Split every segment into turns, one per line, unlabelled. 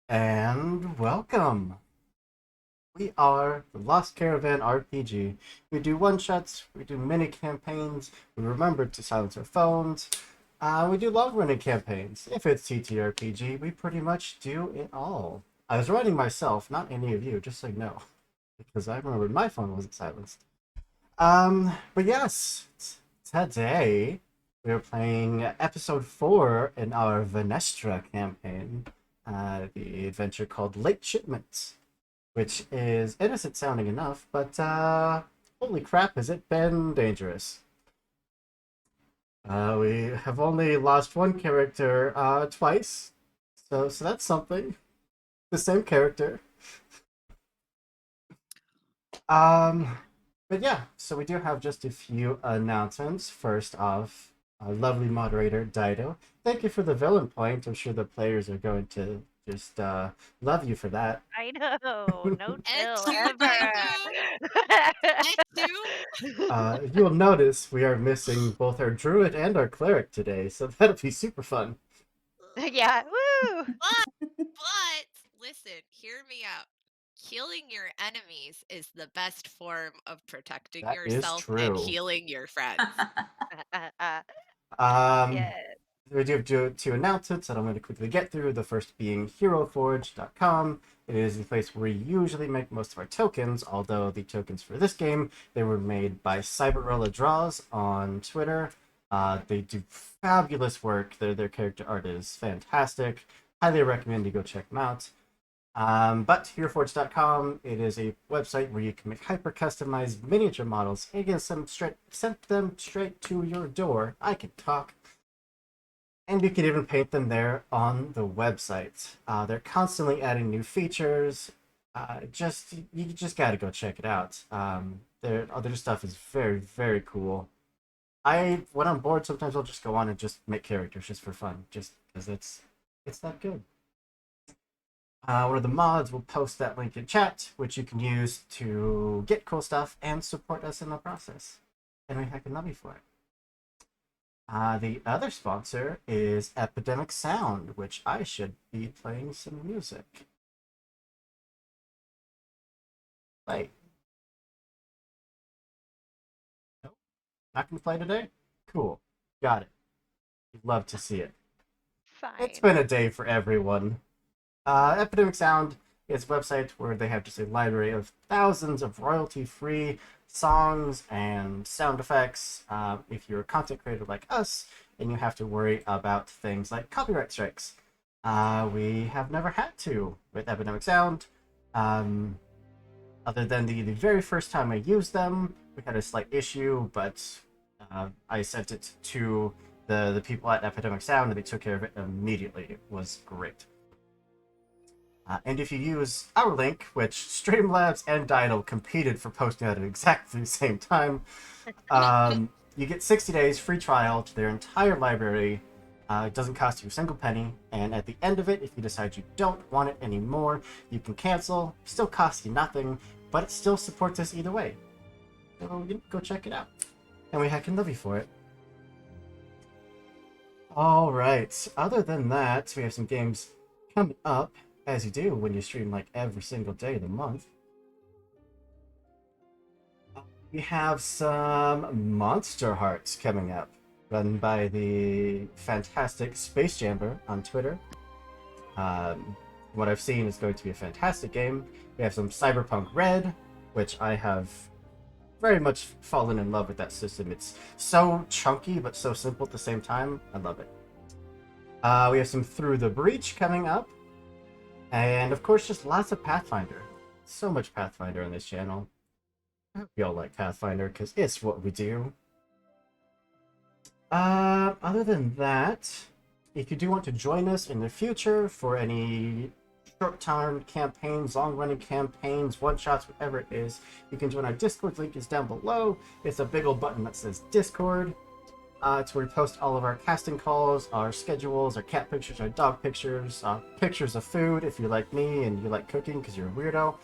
And welcome! We are the Lost Caravan RPG. We do one-shots, we do mini-campaigns, we remember to silence our phones, we do long-running campaigns. If it's TTRPG, we pretty much do it all. I was writing myself, not any of you, just so you know, because I remembered my phone wasn't silenced. But yes, today we are playing episode 4 in our Venestra campaign, the adventure called Late Shipments, which is innocent sounding enough, but holy crap, has it been dangerous. We have only lost one character twice, so that's something. The same character. Um, but yeah, so we do have just a few announcements. First off, our lovely moderator, Dido. Thank you for the villain point. I'm sure the players are going to just love you for that.
I know. No
Et
chill
tu, Dido?
ever.
Et tu?
You'll notice we are missing both our druid and our cleric today, so that'll be super fun.
Yeah. Woo!
But listen, hear me out. Killing your enemies is the best form of protecting
That is
yourself and
true.
healing your friends.
Um,
Yeah.
we do have two announcements that I'm going to quickly get through. The first being HeroForge.com. It is the place where we usually make most of our tokens, although the tokens for this game, they were made by Cyberella Draws on Twitter. They do fabulous work. Their character art is fantastic. Highly recommend you go check them out. But HeroForge.com, it is a website where you can make hyper customized miniature models and get send them straight to your door. I can talk. And you can even paint them there on the website. They're constantly adding new features. You just gotta go check it out. Their other stuff is very, very cool. When I'm bored, sometimes I'll just go on and just make characters just for fun, just because it's that good. One of the mods will post that link in chat, which you can use to get cool stuff and support us in the process. And we heckin' love you for it. The other sponsor is Epidemic Sound, which I should be playing some music. Wait. Nope. Not gonna play today? Cool. Got it. You'd love to see it. It's
Fine.
been a day for everyone. Epidemic Sound is a website where they have just a library of thousands of royalty-free songs and sound effects. If you're a content creator like us, and you have to worry about things like copyright strikes. We have never had to with Epidemic Sound. Other than the very first time I used them, we had a slight issue, but I sent it to the people at Epidemic Sound, and they took care of it immediately. It was great. And if you use our link, which Streamlabs and Didal competed for posting at exactly the same time, you get 60 days free trial to their entire library. It doesn't cost you a single penny, and at the end of it, if you decide you don't want it anymore, you can cancel. Still costs you nothing, but it still supports us either way. So go check it out. And we heckin' love you for it. Alright, other than that, we have some games coming up, as you do when you stream like every single day of the month. We have some Monster Hearts coming up, run by the fantastic Space Jamber on Twitter. What I've seen is going to be a fantastic game. We have some Cyberpunk Red, which I have very much fallen in love with that system. It's so chunky but so simple at the same time. I love it. We have some Through the Breach coming up. And of course, just lots of Pathfinder. So much Pathfinder on this channel. I hope you all like Pathfinder, because it's what we do. Other than that, if you do want to join us in the future for any short-term campaigns, long-running campaigns, one-shots, whatever it is, you can join our Discord. Link is down below. It's a big old button that says Discord. It's where we post all of our casting calls, our schedules, our cat pictures, our dog pictures, pictures of food if you're like me and you like cooking because you're a weirdo.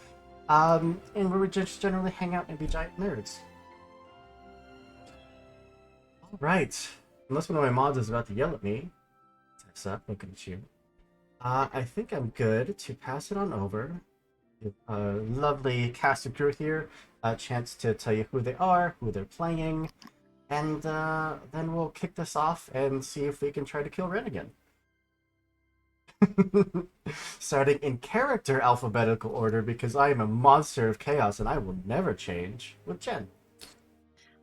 And where we just generally hang out and be giant nerds. Alright. Unless one of my mods is about to yell at me. What's up? Looking at you. I think I'm good to pass it on over. Give a lovely cast of crew here a chance to tell you who they are, who they're playing, and then we'll kick this off and see if we can try to kill Wren again. Starting in character alphabetical order because I am a monster of chaos and I will never change. With Jen.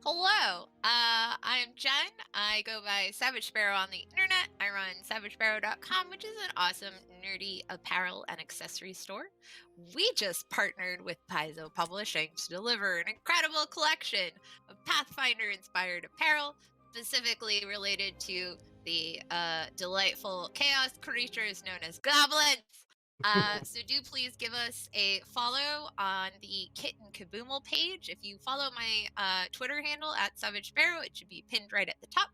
Hello, I'm Jen. I go by Savage Sparrow on the internet. I run savagesparrow.com, which is an awesome, nerdy apparel and accessory store. We just partnered with Paizo Publishing to deliver an incredible collection of Pathfinder-inspired apparel, specifically related to the delightful chaos creatures known as goblins. So do please give us a follow on the Kit and Kaboomal page. If you follow my Twitter handle at Savage Sparrow, it should be pinned right at the top.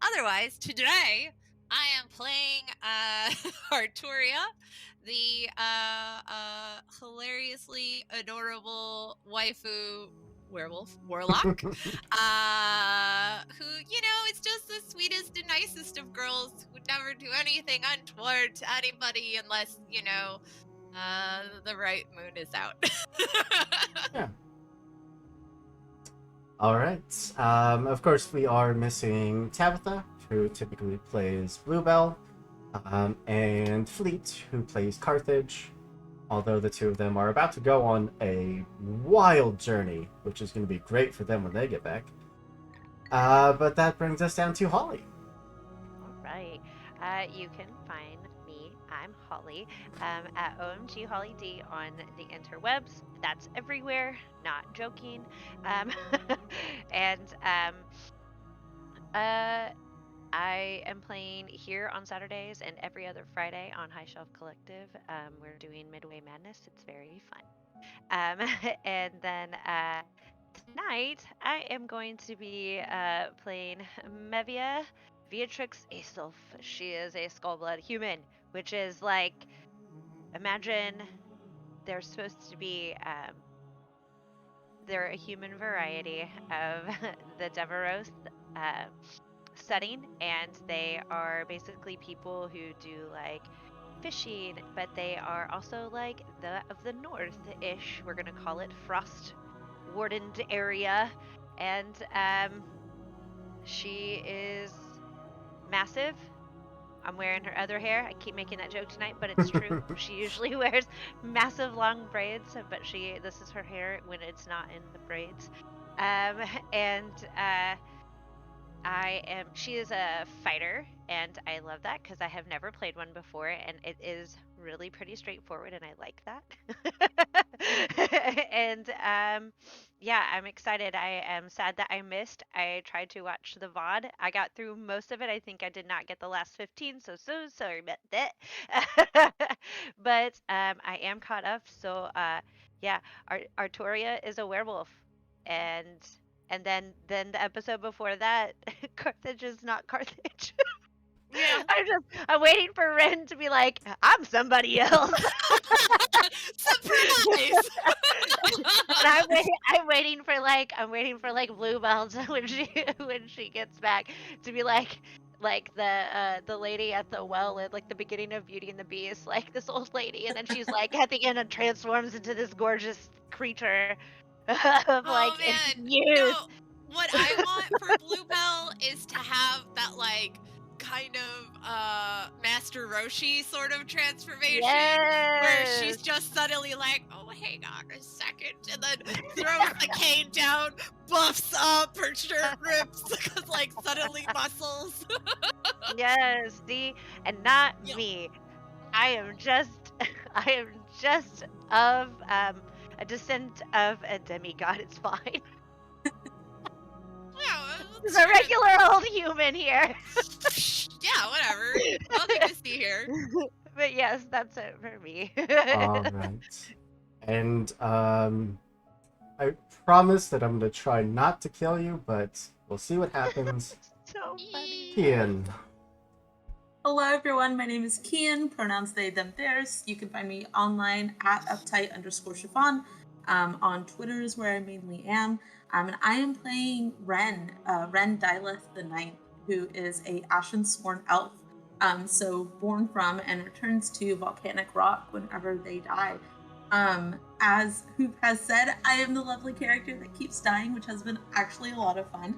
Otherwise, today I am playing Artoria, the hilariously adorable waifu werewolf warlock, who, is just the sweetest and nicest of girls who would never do anything untoward to anybody unless, the right moon is out.
Yeah. All right. Of course, we are missing Tabatha, who typically plays Bluebell, and Fleet, who plays Carthage. Although the two of them are about to go on a wild journey, which is going to be great for them when they get back. But that brings us down to Holly.
All right. You can find me, I'm Holly, at OMG Holly D on the interwebs. That's everywhere, not joking. And I am playing here on Saturdays and every other Friday on High Shelf Collective. We're doing Midway Madness. It's very fun. And then tonight I am going to be playing Mevia, Beatrix Aesylf. She is a Skullblood human, which is like, imagine they're supposed to be, they're a human variety of the Deveros setting, and they are basically people who do like fishing, but they are also like the of the north-ish. We're gonna call it frost wardened area, and she is massive. I'm wearing her other hair. I keep making that joke tonight, but it's true. She usually wears massive long braids, but this is her hair when it's not in the braids. And she is a fighter, and I love that because I have never played one before, and it is really pretty straightforward, and I like that. And yeah, I'm excited. I am sad that I missed. I tried to watch the VOD. I got through most of it. I think I did not get the last 15, so sorry about that. But I am caught up, so yeah, Artoria is a werewolf, and then the episode before that, Carthage is not Carthage.
Yeah.
I'm waiting for Wren to be like, I'm somebody else.
Surprise!
And I'm waiting for like Bluebell to, when she gets back, to be like the lady at the well at like the beginning of Beauty and the Beast, like this old lady, and then she's like at the end and transforms into this gorgeous creature of
Oh
like
man,
youth.
what I want for Bluebell is to have that like kind of Master Roshi sort of transformation where she's
Yes.
just suddenly like, oh hang on a second, and then throws the cane down, buffs up, her shirt rips because like suddenly muscles.
Yes, see, and not
Yep.
me. I am just I am just of a descent of a demigod. It's fine.
Yeah,
There's a regular old human here.
yeah, whatever. Nothing to see here.
But yes, that's it for me.
All right. And I promise that I'm going to try not to kill you, but we'll see what happens.
So funny.
Kian.
Hello everyone, my name is Kian, pronouns they, them, theirs. You can find me online at uptight_chiffon. On Twitter is where I mainly am. And I am playing Wren, Wren Dyleth the Ninth, who is a Ashen Sworn elf So born from and returns to volcanic rock whenever they die. As Hoop has said, I am the lovely character that keeps dying, which has been actually a lot of fun.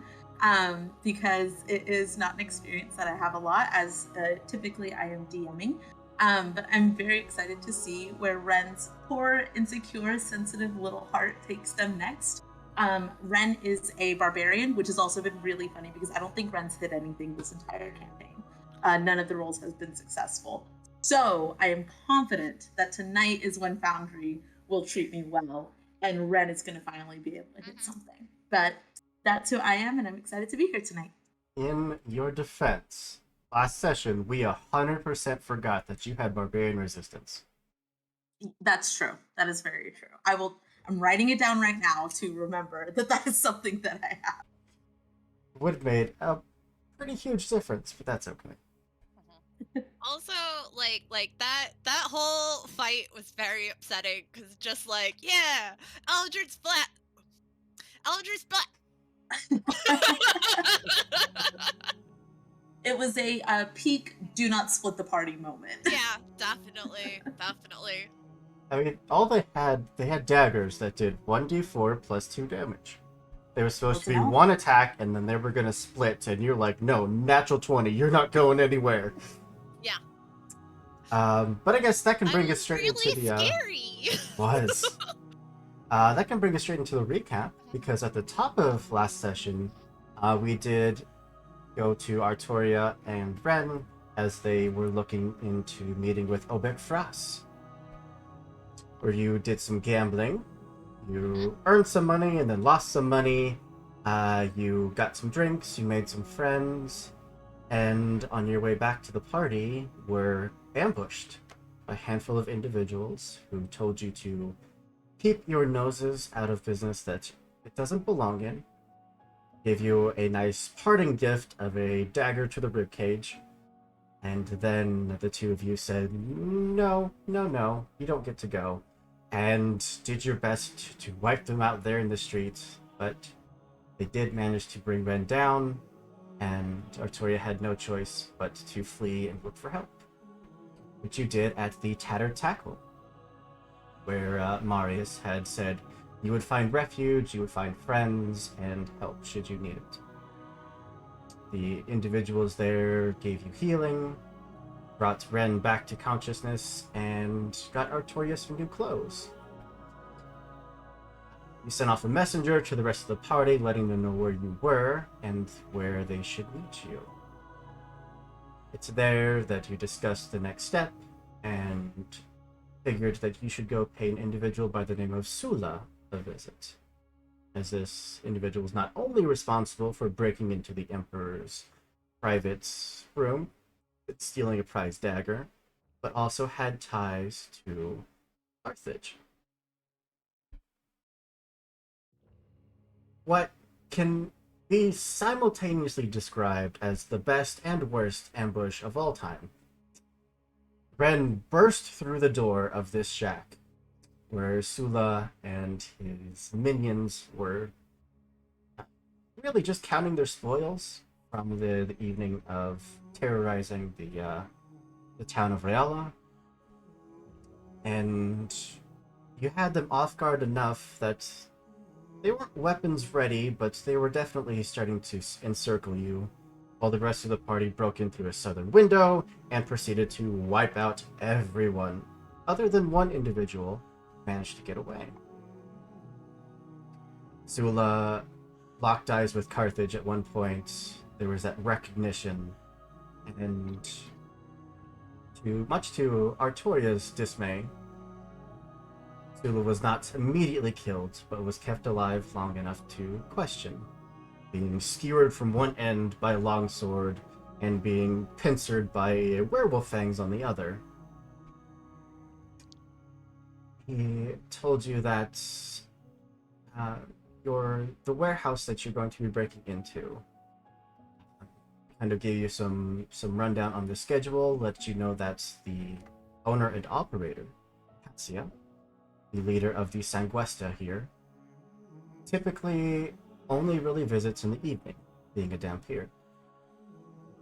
Because it is not an experience that I have a lot, as typically I am DMing. But I'm very excited to see where Wren's poor, insecure, sensitive little heart takes them next. Wren is a barbarian, which has also been really funny because I don't think Wren's hit anything this entire campaign. None of the roles has been successful. So I am confident that tonight is when Foundry will treat me well, and Wren is going to finally be able to hit something. But that's who I am, and I'm excited to be here tonight.
In your defense, last session we 100% forgot that you had barbarian resistance.
That's true. That is very true. I'm writing it down right now to remember that is something that I have.
Would have made a pretty huge difference, but that's okay.
Also, like that whole fight was very upsetting because just like, yeah, Eldritch Splat.
It was a peak do not split the party moment.
Yeah, definitely.
I mean, all they had daggers that did 1d4 plus 2 damage. They were supposed to be one attack, and then they were gonna split, and you're like, no, natural 20, you're not going anywhere.
Yeah.
But I guess that can bring us straight
really
into the
scary.
Was. That can bring us straight into the recap, because at the top of last session, we did go to Artoria and Wren as they were looking into meeting with Obek Fras, where you did some gambling. You earned some money and then lost some money. You got some drinks, you made some friends, and on your way back to the party were ambushed by a handful of individuals who told you to keep your noses out of business that it doesn't belong in, gave you a nice parting gift of a dagger to the ribcage, and then the two of you said, no, you don't get to go, and did your best to wipe them out there in the streets, but they did manage to bring Wren down, and Artoria had no choice but to flee and look for help, which you did at the Tattered Tackle, where Marius had said you would find refuge, you would find friends, and help should you need it. The individuals there gave you healing, brought Wren back to consciousness, and got Artoria some new clothes. You sent off a messenger to the rest of the party, letting them know where you were and where they should meet you. It's there that you discussed the next step, and figured that you should go pay an individual by the name of Sula a visit, as this individual was not only responsible for breaking into the Emperor's private room, stealing a prized dagger, but also had ties to Carthage. What can be simultaneously described as the best and worst ambush of all time. Wren burst through the door of this shack, where Sula and his minions were really just counting their spoils from the evening of terrorizing the town of Reala. And you had them off guard enough that they weren't weapons ready, but they were definitely starting to encircle you, while the rest of the party broke in through a southern window and proceeded to wipe out everyone, other than one individual managed to get away. Sula locked eyes with Carthage at one point. There was that recognition, and much to Artoria's dismay, Sula was not immediately killed, but was kept alive long enough to question, being skewered from one end by a longsword and being pincered by a werewolf fangs on the other. He told you that the warehouse that you're going to be breaking into kind of gave you some rundown on the schedule, let you know that the owner and operator, Katsia, the leader of the Sanguesta here, typically only really visits in the evening, being a Dampier.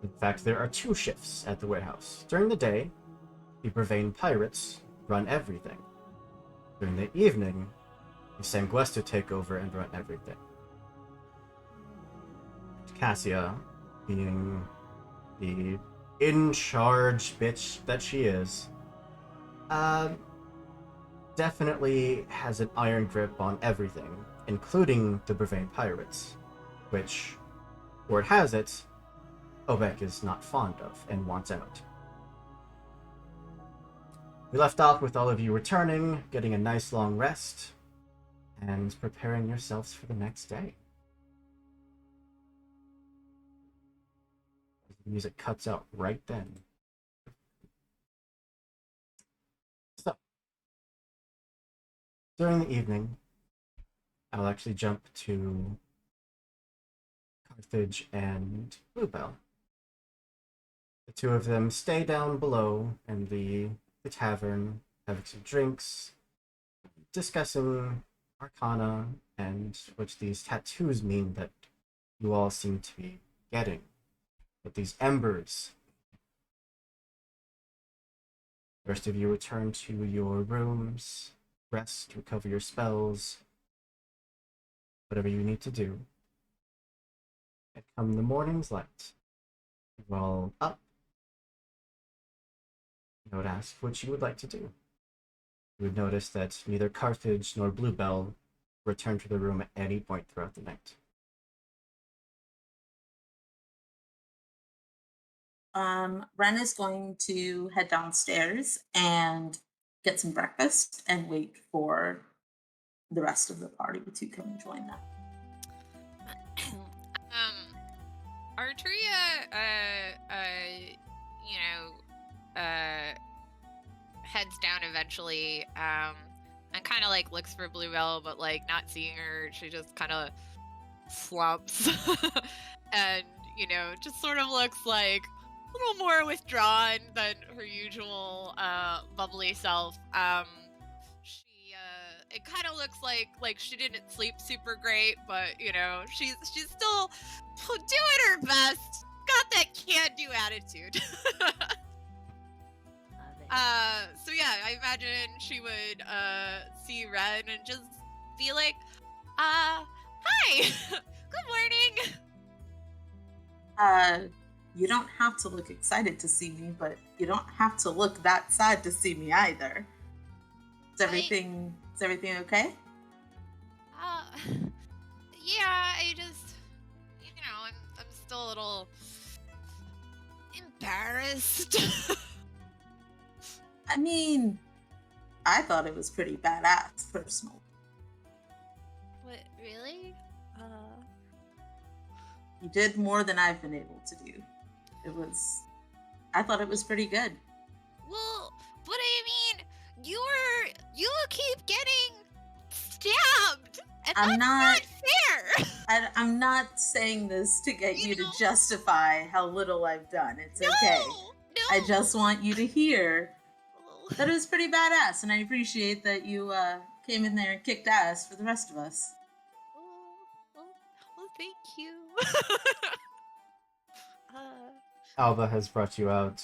In fact, there are 2 shifts at the warehouse. During the day, the Brevane pirates run everything. During the evening, the Sanguesto take over and run everything. Cassia, being the in-charge bitch that she is, definitely has an iron grip on everything, including the Brevane pirates, which, word has it, Obek is not fond of and wants out. We left off with all of you returning, getting a nice long rest, and preparing yourselves for the next day. The music cuts out right then. So, during the evening, I'll actually jump to Carthage and Bluebell. The 2 of them stay down below in the tavern, having some drinks, discussing Arcana and what these tattoos mean that you all seem to be getting. With these embers. The rest of you return to your rooms, rest, recover your spells, whatever you need to do. And come the morning's light, you're all up. I would ask what you would like to do. You would notice that neither Carthage nor Bluebell return to the room at any point throughout the night.
Wren is going to head downstairs and get some breakfast and wait for the rest of the party to come and join them.
Artoria, heads down eventually, and kind of like looks for Bluebell, but like not seeing her, she just kind of slumps, and just sort of looks like a little more withdrawn than her usual bubbly self. It kind of looks like she didn't sleep super great, but she's still doing her best. Got that can-do attitude. So yeah, I imagine she would see Wren and just be like, hi, good morning.
You don't have to look excited to see me, but you don't have to look that sad to see me either. Is everything okay?
Yeah, I just, I'm still a little embarrassed.
I mean, I thought it was pretty badass, personally.
What, really?
You did more than I've been able to do. I thought it was pretty good.
Well, but I mean, you keep getting stabbed, and that's not fair.
I'm not saying this to get you to justify how little I've done. It's okay.
No.
I just want you to hear that it was pretty badass, and I appreciate that you came in there and kicked ass for the rest of us.
Well, thank you.
Alba has brought you out,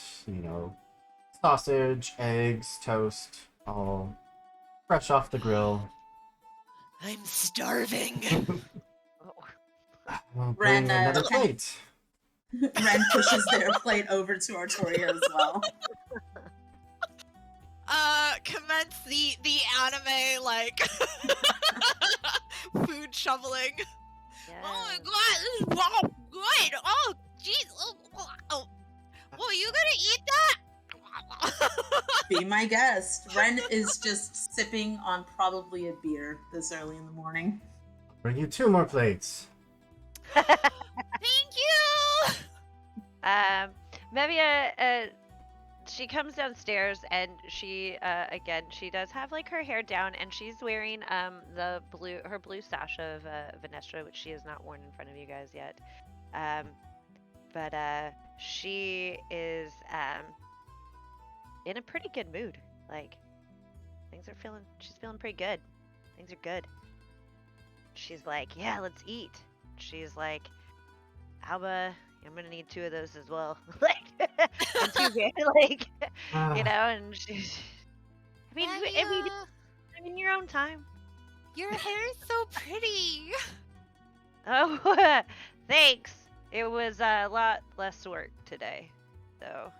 sausage, eggs, toast, all fresh off the grill.
I'm starving.
We'll bring another plate.
Wren pushes their plate over to Artoria as well.
Commence the anime, like, food shoveling.
Yeah.
Oh my god, this is wow, good. Oh, jeez. Oh. Well, you gonna eat that?
Be my guest. Wren is just sipping on probably a beer this early in the morning.
Bring you 2 more plates.
Thank you.
Mevia, she comes downstairs and she again, she does have like her hair down and she's wearing her blue sash of Venestra, which she has not worn in front of you guys yet. But she is in a pretty good mood. Like she's feeling pretty good. Things are good. She's like, yeah, let's eat. She's like, Alba, I'm gonna need 2 of those as well. Like, and 2 like, you know,
Ah,
and
Mevia,
I mean, your own time.
your hair is so pretty.
Oh, thanks. It was a lot less work today, so.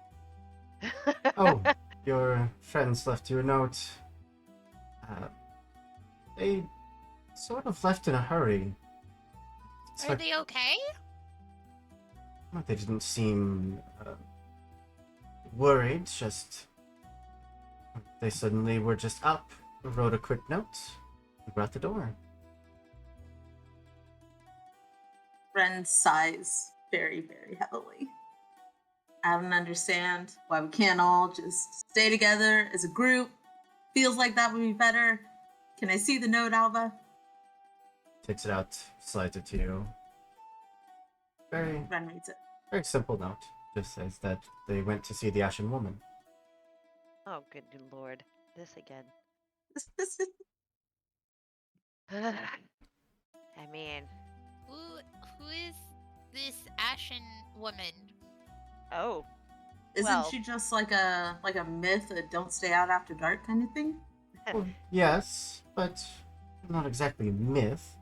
oh, your friends left you a note. Uh, they sort of left in a hurry. It's
Are
like
they okay?
they didn't seem worried, just they suddenly were just up, wrote a quick note, and were out the door.
Wren sighs very, very heavily. I don't understand why we can't all just stay together as a group. Feels like that would be better. Can I see the note, Alva?
Takes it out, slides it to you. Very,
Wren reads it.
very simple note. Just says that they went to see the Ashen Woman.
Oh, good lord. This again. I mean,
Who is this ashen woman?
oh,
Isn't
well,
she just like a myth, a don't stay out after dark kind of thing?
Well, yes, but not exactly a myth.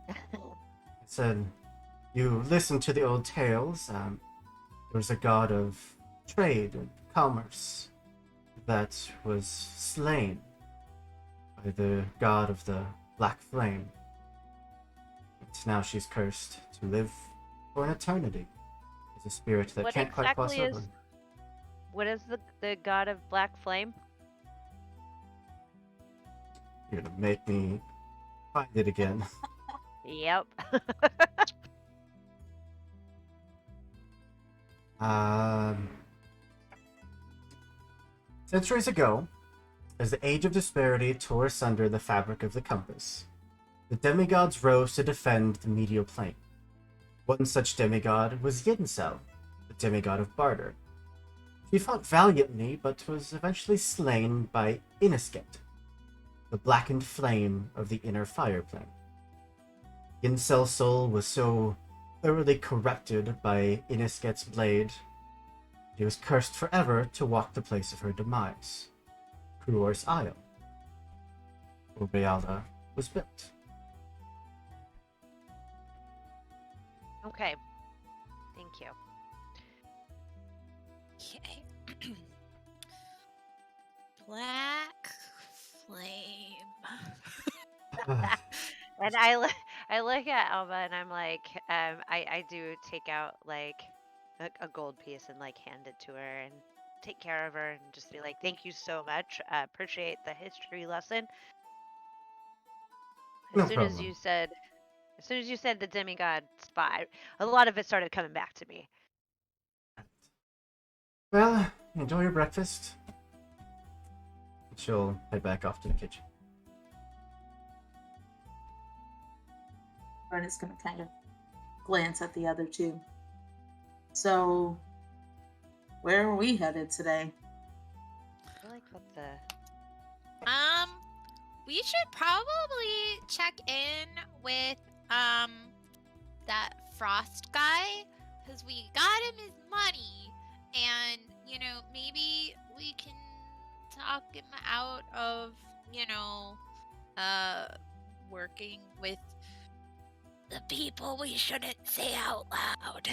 It said, you listen to the old tales. There was a god of trade and commerce that was slain by the god of the Black Flame. And now she's cursed to live for an eternity as a spirit that
what
can't quite cross
exactly
over.
is what is the god of Black Flame?
You're gonna make me find it again.
Yep.
Um, Centuries ago, as the age of disparity tore asunder the fabric of the compass, the demigods rose to defend the medial plane. One such demigod was Yinsel, the demigod of barter. She fought valiantly, but was eventually slain by Inisket, the blackened flame of the inner fire plane. Yinsel's soul was so thoroughly corrupted by Inisket's blade, she was cursed forever to walk the place of her demise, Kruor's Isle, where Realda was built.
Okay. Thank you.
Okay. Black flame.
And I look at Alba and I'm like, I do take out like a gold piece and like hand it to her and take care of her and just be like, thank you so much. Appreciate the history lesson.
No
As
problem.
soon as you said the demigod spot, a lot of it started coming back to me.
Well, enjoy your breakfast. She'll head back off to the kitchen.
Wren is going to kind of glance at the other two. So, where are we headed today?
I feel like what the
We should probably check in with that Frost guy because we got him his money, and maybe we can talk him out of working with the people we shouldn't say out loud.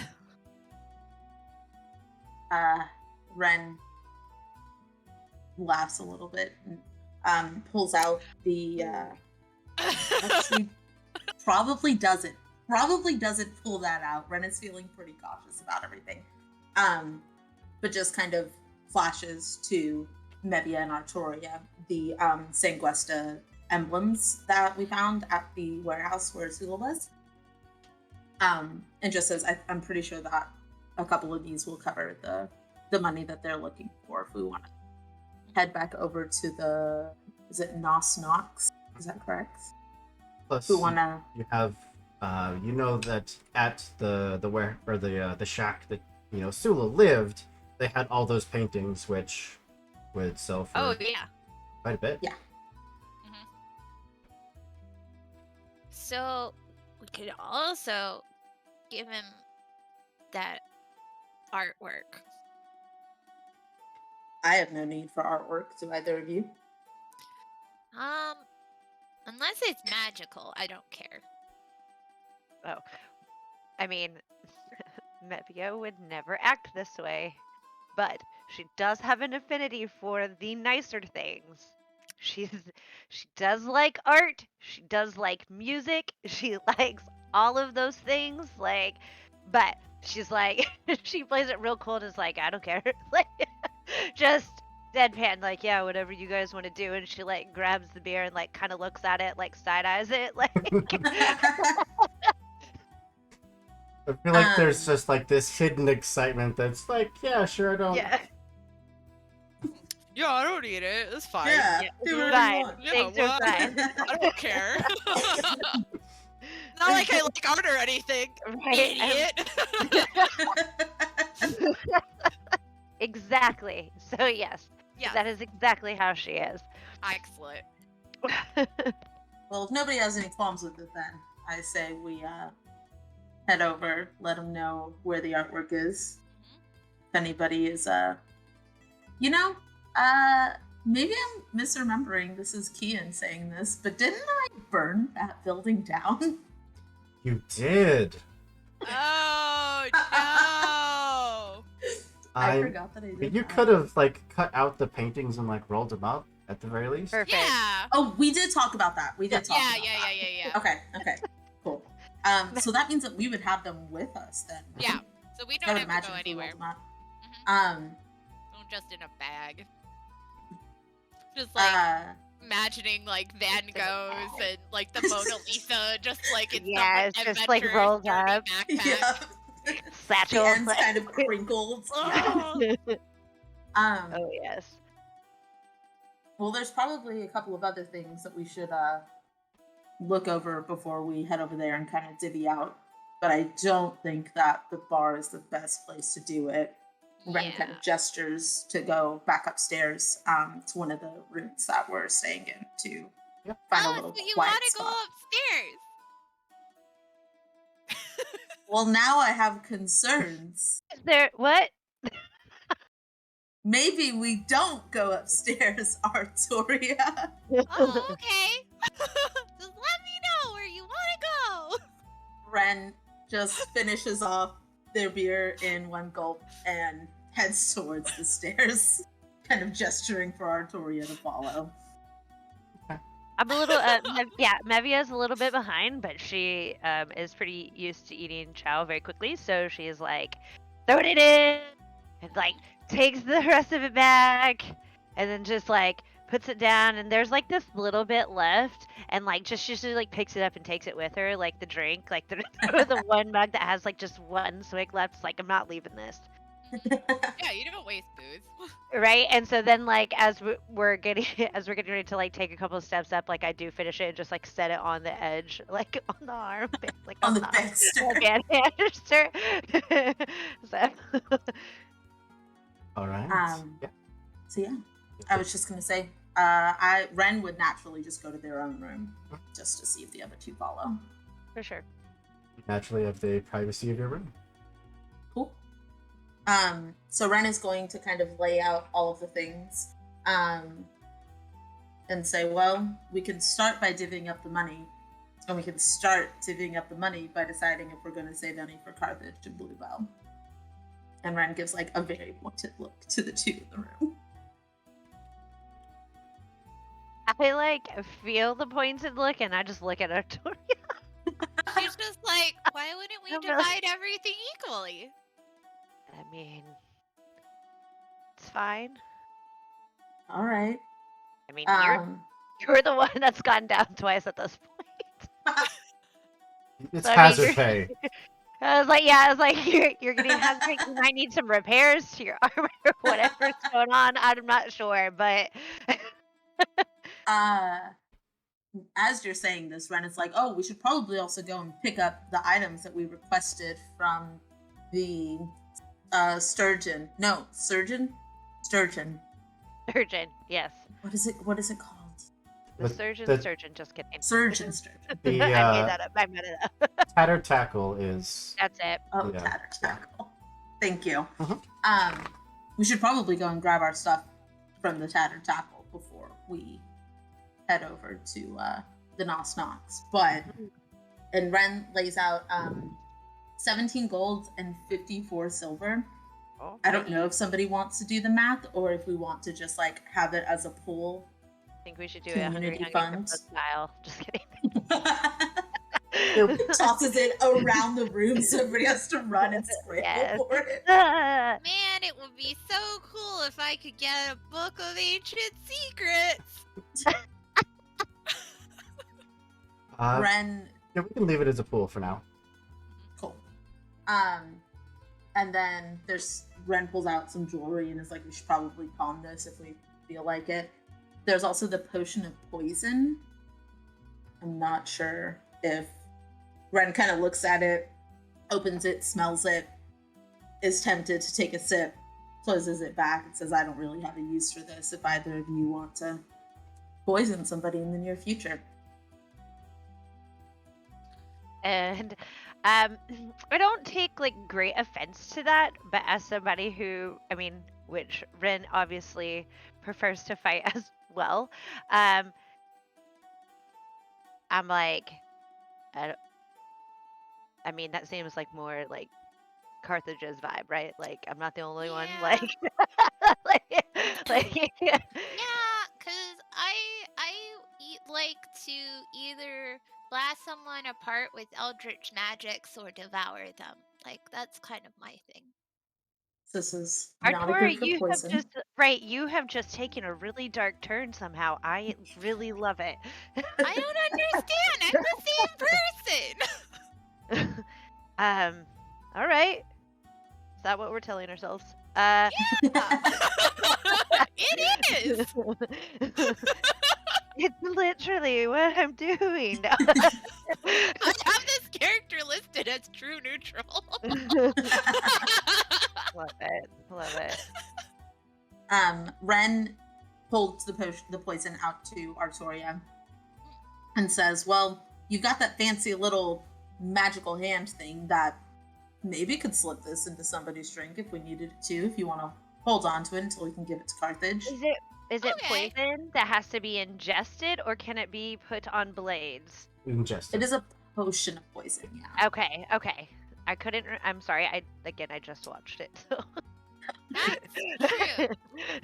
Wren laughs a little bit and pulls out the actually probably doesn't pull that out. Wren is feeling pretty cautious about everything, but just kind of flashes to Mevia and Artoria the Sanguesta emblems that we found at the warehouse where Sula was, and just says, I'm pretty sure that a couple of these will cover the money that they're looking for if we want to head back over to the, is it Nos Nox? Is that correct?
Plus,
We want to.
you have, you know that at the shack that Sula lived, they had all those paintings, which would sell for
Oh yeah.
quite a bit.
Yeah.
So we could also give him that artwork.
I have no need for artwork. Do either of you?
Unless it's magical, I don't care.
Oh, I mean, Mevia would never act this way, but she does have an affinity for the nicer things. She does like art. She does like music. She likes all of those things. Like, but she's like, she plays it real cold. Is like, I don't care. Like, just deadpan. Like, yeah, whatever you guys want to do. And she like grabs the beer and like kind of looks at it, like side eyes it, like.
I feel like there's just like this hidden excitement that's like, yeah, sure, I don't.
Yeah.
Yeah, I don't need it. It's fine.
Yeah,
Yeah,
do
it's
whatever
fine.
you want.
Yeah,
Things are
what?
fine.
I don't care. Not like I like art or anything.
Right?
Idiot.
Exactly. So yes,
Yeah,
that is exactly how she is.
excellent.
Well, if nobody has any qualms with it, then I say we head over, let them know where the artwork is. If anybody is, maybe I'm misremembering. This is Kian saying this, but didn't I burn that building down?
You did.
Oh no!
I forgot that I did.
You
that.
could have like cut out the paintings and like rolled them up at the very least.
Perfect.
Yeah.
Oh, we did talk about that. We did talk
Yeah,
about
yeah,
that.
yeah, yeah, yeah.
Okay, cool. So that means that we would have them with us then. right?
Yeah. So we
I
don't
would
have to
imagine
go
if we rolled
anywhere.
them up.
Mhm. Just in a bag. Just like imagining like Van
Just in a
Goghs
bag.
and like the Mona Lisa, just like in
Yeah,
some
it's just, like,
adventurous
rolled
dirty
up.
backpack.
Yeah. The
Satchel.
ends kind of crinkled.
Oh.
Oh yes.
Well, there's probably a couple of other things that we should look over before we head over there and kind of divvy out. But I don't think that the bar is the best place to do it. Wren kind
Yeah.
of gestures to go back upstairs to one of the rooms that we're staying in to find a
Oh,
little
so you
quiet
want to
spot.
go upstairs?
Well, now I have concerns.
Is there what?
Maybe we don't go upstairs, Artoria.
Oh, okay. Just let me know where you want to go.
Wren just finishes off their beer in one gulp and heads towards the stairs, kind of gesturing for Artoria to follow.
I'm a little, Mevia's a little bit behind, but she is pretty used to eating chow very quickly, so she's like, throwing it in, and like takes the rest of it back, and then just like puts it down, and there's like this little bit left, and like just usually like picks it up and takes it with her, like the drink, like the one mug that has like just one swig left. It's like, I'm not leaving this.
Yeah, you don't waste booze.
Right, and so then like as we're getting ready to like take a couple of steps up, like I do finish it and just like set it on the edge, like on the arm, like
On the
arm,
bedster.
So
All right. Yeah.
So yeah, I was just gonna say, Wren would naturally just go to their own room, just to see if the other two follow.
for sure.
You naturally have the privacy of your room.
Cool. So Wren is going to kind of lay out all of the things, and say, well, we can start by divvying up the money, and we can start divvying up the money by deciding if we're going to save any for Carthage and Bluebell. And Wren gives like a very pointed look to the two in the room.
I like feel the pointed look, and I just look at Artoria.
She's just like, why wouldn't we
I'm really-
divide everything equally?
I mean, it's fine.
All right.
I mean,
Um,
you're the one that's gone down twice at this point.
It's
So, I mean,
hazard
you're-
pay.
I was like, you're getting hungry. You might need some repairs to your armor or whatever's going on. I'm not sure, but
as you're saying this, Wren is like, oh, we should probably also go and pick up the items that we requested from the sturgeon. No, surgeon? Sturgeon.
surgeon, yes,
What is it called?
the
With
surgeon,
the-
surgeon. Just kidding.
Sturgeon.
The
I made that up. I made it up.
tatter tackle is
That's it.
Oh,
Yeah.
tatter tackle. Thank you.
Mhm.
We should probably go and grab our stuff from the Tattered Tackle before we head over to the Nos Nox. But and Wren lays out 17 gold and 54 silver.
Oh,
I don't know if somebody wants to do the math or if we want to just like have it as a pool.
I think we should do it Hungry
Community
Hungry
fund.
Hippo style. Just kidding.
Tosses it around the room so everybody has to run and scramble
Yes.
for it.
Man, it would be so cool if I could get a book of ancient secrets.
Wren,
Yeah, we can leave it as a pool for now.
cool. And then there's Wren pulls out some jewelry and is like, we should probably pawn this if we feel like it. There's also the potion of poison. I'm not sure if Wren kind of looks at it, opens it, smells it, is tempted to take a sip, closes it back, and says, I don't really have a use for this if either of you want to poison somebody in the near future.
And I don't take like great offense to that, but as somebody who, I mean, which Wren obviously prefers to fight as well, I'm like, I mean, that seems like more like Carthage's vibe, right? Like, I'm not the only one.
Yeah.
Like,
Yeah, cause I like to either blast someone apart with eldritch magics or devour them. Like that's kind of my thing.
This is not a
Artoria,
good for
you have
poison.
just you have just taken a really dark turn somehow. I really love it.
I don't understand. I'm the same person.
All right. Is that what we're telling ourselves?
It is.
It's literally what I'm doing.
I have this character listed as true neutral.
Love it. Love it.
Wren holds the poison out to Artoria and says, well, you've got that fancy little magical hand thing that maybe could slip this into somebody's drink if we needed it to, if you want to hold on to it until we can give it to Carthage.
Is it
Okay.
poison that has to be ingested, or can it be put on blades?
Ingest.
It is a potion of poison, yeah.
Okay. I couldn't. I'm sorry. I just watched it. So.
That's true.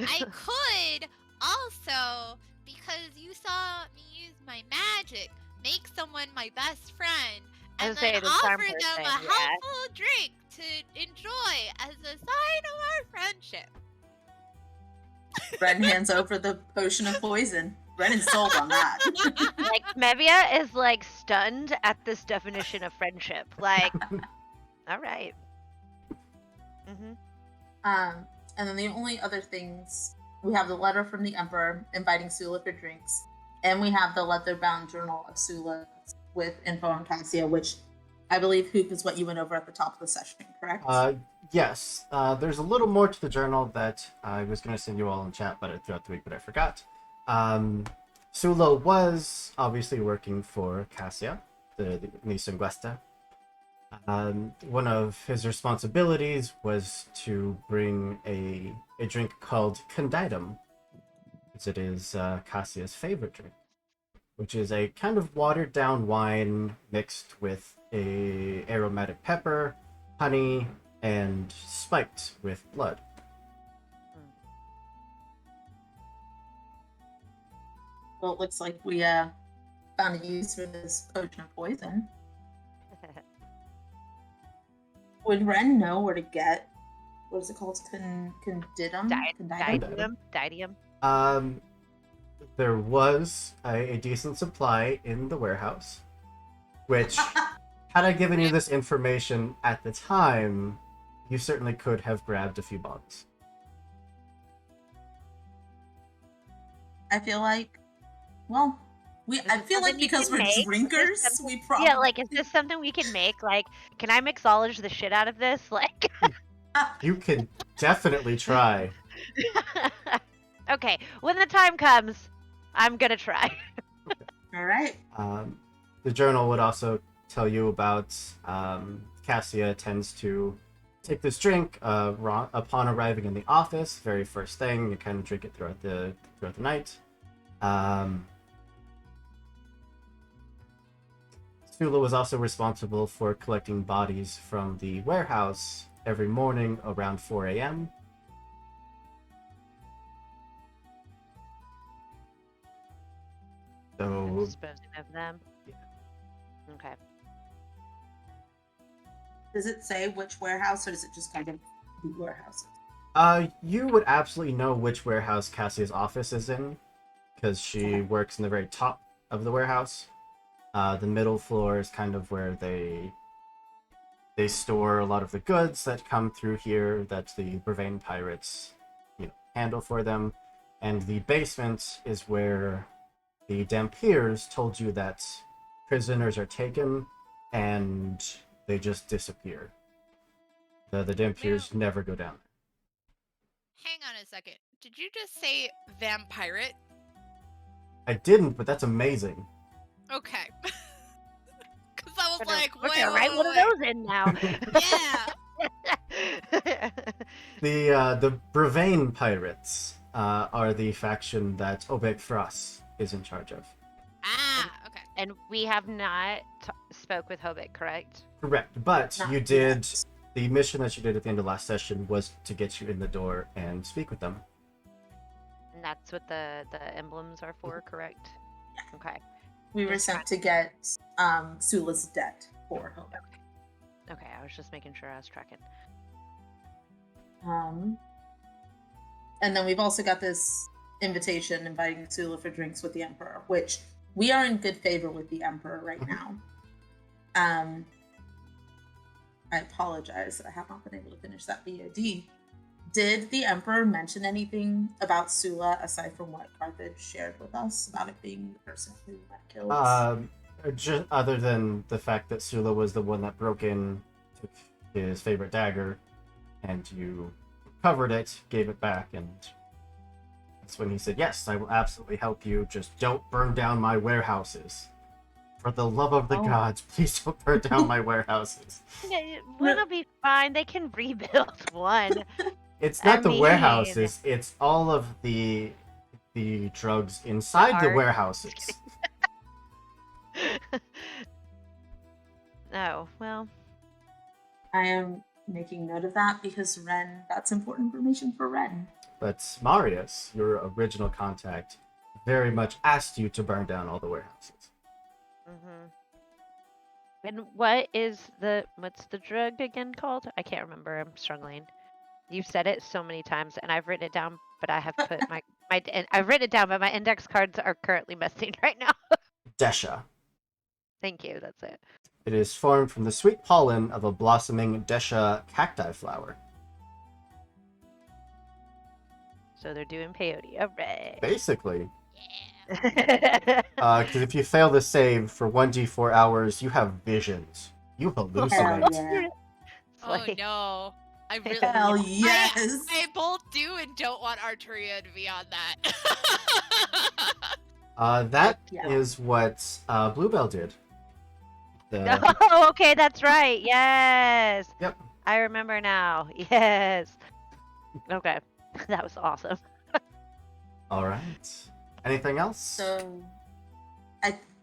I could also, because you saw me use my magic, make someone my best friend,
I
and
was saying
then
the charm
offer them
person,
a
yeah.
helpful drink to enjoy as a sign of our friendship.
Wren hands over the potion of poison. Wren is sold on that.
Like Mevia is like stunned at this definition of friendship. Like, all right. Mm-hmm.
And then the only other things, we have the letter from the Emperor inviting Sula for drinks, and we have the leather-bound journal of Sula with info on Cassia, which I believe, Hoop, is what you went over at the top of the session, correct?
Yes. There's a little more to the journal that I was going to send you all in chat throughout the week, but I forgot. Sula was obviously working for Cassia, the Nisanguesta. One of his responsibilities was to bring a drink called Conditum, as it is Cassia's favorite drink, which is a kind of watered down wine mixed with a aromatic pepper, honey, and spiked with blood.
Well, it looks like we found a use for this potion of poison. Would Wren know where to get, what is it called? Conditum?
Didium.
There was a decent supply in the warehouse, which, had I given you this information at the time, you certainly could have grabbed a few bottles.
I feel like, well, I feel like because we're drinkers, we probably...
Yeah, like, is this something we can make? Like, can I mixology the shit out of this? Like...
You can definitely try.
Okay, when the time comes, I'm gonna try.
All right.
The journal would also tell you about Cassia tends to take this drink upon arriving in the office. Very first thing, you kind of drink it throughout the night. Sula was also responsible for collecting bodies from the warehouse every morning around 4 a.m.
And
So,
disposing of them.
Yeah.
Okay.
Does it say which warehouse, or is it just kind of the warehouses?
you would absolutely know which warehouse Cassia's office is in, because she works in the very top of the warehouse. The middle floor is kind of where they store a lot of the goods that come through here that the Brevane pirates, handle for them. And the basement is where the Dampiers told you that prisoners are taken and they just disappear. The Dampiers never go down.
Hang on a second. Did you just say vampirate?
I didn't, but that's amazing.
Okay. Because I was
We're gonna-
like,
we're
wait,
gonna
wait,
write one of
wait.
those in now.
Yeah.
The Brevane pirates are the faction that Obek Frost is in charge of.
Ah, okay.
And we have not spoke with Hobik, correct?
Correct, but
Not
you did.
yet.
The mission that you did at the end of last session was to get you in the door and speak with them.
And that's what the emblems are for, correct? Okay.
We were
Just
sent to get Sula's debt for Hobek.
Okay, I was just making sure I was tracking.
And then we've also got this invitation inviting Sula for drinks with the Emperor, which we are in good favor with the Emperor right now. I apologize that I have not been able to finish that VOD. Did the Emperor mention anything about Sula aside from what Carthage shared with us about it being the person who had killed?
Just other than the fact that Sula was the one that broke in, took his favorite dagger, and you recovered it, gave it back, and that's when he said, "Yes, I will absolutely help you. Just don't burn down my warehouses. For the love of the gods, please don't burn down my warehouses."
It'll be fine. They can rebuild one.
It's not
I
the
mean-
warehouses, it's all of the drugs inside the
art.
warehouses.
Oh, well.
I am making note of that because Wren, that's important information for Wren.
But Marius, your original contact, very much asked you to burn down all the warehouses.
And what's the drug again called? I can't remember. I'm struggling. You've said it so many times, and I've written it down, but I have put and I've written it down, but my index cards are currently missing right now.
Desha.
Thank you. That's it.
It is formed from the sweet pollen of a blossoming Desha cacti flower.
So they're doing peyote. All right.
Basically.
Yeah.
Because if you fail the save for 1d4 hours, you have visions. You hallucinate.
Hell yeah.
It's
Oh
like-
no. I really
Hell
want-
yes.
I both do and don't want Artoria to be on that.
That
Yeah.
is what Bluebell did.
Oh, okay, that's right. Yes.
Yep.
I remember now. Yes. Okay. That was awesome.
All right. Anything else?
So,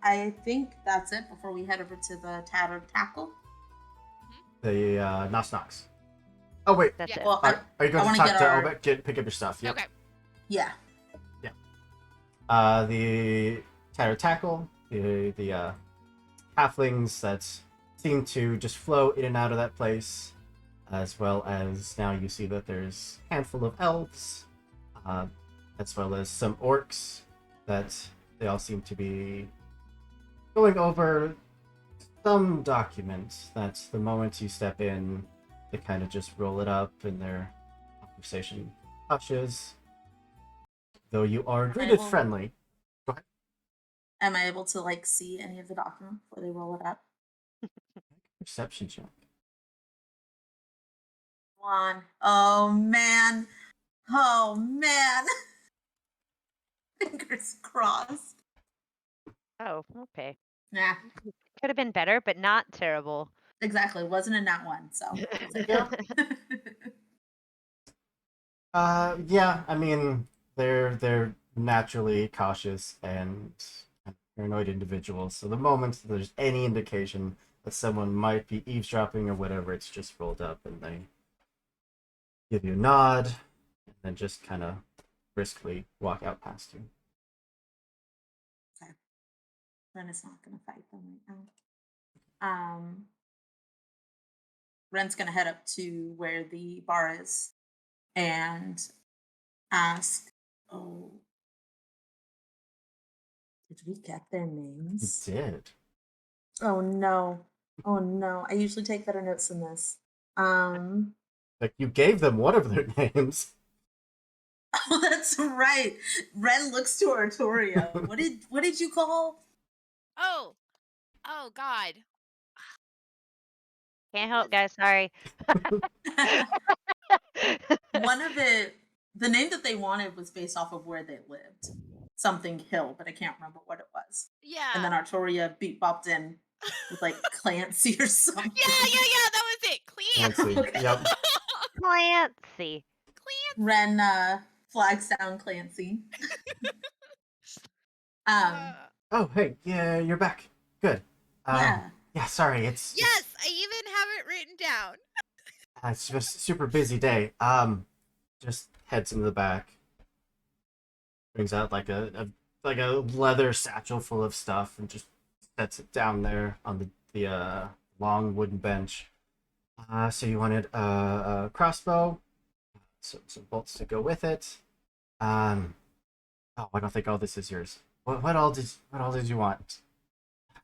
I think that's it before we head over to the Tattered Tackle.
The Nos Nox. Oh wait,
That's
Yeah.
it.
Well,
are you going to
wanna
talk
get
to
our-
Obek? Pick up your stuff. Yep.
Okay.
yeah.
The Tattered Tackle, the halflings that seem to just flow in and out of that place, as well as now you see that there's a handful of elves, as well as some orcs that they all seem to be going over some document that the moment you step in, they kind of just roll it up and their conversation hushes. Though you are greeted
will-
friendly.
Am I able to see any of the documents before they roll it up?
Perception check.
Come on. Oh man. Oh man. Fingers crossed.
Oh, okay.
Nah.
Could have been better, but not terrible.
Exactly. Wasn't in that one, so. I was like,
Yeah. Yeah, I mean, they're naturally cautious and paranoid individuals. So the moment there's any indication that someone might be eavesdropping or whatever, it's just rolled up and they give you a nod and then just kind of briskly walk out past you.
Okay. Ren is not going to fight them right now. Ren's going to head up to where the bar is and ask, "Oh, did we get their
You
names?"
did.
Oh no. Oh no. I usually take better notes than this.
Like, you gave them one of their names.
Oh, that's right. Ren looks to Artoria. What did you call?
Oh, oh God.
Can't help, guys. Sorry.
One of it, the name that they wanted was based off of where they lived. Something Hill, but I can't remember what it was.
Yeah.
And then Artoria beat bopped in with like Clancy or something.
Yeah. That was it. Clancy.
Clancy. Yep.
Clancy.
Ren flags down Clancy.
Oh, hey, yeah, you're back. Good.
Yeah.
Yeah, sorry, it's
Yes, I even have it written down.
it's just a super busy day. Just heads into the back, brings out like a leather satchel full of stuff, and just sets it down there on the long wooden bench. So you wanted a crossbow, some bolts to go with it. Oh, I don't think all this is yours. What all did you want?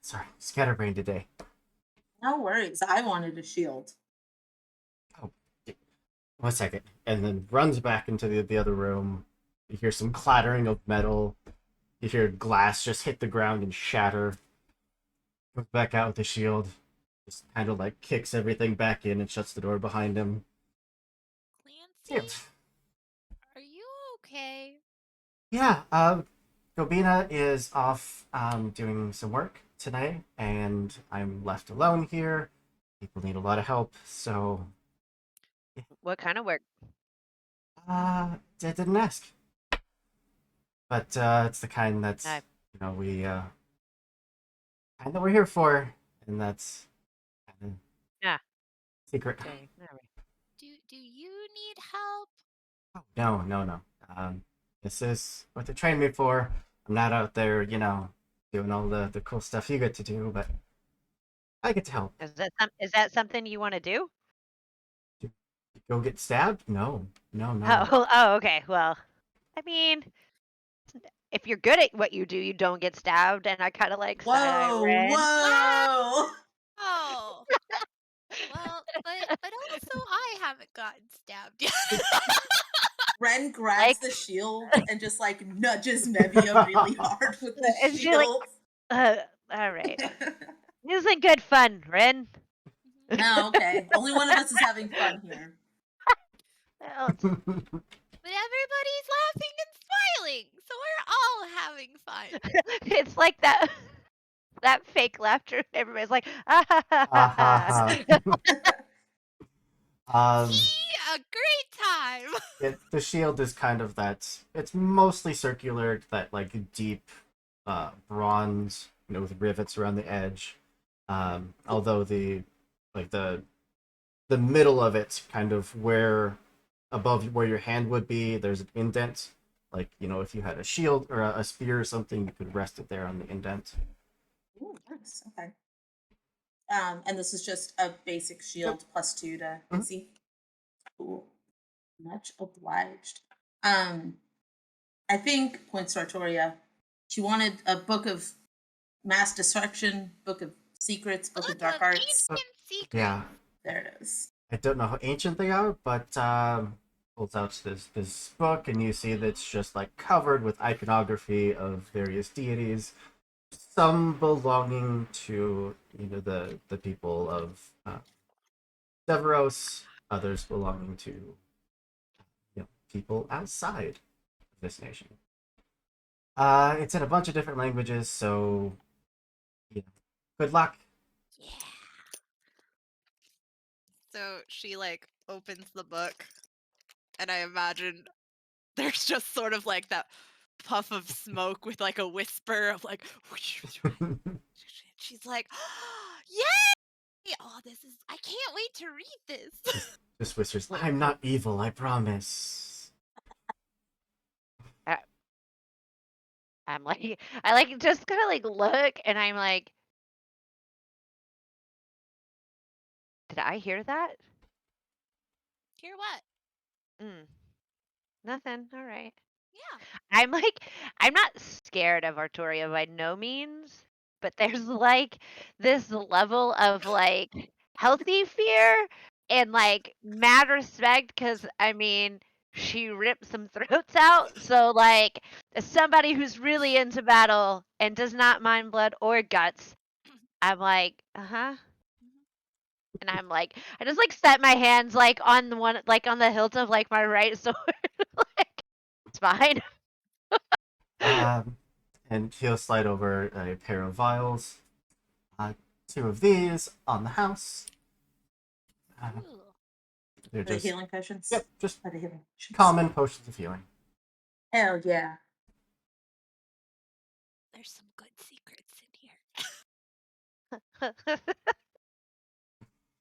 Sorry, scatterbrained today.
No worries. I wanted a shield.
Oh, 1 second, and then runs back into the other room. You hear some clattering of metal. You hear glass just hit the ground and shatter. Comes back out with the shield. Just kind of like kicks everything back in and shuts the door behind him.
Clancy,
Yeah.
are you okay?
Yeah, Gobina is off doing some work today, and I'm left alone here. People need a lot of help, so
What kind of work?
didn't ask. But it's the kind that's
I-
we kind that we're here for, and that's kind of
Yeah.
secret.
Okay. All right.
Do you need help?
Oh, no. This is what they trained me for. I'm not out there, doing all the cool stuff you get to do, but I get to help.
Is that something you want to do?
Go get stabbed? No.
Oh, okay. Well, I mean, if you're good at what you do, you don't get stabbed, and I kind of like side eye
Whoa,
Ren.
whoa.
Oh, well, but also I haven't gotten stabbed yet.
Ren grabs
Like-
the shield and just like nudges Mevia really hard with the
And she's like,
shield.
All right. This isn't good fun, Ren.
Oh, okay. Only one of us is having fun here.
Well,
But everybody's laughing and smiling, so we're all having fun.
it's like that fake laughter. Everybody's like, ah ha ha
Ah,
ha.
ha, ha.
A great time.
The shield is kind of that. It's mostly circular, that like deep bronze, with rivets around the edge. Although the middle of it, kind of where above where your hand would be, there's an indent. Like, if you had a shield or a spear or something, you could rest it there on the indent.
Ooh, nice. Okay. And this is just a basic shield +2 to AC. Cool. Much obliged. I think, points to Artoria, she wanted a book of mass destruction, book of secrets, book of dark arts.
Ancient secrets.
Yeah.
There it is.
I don't know how ancient they are, but pulls out this book, and you see that it's just like covered with iconography of various deities, some belonging to the people of Severos, others belonging to people outside of this nation. It's in a bunch of different languages, so good luck.
Yeah.
So she like opens the book, and I imagine there's just sort of like that puff of smoke with like a whisper of like. She's like, "Yay! Oh, this is. I can't wait to read this."
Just whispers, I'm not evil, I promise.
I- I'm like, I like just kind of like look, and I'm like, did I hear that?
Hear what?
Mm, nothing. All right.
Yeah.
I'm like, I'm not scared of Artoria by no means, but there's like this level of like healthy fear and like mad respect because I mean, she ripped some throats out. So, like, as somebody who's really into battle and does not mind blood or guts, I'm like, uh huh. And I'm like, I just like set my hands like on the one, like on the hilt of like my right sword. Like, it's fine.
Um, and he'll slide over a pair of vials. Two of these on the house.
Ooh.
They're
Are they
just,
healing potions?
yep, just
Are they healing potions?
common potions of healing.
Hell yeah.
There's some good secrets in here.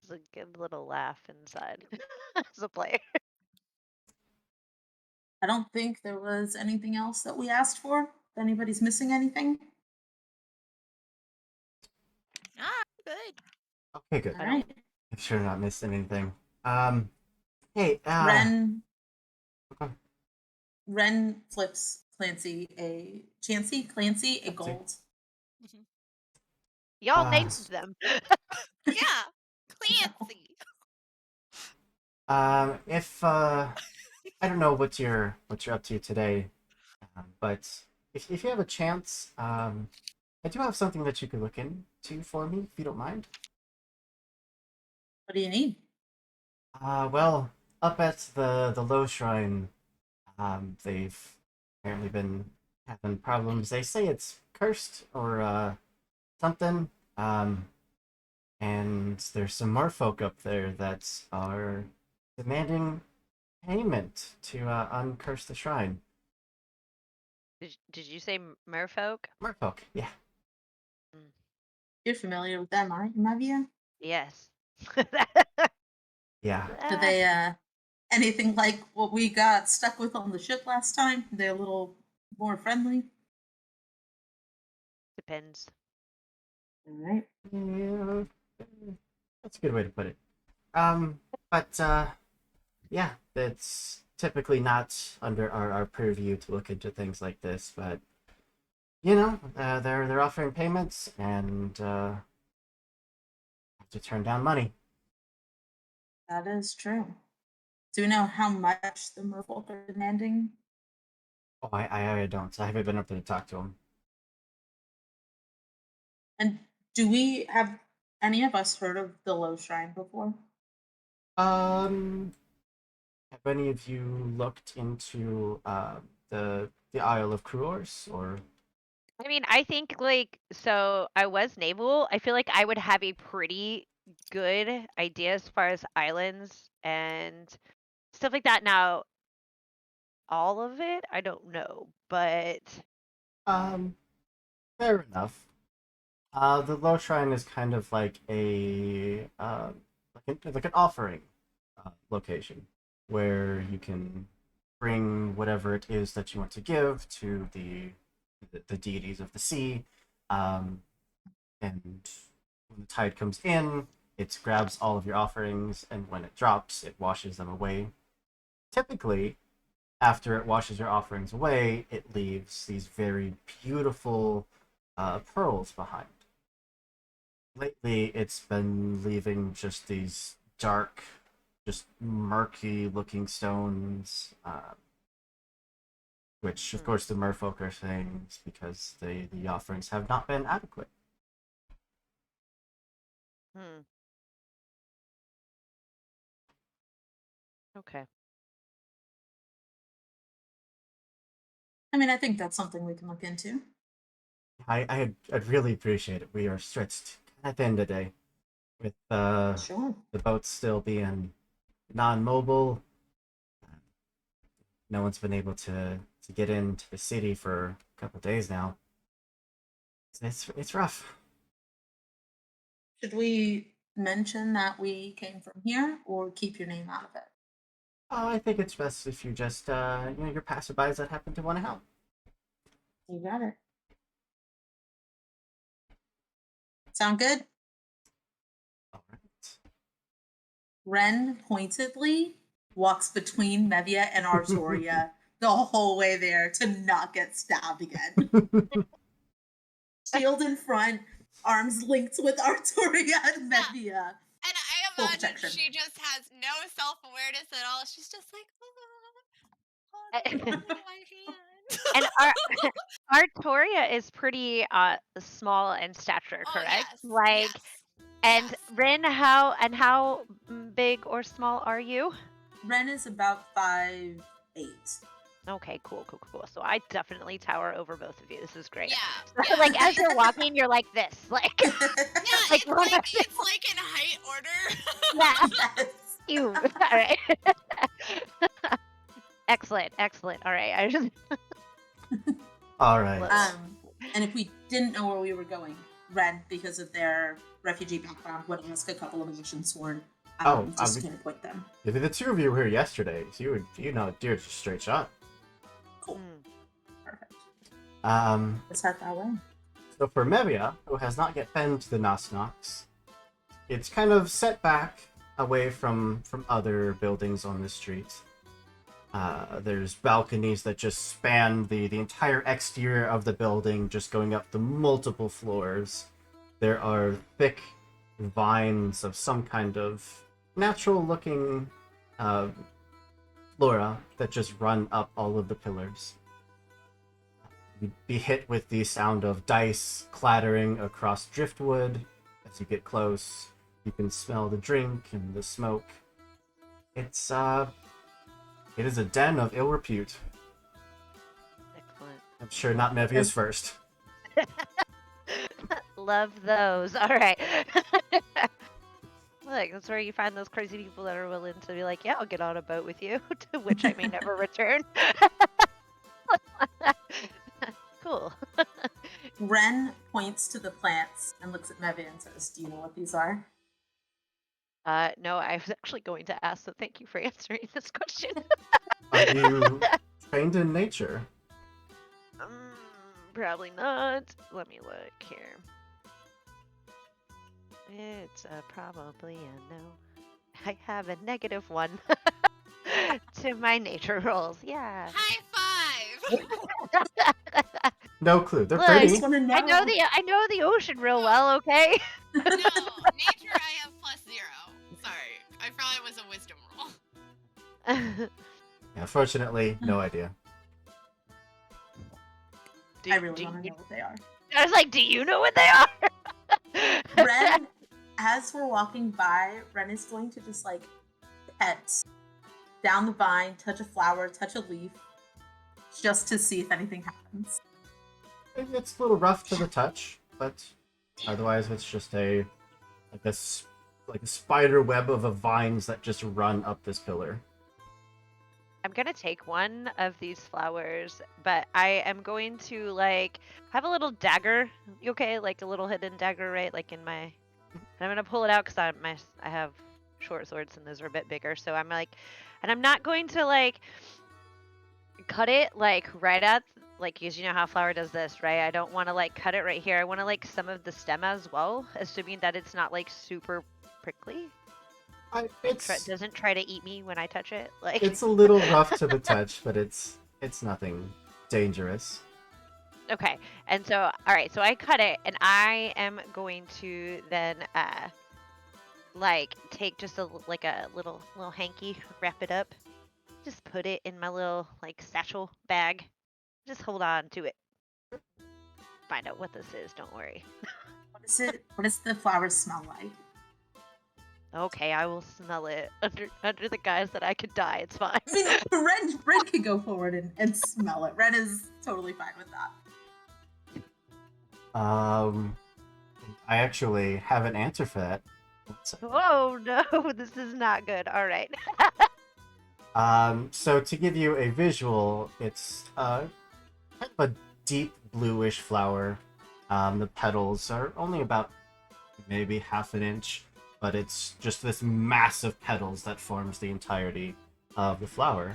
It's a good little laugh inside as a player.
I don't think there was anything else that we asked for. If anybody's missing anything.
Ah, good.
Okay, good.
All
I
right.
don't.
I'm sure I'm not missing anything. Hey,
Ren
okay.
Ren flips Clancy a
Let's see.
gold.
Y'all
Uh,
named them.
Yeah. Clancy.
if I don't know what you're up to today, but if you have a chance, I do have something that you could look into for me, if you don't mind.
What do you need?
Well, up at the low shrine, they've apparently been having problems. They say it's cursed or something. And there's some more folk up there that are demanding payment to uncurse the shrine.
Did you say merfolk?
Merfolk, yeah.
Mm,
You're familiar with them, aren't you, Mevia?
yes.
Yeah.
Do they anything like what we got stuck with on the ship last time? They're a little more friendly.
Depends.
All right.
Yeah, that's a good way to put it. But yeah, it's typically not under our purview to look into things like this, but you know, they're offering payments and have to turn down money.
That is true. Do we know how much the merfolk are demanding?
Oh, I don't. I haven't been up there to talk to them.
And do we have any of us heard of the Low Shrine before?
Um, have any of you looked into the Isle of Cruors or?
I mean, I think like so I was naval. I feel like I would have a pretty good idea as far as islands and stuff like that. Now, all of it, I don't know, but
Um, fair enough. The Low Shrine is kind of like a like an offering location where you can bring whatever it is that you want to give to the deities of the sea, um, and when the tide comes in, it grabs all of your offerings, and when it drops, it washes them away. Typically, after it washes your offerings away, it leaves these very beautiful pearls behind. Lately, it's been leaving just these dark, just murky looking stones, which, of
hmm,
course, the merfolk are saying is because the offerings have not been adequate.
hmm, okay.
I mean, I think that's something we can look into.
I'd really appreciate it. We are stretched at the end of the day. With
Sure.
the boat still being non-mobile, no one's been able to get into the city for a couple days now. It's rough.
Should we mention that we came from here or keep your name out of it?
Oh, I think it's best if you just you're passerbys that happen to want to help.
You got it. Sound good?
All right.
Wren pointedly walks between Mevia and Artoria the whole way there to not get stabbed again. Shield in front, arms linked with Artoria and Mevia.
And I
Full
imagine
protection.
she just has no self-awareness at all. She's just like, oh,
And
my hand.
Artoria is pretty small in stature,
Oh,
correct?
yes.
Like,
yes.
and
yes.
Rin, how big or small are you?
Wren is about 5'8".
Okay, cool. So I definitely tower over both of you. This is great.
Yeah.
So, like as you're walking, you're like this, like
Yeah,
like,
it's like in height order.
yeah.
Yes.
You. All right. Excellent. All right. I just
All right.
And if we didn't know where we were going, Red, because of their refugee background, would ask a couple of ancient sworn just to pinpoint them.
If the two of you were here yesterday, so you know deer straight shot.
Cool. Perfect.
Let's
head that way.
So for Mevia, who has not yet been to the Knox, it's kind of set back away from other buildings on the street. There's balconies that just span the entire exterior of the building, just going up the multiple floors. There are thick vines of some kind of natural-looking flora that just run up all of the pillars. You'd be hit with the sound of dice clattering across driftwood. As you get close, you can smell the drink and the smoke. It is a den of ill repute.
excellent.
I'm sure not Mevia's first.
Love those. All right. Look, that's where you find those crazy people that are willing to be like, yeah, I'll get on a boat with you, to which I may never return. Cool.
Wren points to the plants and looks at Mevia and says, "Do you know what these are?"
No, I was actually going to ask, so thank you for answering this question.
Are you trained in nature?
Probably not. Let me look here. It's probably a no. I have a -1 to my nature rolls. Yeah.
High five.
No clue. They're
Look,
pretty.
just want to know.
I know the ocean real well. Okay.
No, nature I have +0. Sorry, I probably was a wisdom roll.
Yeah, fortunately, no idea.
I really want to know what they are.
I was like, do you know what they are?
Wren, as we're walking by, Wren is going to just like pet down the vine, touch a flower, touch a leaf, just to see if anything happens.
It's a little rough to the touch, but otherwise it's just a spider web of vines that just run up this pillar.
I'm gonna take one of these flowers, but I am going to like have a little dagger. You okay? Like a little hidden dagger, right? Like in my. And I'm gonna pull it out because I have short swords and those are a bit bigger. So I'm like, and I'm not going to like cut it like right at like, because you know how flower does this, right? I don't want to like cut it right here. I want to like some of the stem as well, assuming that it's not like super prickly.
It
doesn't try to eat me when I touch it. Like
it's a little rough to the touch, but it's nothing dangerous.
Okay, and so all right, so I cut it, and I am going to then like take just a little hanky, wrap it up, just put it in my little like satchel bag, just hold on to it. Find out what this is. Don't worry.
What is it? What does the flowers smell like?
Okay, I will smell it under the guise that I could die. It's fine.
I mean, Ren can go forward and smell it. Ren is totally fine with that.
I actually have an answer for that.
Oh no, this is not good. All right.
So to give you a visual, it's kind of a deep bluish flower. The petals are only about maybe half an inch, but it's just this massive petals that forms the entirety of the flower.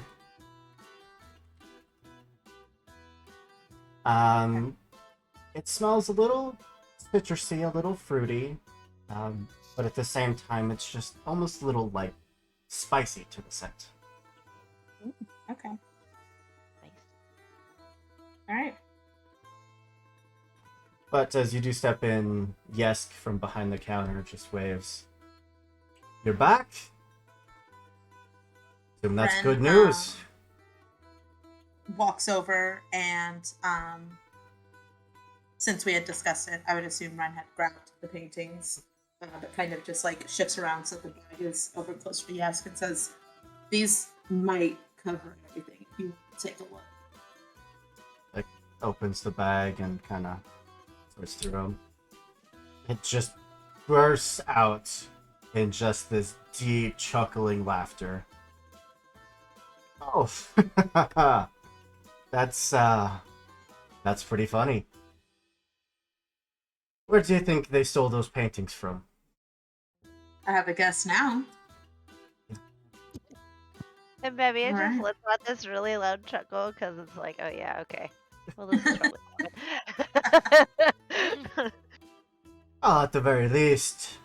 It smells a little citrusy, a little fruity, but at the same time, it's just almost a little like spicy to the scent.
Okay.
Nice.
All right.
But as you do step in, Yesk from behind the counter just waves. You're back? Assume that's
Wren,
good news.
Walks over and since we had discussed it, I would assume Wren had grabbed the paintings, but kind of just like shifts around so the bag is over close to Yesk and says, "These might cover everything if you want to take a look."
Like opens the bag and kind of sorts through them. It just bursts out in just this deep chuckling laughter. Oh, that's pretty funny. Where do you think they stole those paintings from?
I have a guess now.
And maybe it just
Alright.
lets out this really loud chuckle because it's like, oh yeah, okay. Well, this is probably fun.
Oh, at the very least,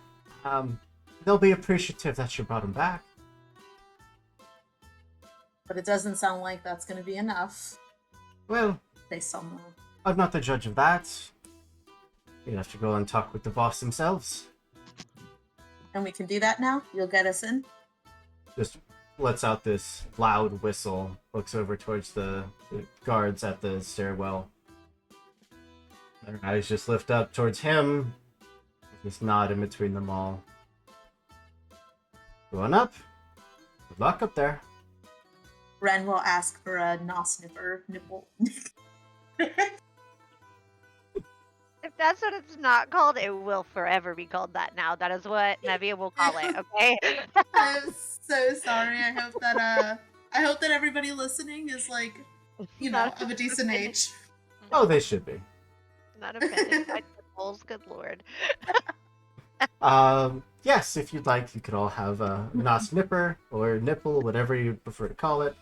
they'll be appreciative that you brought them back.
But it doesn't sound like that's going to be enough.
Well,
Based on the...
I'm not the judge of that. You'd have to go and talk with the boss themselves.
And we can do that now? You'll get us in?
Just lets out this loud whistle, looks over towards the guards at the stairwell. Their eyes just lift up towards him. Just nod in between them all. Going up. Good luck up there.
Wren will ask for a nos-nipper nipple.
If that's what it's not called, it will forever be called that now. That is what Mevia will call it, okay?
I'm so sorry. I hope that everybody listening is like, you know,
Not
of a decent age.
Oh, they should be.
Not offended by nipples, good lord.
Yes, if you'd like, you could all have a nos nipper or nipple, whatever you prefer to call it.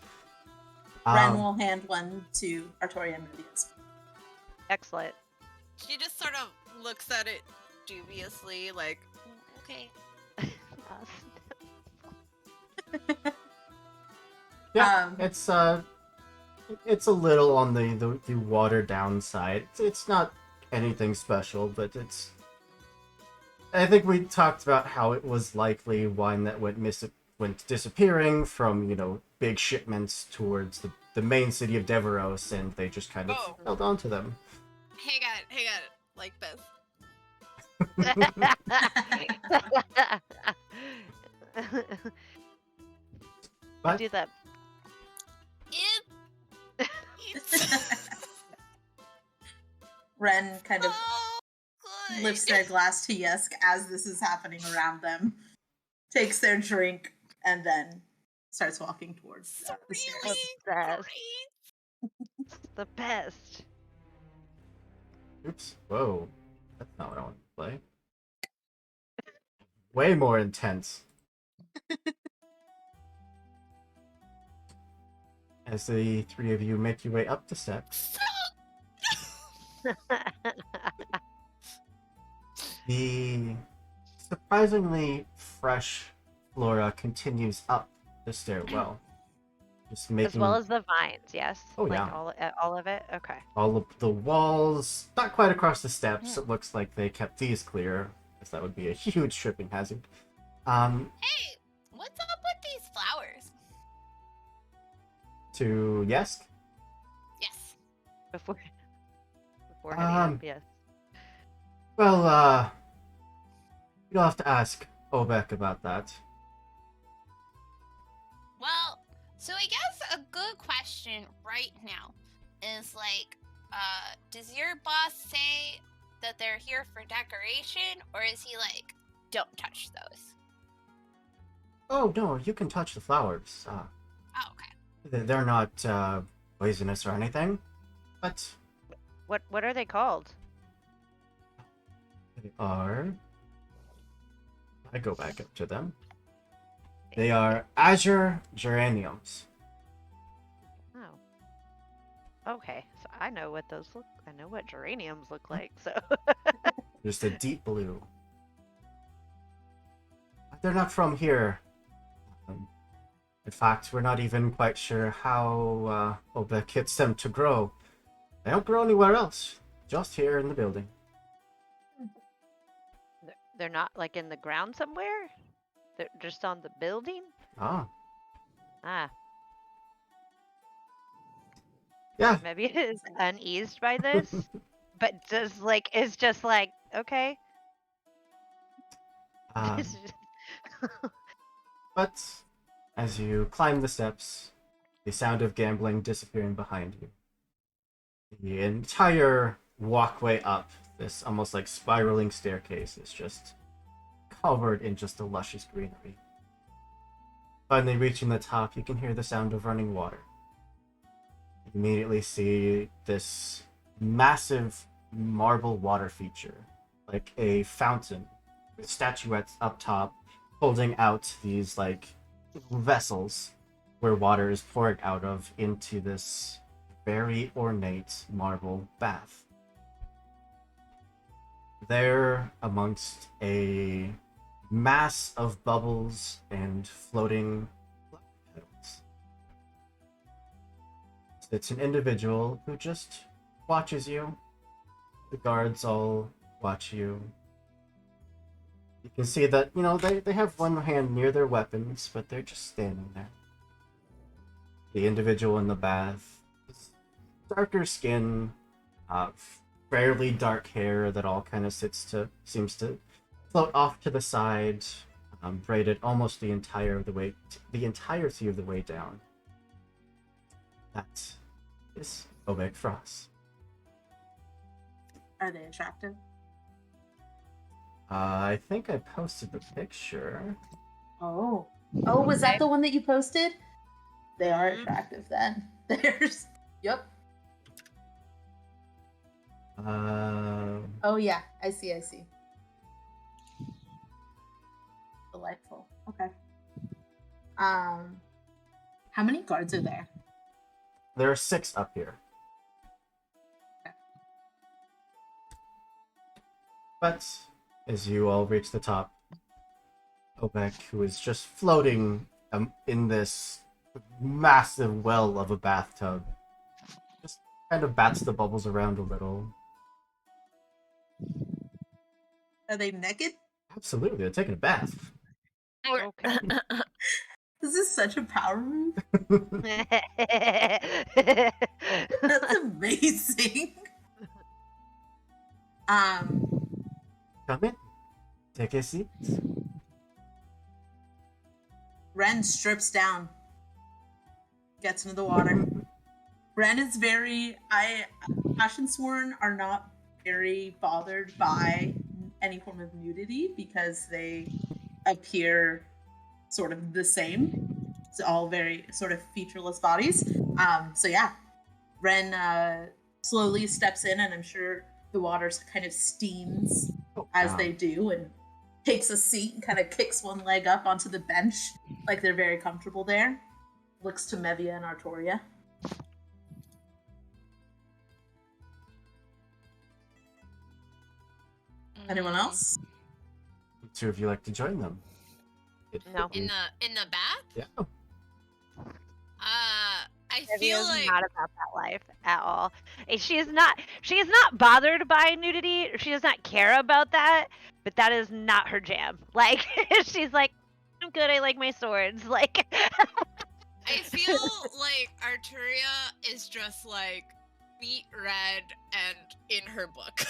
Wren will hand one to Artoria and Mevia's.
Excellent.
She just sort of looks at it dubiously, like, "Mm, okay."
Yeah, it's a little on the watered down side. It's not anything special, but it's. I think we talked about how it was likely wine that went disappearing from big shipments towards the main city of Deveros, and they just kind of held on to them.
Hang on, like this.
What?
Do that.
Wren kind of
Oh, good.
lifts their glass to Yesk as this is happening around them, takes their drink, and then starts walking towards the stairs.
Really
Obsessed.
great.
It's the best.
Oops. Whoa. That's not what I want to play. Way more intense. As the three of you make your way up the steps, the surprisingly fresh flora continues up the stairwell. Just making
As well as the vines, yes?
Oh,
like
yeah.
all of it? Okay.
all of the walls, not quite across the steps. It looks like they kept these clear, because that would be a huge tripping hazard.
Hey, what's up with these flowers?
To Yesk?
Yes.
Before heading up, yes.
Well, you'll have to ask Obek about that.
Well, so I guess a good question right now is like, does your boss say that they're here for decoration, or is he like don't touch those.
Oh no, you can touch the flowers.
Oh, okay.
They're not poisonous or anything, but
What are they called?
they are. I go back up to them. They are azure geraniums.
Oh. Okay, so I know what those look. I know what geraniums look like. So.
Just a deep blue. They're not from here. In fact, we're not even quite sure how Obek gets them to grow. They don't grow anywhere else, just here in the building.
They're not like in the ground somewhere? They're just on the building?
Ah,
Ah,
yeah.
maybe it is uneased by this, but is just like, okay.
Um, but as you climb the steps, the sound of gambling disappearing behind you. The entire walkway up, this almost like spiraling staircase, is just covered in just a luscious greenery. Finally reaching the top, you can hear the sound of running water. You immediately see this massive marble water feature, like a fountain with statuettes up top holding out these like vessels where water is pouring out of into this very ornate marble bath. There, amongst a mass of bubbles and floating flower petals, sits an individual who just watches you. The guards all watch you. You can see that, they have one hand near their weapons, but they're just standing there. The individual in the bath, darker skin, fairly dark hair that all kind of seems to float off to the side, braided almost the entirety of the way down. That is Obek Frost.
Are they attractive?
I think I posted the picture.
Oh, was that the one that you posted? They are attractive then. There's, yep. Oh yeah, I see. Delightful. Okay. How many guards are there?
There are 6 up here.
Okay.
But as you all reach the top, Obek, who is just floating in this massive well of a bathtub, just kind of bats the bubbles around a little.
Are they naked?
Absolutely, they're taking a bath.
Okay.
This is such a power move. That's amazing.
Come in. Take a seat.
Wren strips down, gets into the water. Wren is Ashen Sworn are not very bothered by any form of nudity because they appear sort of the same. It's all very sort of featureless bodies. So yeah, Wren slowly steps in, and I'm sure the water kind of steams as they do, and takes a seat and kind of kicks one leg up onto the bench like they're very comfortable there. Looks to Mevia and Artoria. Anyone else?
The 2 of you like to join them?
No.
In the bath?
Yeah.
I
Mevia
feel
is
like
not about that life at all. She is not bothered by nudity. She does not care about that, but that is not her jam. Like, she's like, I'm good, I like my swords. Like,
I feel like Artoria is just like beet red and in her book.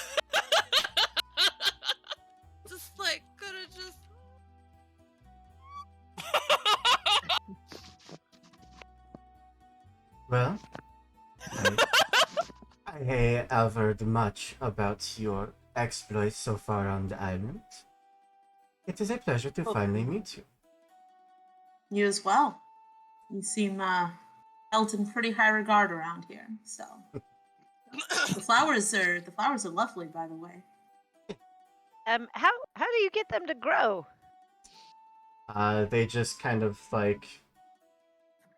Just like gonna just
Well, I have heard much about your exploits so far on the island. It is a pleasure to finally meet you.
You as well. You seem held in pretty high regard around here. So the flowers are lovely, by the way.
How do you get them to grow?
They just kind of like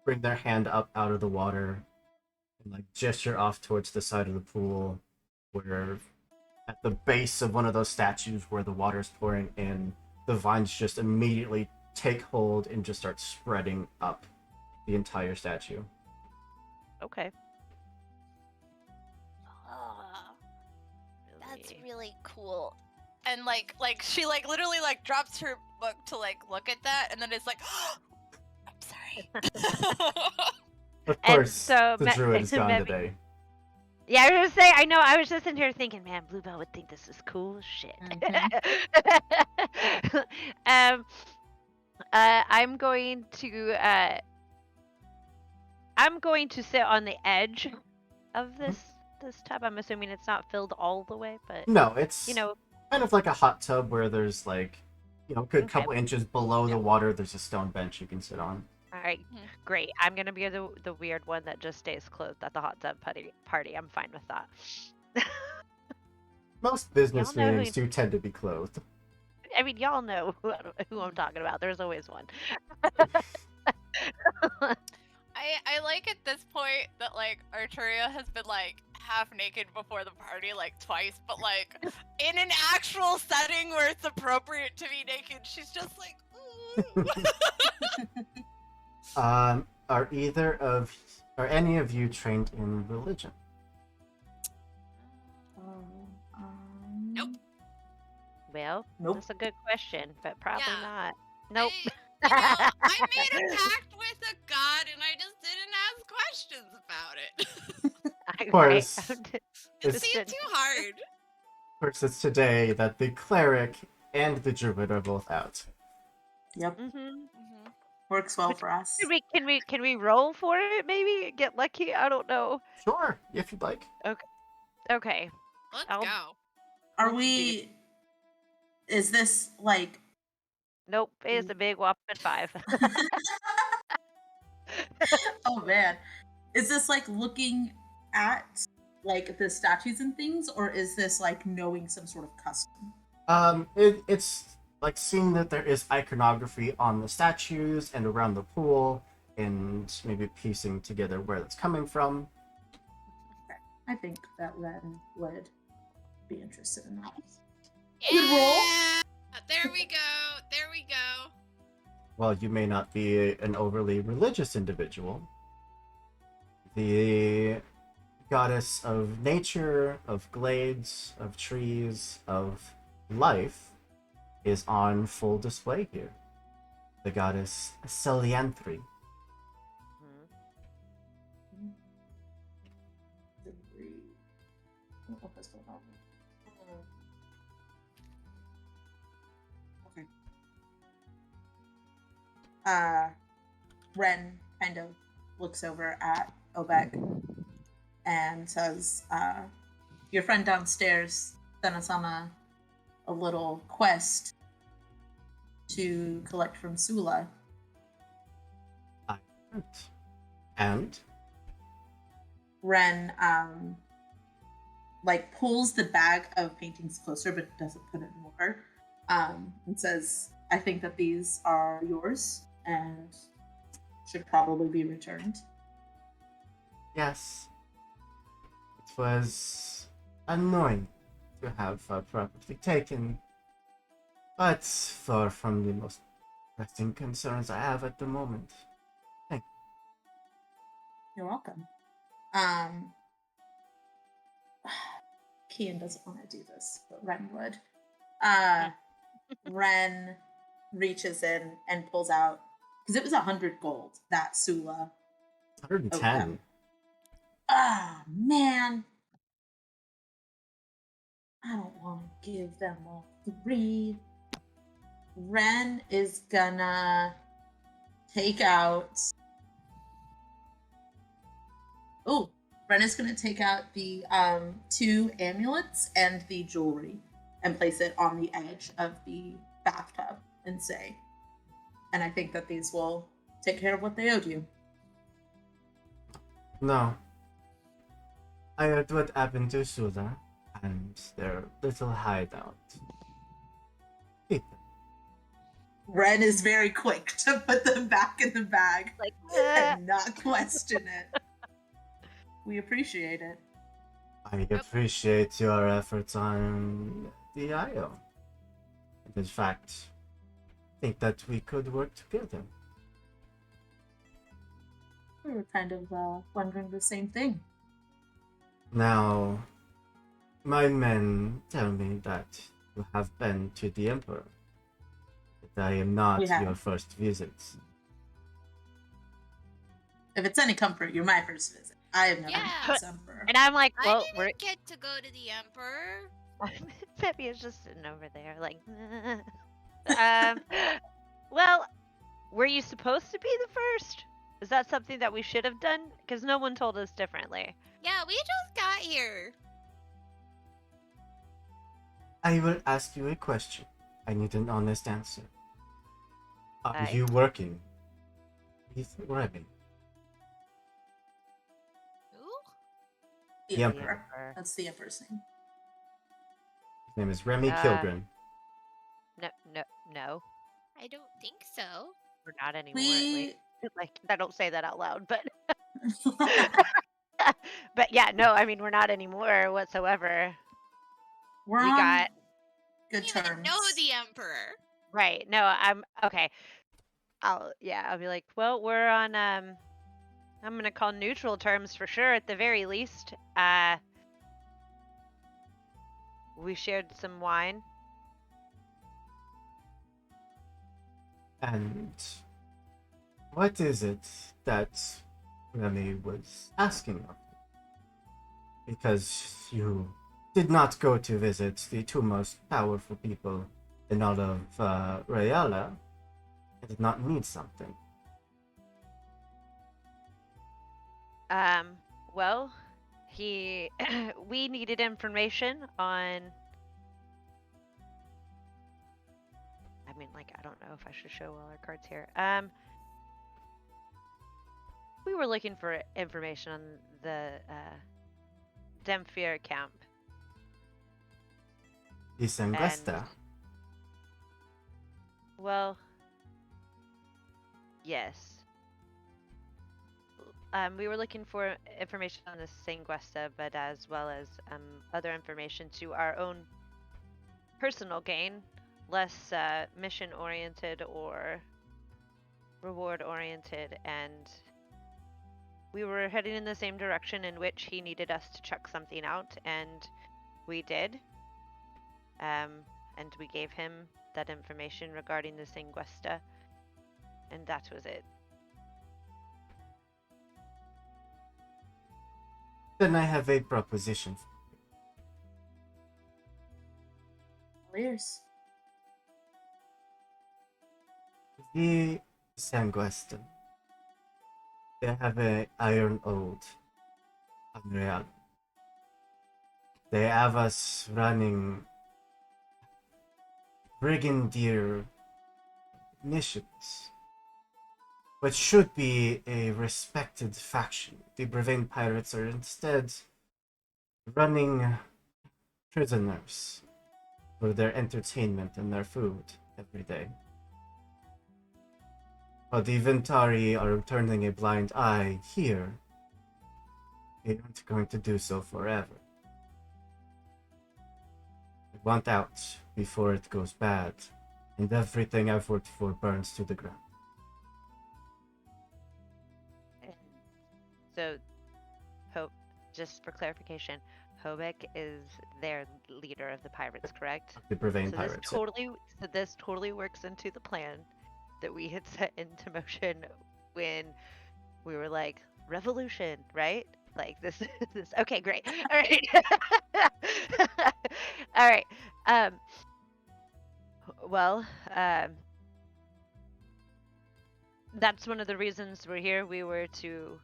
bring their hand up out of the water and like gesture off towards the side of the pool, where at the base of one of those statues where the water's pouring in, the vines just immediately take hold and just start spreading up the entire statue.
Okay.
Oh, that's really cool. And like she like literally like drops her book to like look at that, and then it's like, I'm sorry.
Of
And
course,
so
the druid is gone
Mevia-
today.
Yeah, I was gonna say, I know, I was just in here thinking, man, Bluebell would think this is cool as shit. I'm going to sit on the edge of this tub. I'm assuming it's not filled all the way, but
No, it's
you know,
kind of like a hot tub where there's like, a good
Okay.
couple inches below the water, there's a stone bench you can sit on.
all right,
Mhm.
great. I'm gonna be the weird one that just stays clothed at the hot tub party. I'm fine with that.
Most business
Y'all know who
meetings do tend to be clothed.
I mean, y'all know who I'm talking about. There's always one.
I like at this point that like Artoria has been like half naked before the party like twice, but like in an actual setting where it's appropriate to be naked, she's just like, ooh.
Are any of you trained in religion?
Nope.
Well,
Nope.
that's a good question, but probably
Yeah.
not. Nope.
I made a pact with a god and I just didn't ask questions about it.
Of course.
It
It's-
seemed too hard.
Of course, it's today that the cleric and the druid are both out.
Yep,
Mhm.
works well for us.
Can we roll for it? Maybe get lucky. I don't know.
Sure, if you'd like.
Okay.
Let's
I'll-
go.
Are we? Is this like?
Nope. It's a big whopping 5.
Oh man, is this like looking at like the statues and things, or is this like knowing some sort of custom?
It's like seeing that there is iconography on the statues and around the pool, and maybe piecing together where that's coming from.
I think that Wren would be interested in that.
Yeah!
Good roll.
There we go. There we go.
While you may not be an overly religious individual, the goddess of nature, of glades, of trees, of life is on full display here. The goddess Celianthri.
Okay. Wren kind of looks over at Obek and says, your friend downstairs sent us on a little quest to collect from Sula.
And
Wren like pulls the bag of paintings closer but doesn't put it in her, and says, I think that these are yours and should probably be returned.
yes, it was annoying to have property taken, but far from the most pressing concerns I have at the moment.
You're welcome. Kian doesn't want to do this, but Wren would. Wren reaches in and pulls out, because it was 100 gold that Sula.
110.
Ah, man. I don't want to give them all 3. Wren is gonna take out. Oh, Wren is gonna take out the 2 amulets and the jewelry and place it on the edge of the bathtub. and say. And I think that these will take care of what they owed you.
No. I heard what happened to Sula and their little hideout. Keep them.
Wren is very quick to put them back in the bag
Like,
and not question it. We appreciate it.
I appreciate your efforts on the IO. And in fact, think that we could work together.
We were kind of wondering the same thing.
Now, my men tell me that you have been to the Emperor. That I am not
We have.
your first visit.
If it's any comfort, you're my first visit. I have never
Yeah.
met this emperor.
and I'm like,
I
well,
didn't get to go to the Emperor.
Mevia's just sitting over there, like, um, well, were you supposed to be the first? Is that something that we should have done? Because no one told us differently.
Yeah, we just got here.
I will ask you a question. I need an honest answer. Are
Aye.
you working with Remy?
Who?
The
The
emperor.
Emperor.
That's the emperor's name.
His name is Remy
Uh,
Kilgren.
No,
I don't think so.
we're not anymore. At least. Like, I don't say that out loud, but but yeah, no, I mean, we're not anymore whatsoever.
We're
We
on
got
good
You even
terms.
know the Emperor.
right. No, I'm okay. I'll be like, well, we're on I'm gonna call neutral terms for sure at the very least. We shared some wine.
And what is it that Remy was asking of you? Because you did not go to visit the two most powerful people in all of Rayala. I did not need something.
Well, we needed information on. I mean, like, I don't know if I should show all our cards here. We were looking for information on the Demphir camp.
The Sanguesta.
Well, yes. We were looking for information on the Sanguesta, but as well as other information to our own personal gain, less mission-oriented or reward-oriented, and we were heading in the same direction in which he needed us to check something out, and we did. And we gave him that information regarding the Sanguesta, and that was it.
Then I have a proposition.
Ears.
The Sanguesta. They have an iron ode on Real. They have us running brigadier missions, which should be a respected faction. The Brevane pirates are instead running prisoners for their entertainment and their food every day. But the Ventari are turning a blind eye here. They aren't going to do so forever. I want out before it goes bad, and everything I've worked for burns to the ground.
So, just for clarification, Hobek is their leader of the pirates, correct?
The Brevane
So
pirates.
this totally works into the plan that we had set into motion when we were like, revolution, right? Like this okay, great. All right. All right. Well, that's one of the reasons we're here. We were to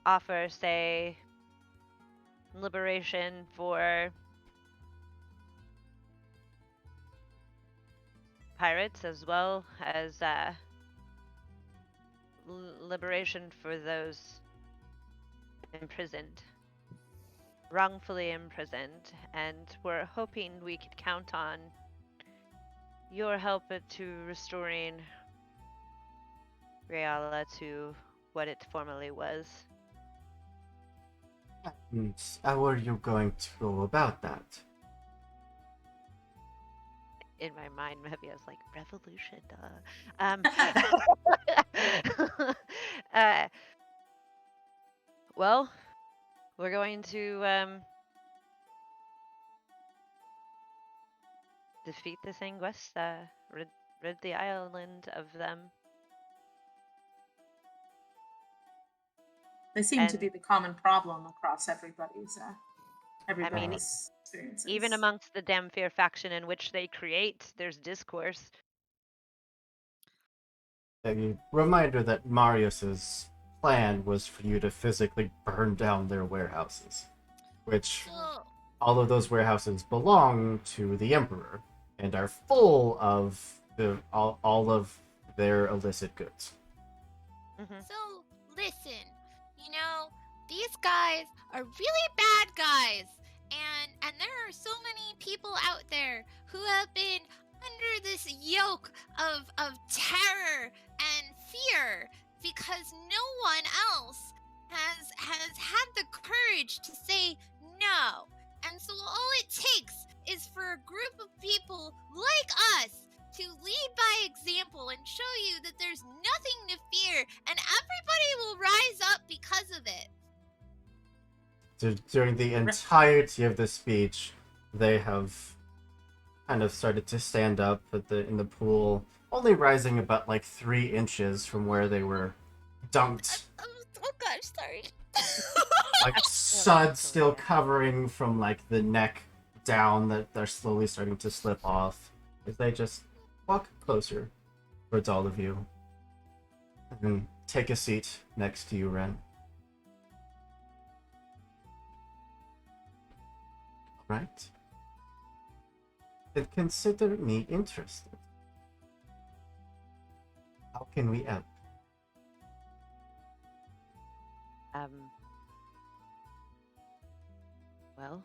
offer, say, liberation for pirates as well as liberation for those imprisoned, wrongfully imprisoned, and we're hoping we could count on your help to restoring Reala to what it formerly was.
And how are you going to go about that?
In my mind, Mevia's like, revolution, uh, well, we're going to defeat the Sanguesta, rid the island of them.
They seem to be
And-
the common problem across everybody's
mean,
experiences.
Even amongst the Damphir faction in which they create, there's discourse.
A reminder that Marius's plan was for you to physically burn down their warehouses, which
So,
all of those warehouses belong to the Emperor and are full of all of their illicit goods.
so listen, these guys are really bad guys, and there are so many people out there who have been under this yoke of terror and fear because no one else has had the courage to say no. And so all it takes is for a group of people like us to lead by example and show you that there's nothing to fear, and everybody will rise up because of it.
During the entirety of the speech, they have kind of started to stand up in the pool, only rising about like 3 inches from where they were dunked.
Oh gosh, sorry.
Like suds still covering from like the neck down that they're slowly starting to slip off as they just walk closer towards all of you and take a seat next to you, Wren. Right? Then consider me interested. How can we help?
Well,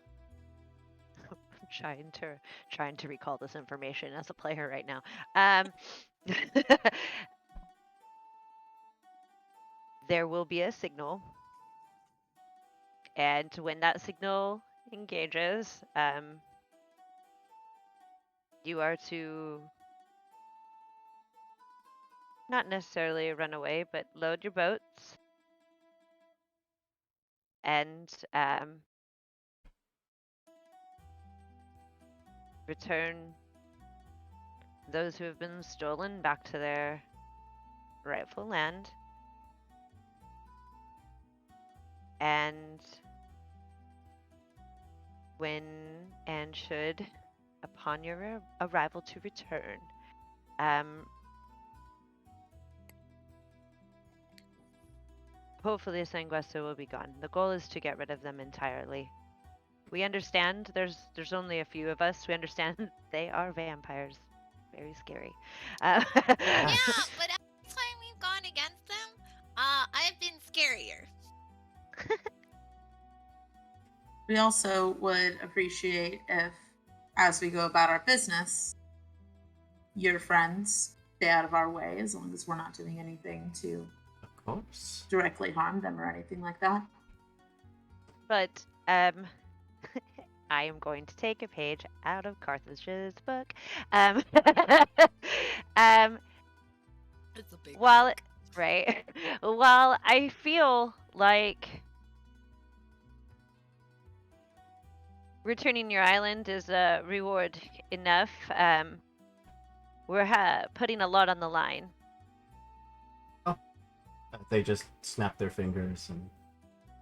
I'm trying to recall this information as a player right now. There will be a signal, and when that signal engages, you are to not necessarily run away, but load your boats and return those who have been stolen back to their rightful land. And when and should, upon your arrival to return, hopefully Sanguesta will be gone. The goal is to get rid of them entirely. We understand there's only a few of us. We understand they are vampires. Very scary.
Yeah, but every time we've gone against them, I've been scarier.
We also would appreciate if, as we go about our business, your friends stay out of our way, as long as we're not doing anything to
Of course.
directly harm them or anything like that.
But I am going to take a page out of Carthage's book.
It's a big
While
book.
right, while I feel like returning your island is a reward enough, we're putting a lot on the line.
They just snap their fingers, and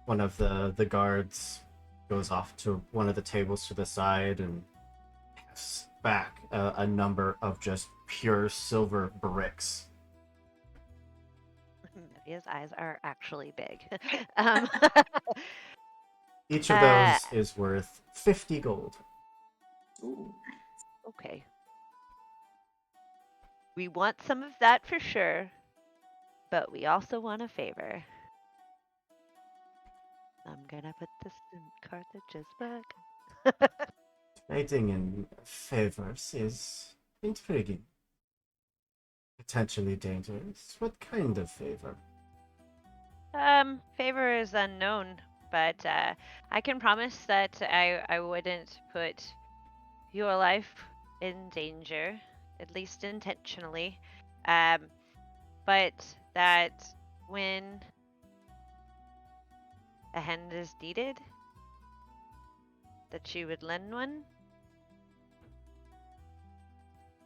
one of the guards goes off to one of the tables to the side and passes back a number of just pure silver bricks.
Mevia's eyes are actually big.
Each of those is worth 50 gold.
Ooh.
Okay. We want some of that for sure, but we also want a favor. I'm gonna put this in Carthage's book.
Trading in favors is intriguing. Potentially dangerous. What kind of favor?
Favor is unknown, but I can promise that I wouldn't put your life in danger, at least intentionally. Um, but that when a hand is needed, that you would lend one.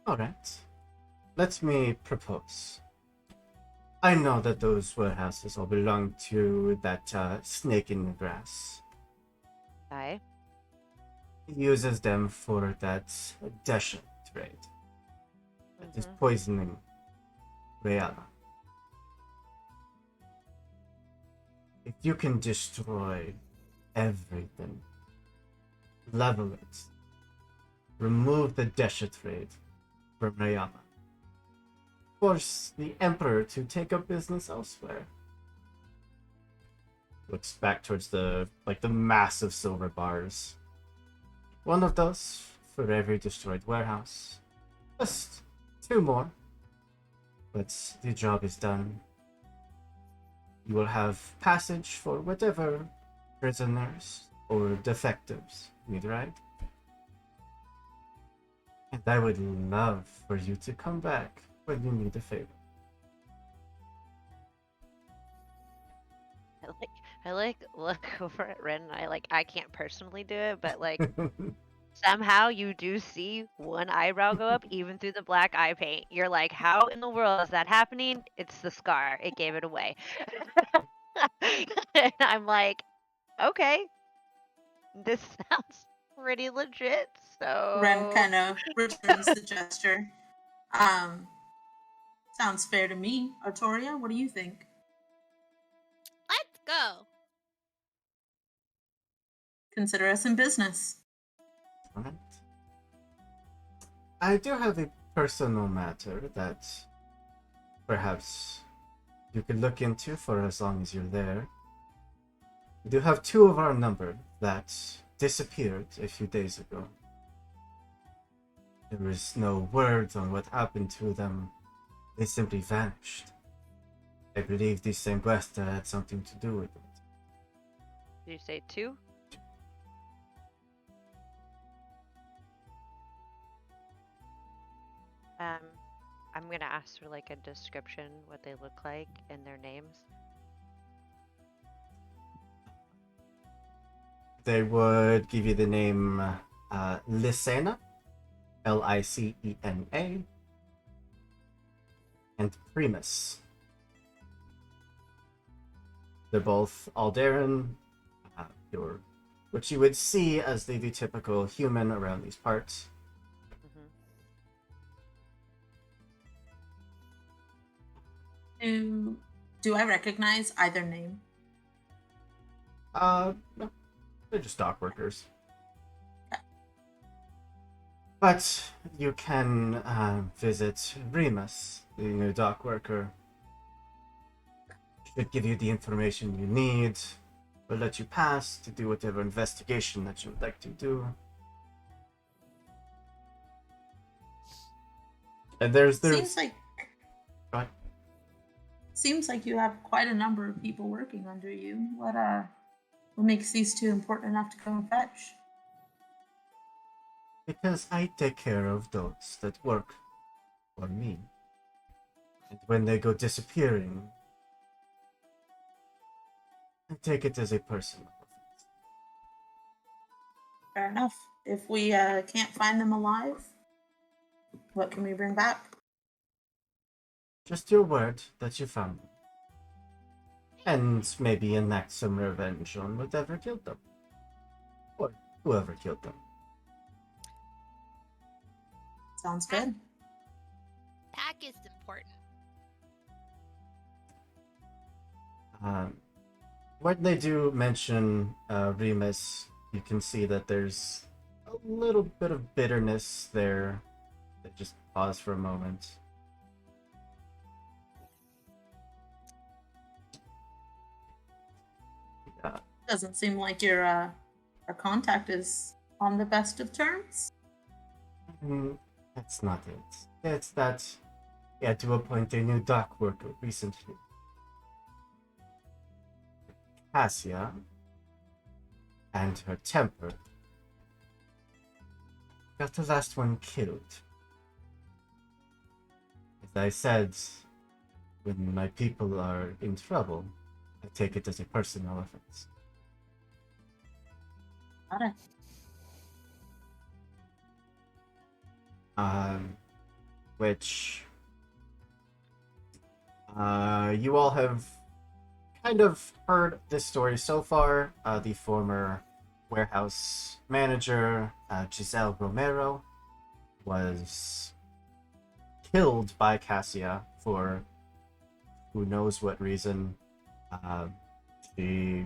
Alright. Let me propose. I know that those warehouses all belong to that snake in the grass.
Aye.
He uses them for that Desha trade. That is poisoning Reala. If you can destroy everything, level it, remove the Desha trade from Reala, force the Emperor to take up business elsewhere. Looks back towards the massive silver bars. One of those for every destroyed warehouse. Just 2 more. But the job is done. You will have passage for whatever prisoners or defectives need, right? And I would love for you to come back when you need a favor.
I look over at Ren and I can't personally do it, but somehow you do see one eyebrow go up even through the black eye paint. You're like, how in the world is that happening? It's the scar. It gave it away. And I'm like, okay, this sounds pretty legit.
Ren
So
kind of returns the gesture. Um, Sounds fair to me. Artoria, what do you think?
Let's go.
Consider us in business.
Alright. I do have a personal matter that perhaps you could look into for as long as you're there. We do have 2 of our number that disappeared a few days ago. There was no word on what happened to them. They simply vanished. I believe the Sanguesta had something to do with it.
did you say 2? I'm gonna ask for a description, what they look like, and their names.
They would give you the name Licena, Licena, and Primus. They're both Alderan, which you would see as the typical human around these parts.
Do I recognize either name?
No, they're just dock workers. But you can visit Remus, the new dock worker. Should give you the information you need, will let you pass to do whatever investigation that you would like to do. And there's
Seems like you have quite a number of people working under you. What makes these 2 important enough to go and fetch?
Because I take care of those that work for me. And when they go disappearing, I take it as a personal offense.
Fair enough. If we can't find them alive, what can we bring back?
Just your word that you found them. And maybe enact some revenge on whatever killed them. Or whoever killed them.
Sounds good.
Pack is important.
When they do mention Remus, you can see that there's a little bit of bitterness there. They just pause for a moment.
Doesn't seem like your our contact is on the best of terms.
That's not it. It's that he had to appoint a new dock worker recently. Cassia and her temper got the last one killed. As I said, when my people are in trouble, I take it as a personal offense.
Got it.
Which you all have kind of heard this story so far. The former warehouse manager, Giselle Romero, was killed by Cassia for who knows what reason. She,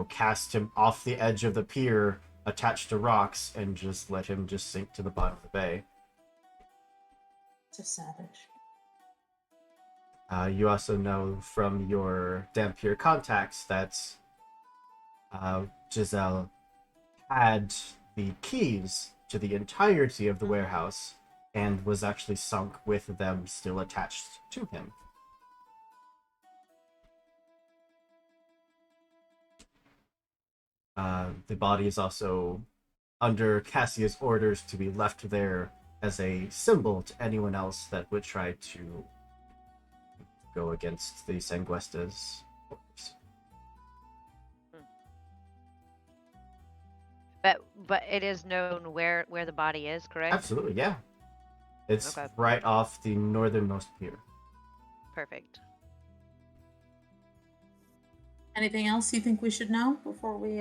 cast him off the edge of the pier, attached to rocks, and just let him just sink to the bottom of the bay.
It's a savage.
You also know from your Dampier contacts that Giselle had the keys to the entirety of the warehouse and was actually sunk with them still attached to him. The body is also under Cassia's orders to be left there as a symbol to anyone else that would try to go against the Sanguesta's orders.
But it is known where the body is, correct?
Absolutely, yeah. It's
Okay.
right off the northernmost pier.
Perfect.
Anything else you think we should know before we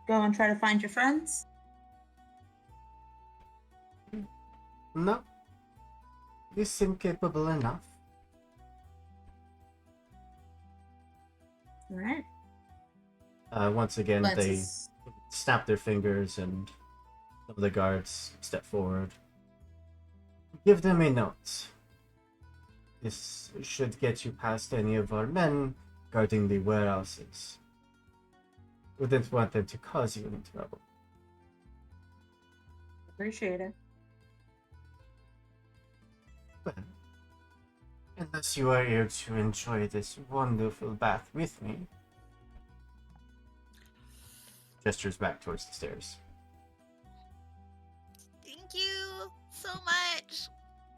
go and try to find your friends?
No. You seem capable enough.
All right.
Once again, they
Let's
snap their fingers and some of the guards step forward. Give them a note. This should get you past any of our men guarding the warehouses. Wouldn't want them to cause you any trouble.
appreciate it.
Well, unless you are here to enjoy this wonderful bath with me. Gestures back towards the stairs.
Thank you so much.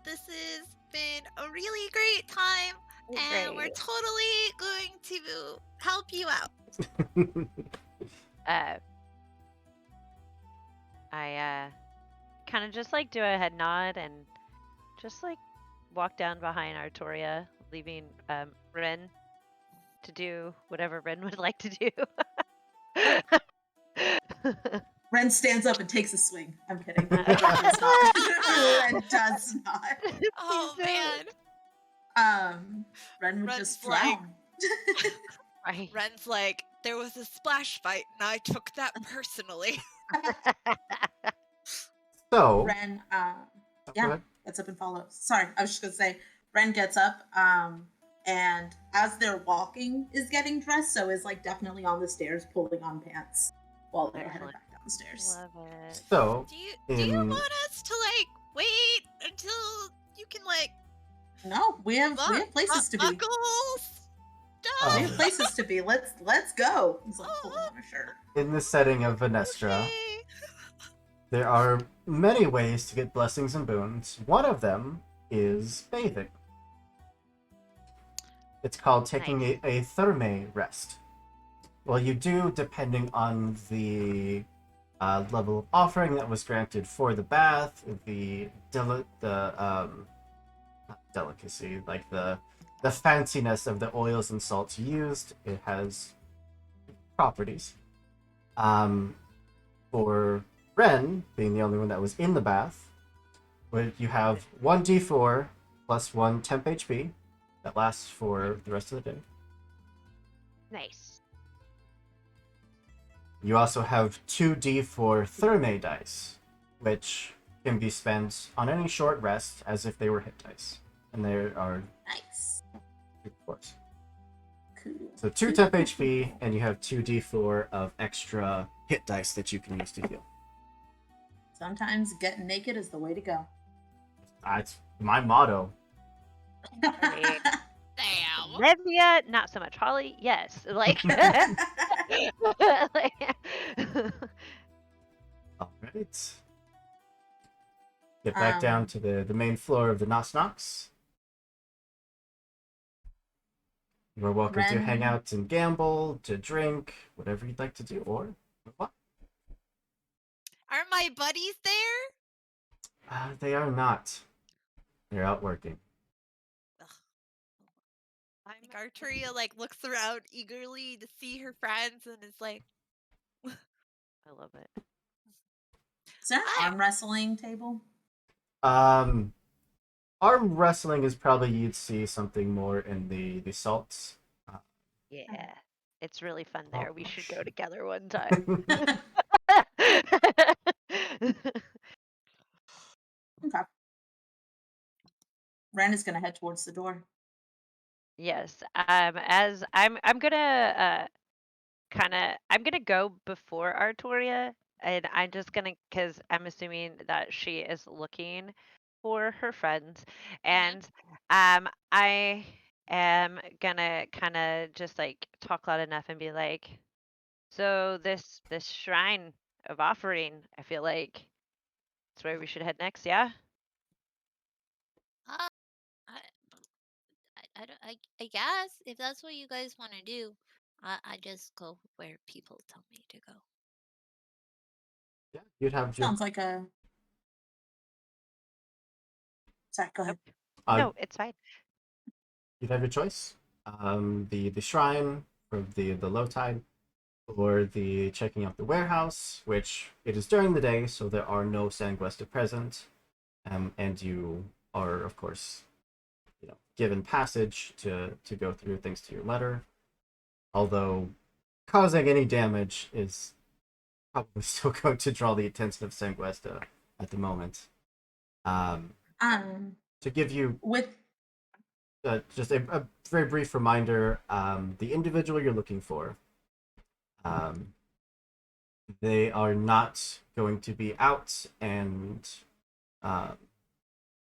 This has been a really great time, and we're
Great.
totally going to help you out.
I kind of just like do a head nod and just like walk down behind Artoria, leaving Wren to do whatever Wren would like to do.
Wren stands up and takes a swing. I'm kidding. Wren does not. Wren does not.
Oh
Please
man.
Wren would
Wren's
just
like-
frown.
Right.
Ren's like, there was a splash fight and I took that personally.
So,
Wren,
go
yeah,
ahead.
gets up and follows. Sorry, I was just gonna say, Wren gets up, and as they're walking, is getting dressed, so is like definitely on the stairs, pulling on pants while they're heading
Excellent.
back down the stairs.
Love it.
So,
Do you
in-
want us to like wait until you can like
No, we have places to be.
buckle
We
stuff?
have places to be. Let's go. He's like pulling on a shirt.
in the setting of Venestra,
Okay.
there are many ways to get blessings and boons. One of them is bathing. It's called taking
Nice.
a therme rest. Well, you do depending on the level of offering that was granted for the bath, not delicacy, like the fanciness of the oils and salts used. It has properties. For Wren, being the only one that was in the bath, where you have 1d4 plus 1 temp HP that lasts for the rest of the day.
Nice.
You also have 2d4 therme dice, which can be spent on any short rest as if they were hit dice. And there are
Nice.
2 d4s.
Cool.
So 2 temp HP, and you have 2d4 of extra hit dice that you can use to heal.
Sometimes getting naked is the way to go.
That's my motto.
Great.
Damn.
Mevia, not so much. Holly, yes. Like, like-
All right. Get back down to the main floor of the Nos Nox. You're welcome to hang
Wren-
out and gamble, to drink, whatever you'd like to do, or move on.
Are my buddies there?
They are not. They're out working.
Like Artoria like looks around eagerly to see her friends and is like,
I love it.
Is there an
Hi.
arm wrestling table?
Arm wrestling is probably you'd see something more in the salts.
Yeah. It's really fun there. We should go together one time.
Okay. Wren is gonna head towards the door.
Yes. As I'm gonna I'm gonna go before Artoria, and I'm just gonna because I'm assuming that she is looking for her friends, and I am gonna kind of just like talk loud enough and be like, so this shrine of offering, I feel like it's where we should head next, yeah?
I, I guess if that's what you guys want to do, I just go where people tell me to go.
Yeah, you'd have your
Sounds like a. Sorry, go ahead.
No, it's fine.
you'd have your choice. The shrine for the low tide, or the checking out the warehouse, which it is during the day, so there are no Sanguesta present, and you are of course, given passage to go through thanks to your letter. Although causing any damage is probably still going to draw the attention of Sanguesta at the moment. To give you
With
just a very brief reminder, the individual you're looking for, they are not going to be out and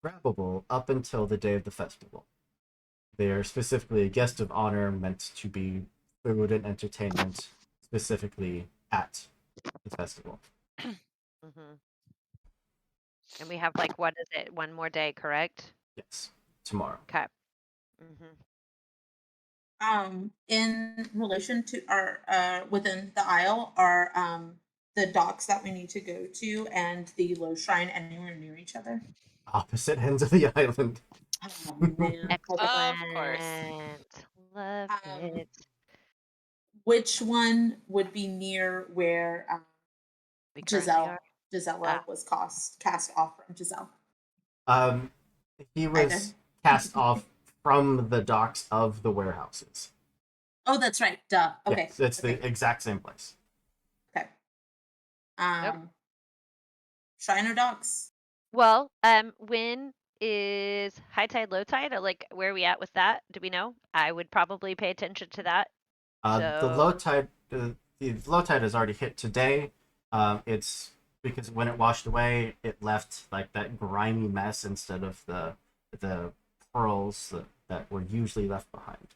grabbable up until the day of the festival. They are specifically a guest of honor meant to be food and entertainment specifically at the festival.
hmm And we have like, what is it? One more day, correct?
Yes, tomorrow.
Okay. hmm
in relation to our within the aisle are the docks that we need to go to and the low shrine anywhere near each other.
Opposite ends of the island.
Oh man.
Excellent.
Of course.
Love it.
Which one would be near where
We currently are.
Gisela was cast off from Giselle?
He was cast off from the docks of the warehouses.
Oh, that's right. Duh. Okay.
Yes, it's
okay.
the exact same place.
Okay.
Nope.
Shriner docks.
Well, when is high tide, low tide? Or like, where are we at with that? Do we know? I would probably pay attention to that.
The low tide, the low tide has already hit today. It's because when it washed away, it left like that grimy mess instead of the pearls that were usually left behind.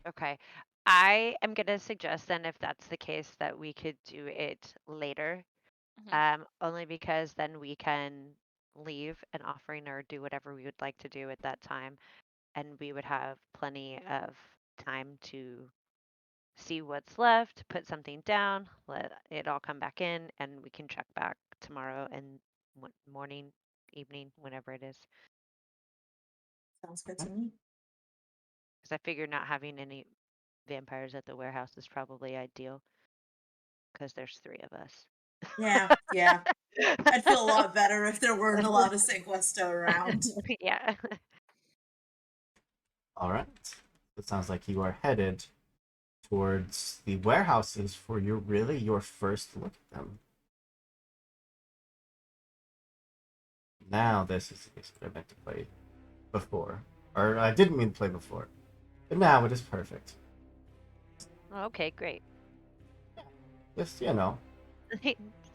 Okay. I am gonna suggest then, if that's the case, that we could do it later. Only because then we can leave an offering or do whatever we would like to do at that time, and we would have plenty of time to see what's left, put something down, let it all come back in, and we can check back tomorrow and morning, evening, whenever it is.
Sounds good to me.
Because I figure not having any vampires at the warehouse is probably ideal. Because there's 3 of us.
Yeah, yeah. I'd feel a lot better if there weren't a lot of Sanguesta around.
Yeah.
All right. It sounds like you are headed towards the warehouses for your first look at them. Now this is the game that I meant to play before. Or I didn't mean to play before. but now it is perfect.
Okay, great.
Just, you know.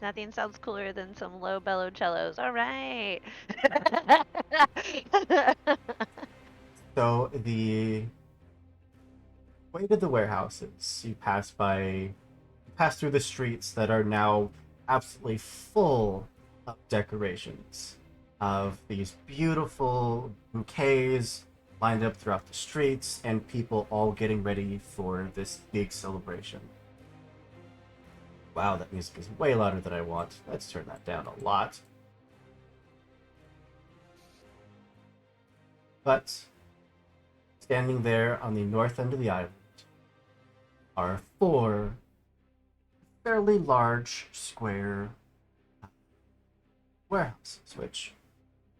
Nothing sounds cooler than some low bellow cellos. All right.
So the way to the warehouses, you pass through the streets that are now absolutely full of decorations, of these beautiful bouquets lined up throughout the streets, and people all getting ready for this big celebration. Wow, that music is way louder than I want. Let's turn that down a lot. But standing there on the north end of the island are four fairly large square warehouses, which,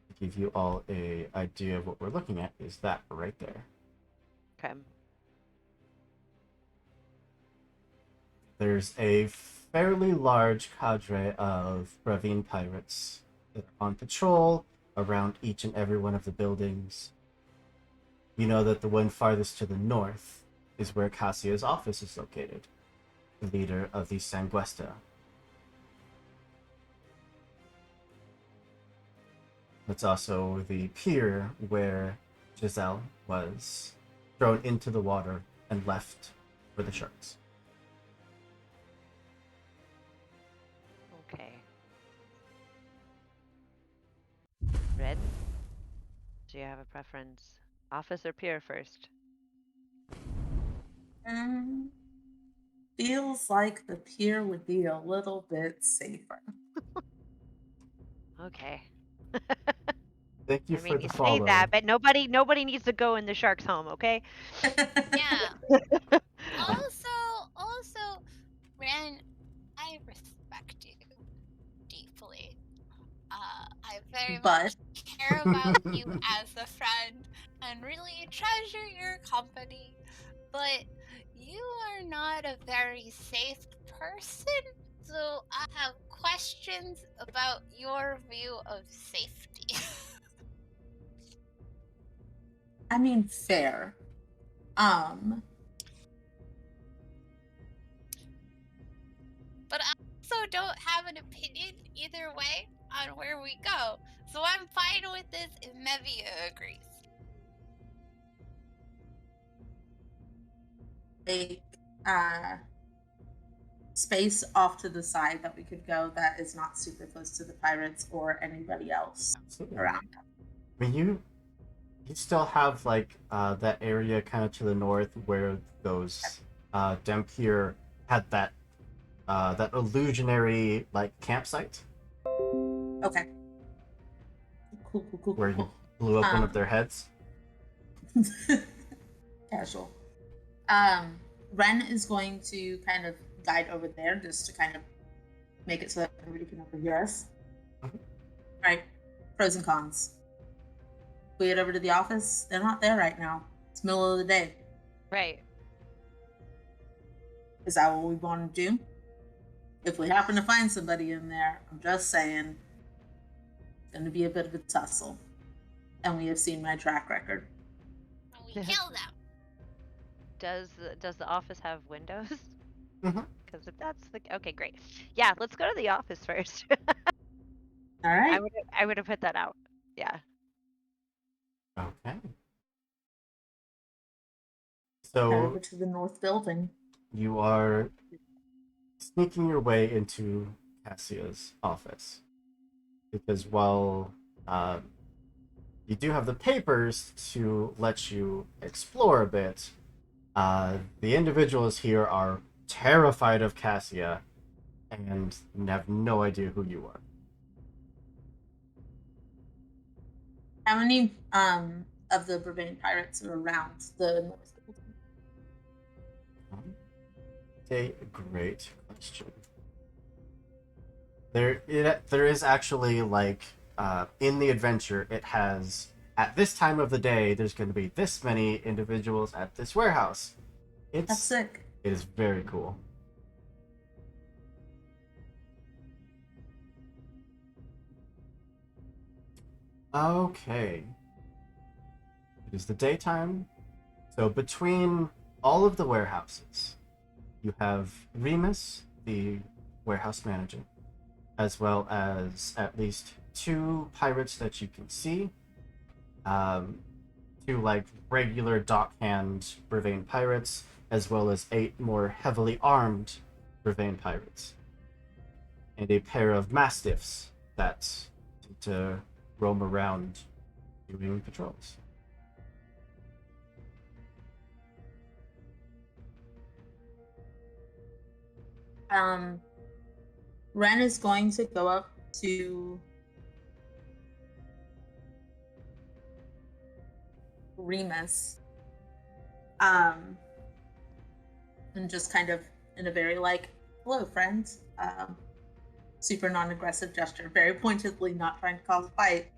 to give you all a idea of what we're looking at, is that right there.
Okay.
There's a fairly large cadre of Bravine pirates that are on patrol around each and every one of the buildings. You know that the one farthest to the north is where Cassia's office is located, the leader of the Sanguesta. It's also the pier where Giselle was thrown into the water and left for the sharks.
Okay. Red, do you have a preference? Office or pier first?
Feels like the pier would be a little bit safer.
Okay.
Thank you
I
for
mean,
the
you say
follow.
that, but nobody needs to go in the shark's home, okay?
Yeah. Also, Wren, I respect you deeply. I very
But
much care about you as a friend and really treasure your company. But you are not a very safe person, so I have questions about your view of safety.
I mean, fair.
But I also don't have an opinion either way on where we go, so I'm fine with this if Mevia agrees.
a space off to the side that we could go that is not super close to the pirates or anybody else
Absolutely.
around.
I mean, you still have like that area kind of to the north where those Dampier had that that illusionary like campsite
Okay. Cool.
where you blew up one of their heads.
Casual. Wren is going to kind of guide over there just to kind of make it so that everybody can overhear us.
Mhm.
Right. Pros and cons. We head over to the office. They're not there right now. It's middle of the day.
Right.
Is that what we want to do? If we happen to find somebody in there, I'm just saying, it's going to be a bit of a tussle. And we have seen my track record.
And we kill them.
Does the office have windows?
Mhm.
Because if that's the okay, great. Yeah, let's go to the office first.
All right.
I would have put that out. Yeah.
Okay.
Head
So
over to the north building.
you are sneaking your way into Cassia's office because while you do have the papers to let you explore a bit, the individuals here are terrified of Cassia and have no idea who you are.
How many of the Bravine pirates are around the north building?
A great question. There is actually like in the adventure it has at this time of the day there's going to be this many individuals at this warehouse.
That's
It
sick.
is very cool. Okay. It is the daytime, So between all of the warehouses, you have Remus, the warehouse manager, as well as at least 2 pirates that you can see. 2 like regular dockhand Brevane pirates, as well as 8 more heavily armed Brevane pirates. And a pair of mastiffs that tend to roam around doing patrols.
Wren is going to go up to Remus, and just kind of in a very like, hello friends, super non-aggressive gesture, very pointedly not trying to cause a fight.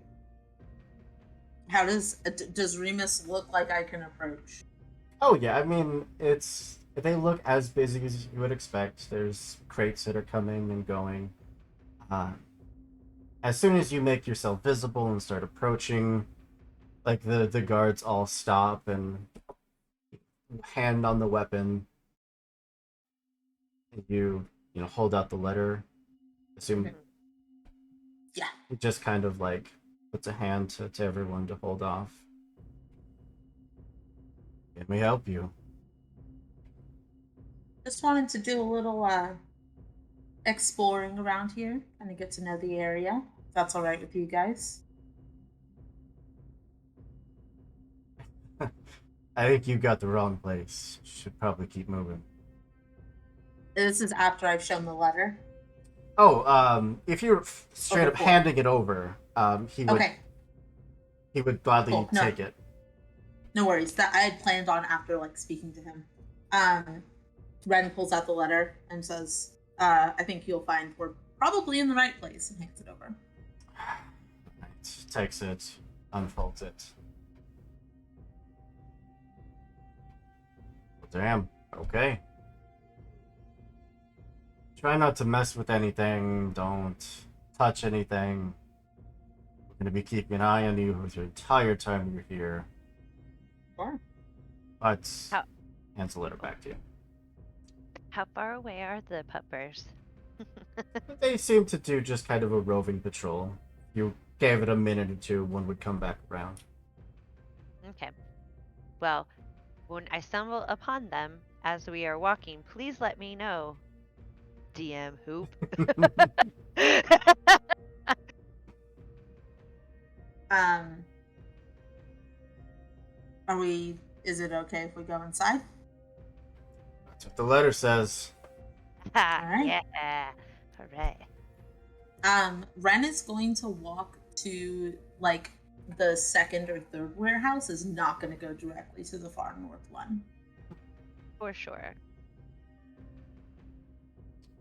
How does Remus look like I can approach?
Oh yeah, I mean they look as busy as you would expect. There's crates that are coming and going. As soon as you make yourself visible and start approaching, like the guards all stop and hand on the weapon. And you hold out the letter. Assume
Yeah.
It just kind of like puts a hand to everyone to hold off. Can we help you?
Just wanted to do a little exploring around here, kind of get to know the area. If that's all right with you guys.
I think you got the wrong place. Should probably keep moving.
This is after I've shown the letter.
Oh, if you're straight up
Cool.
handing it over, he would
Okay,
he would gladly
Cool, no.
take it.
no worries. That I had planned on after like speaking to him. Wren pulls out the letter and says, I think you'll find we're probably in the right place, and hands it over.
Takes it, unfolds it. Damn. Okay. Try not to mess with anything. Don't touch anything. We're going to be keeping an eye on you the entire time you're here.
Sure.
But hands the letter back to you.
How far away are the puppers?
They seem to do just kind of a roving patrol. You gave it a minute or two, one would come back around.
Okay. Well, when I stumble upon them as we are walking, please let me know. DM Hoop.
Is it okay if we go inside?
That's what the letter says.
Alright.
Yeah. All right.
Wren is going to walk to like the second or third warehouse, is not going to go directly to the far north one.
For sure.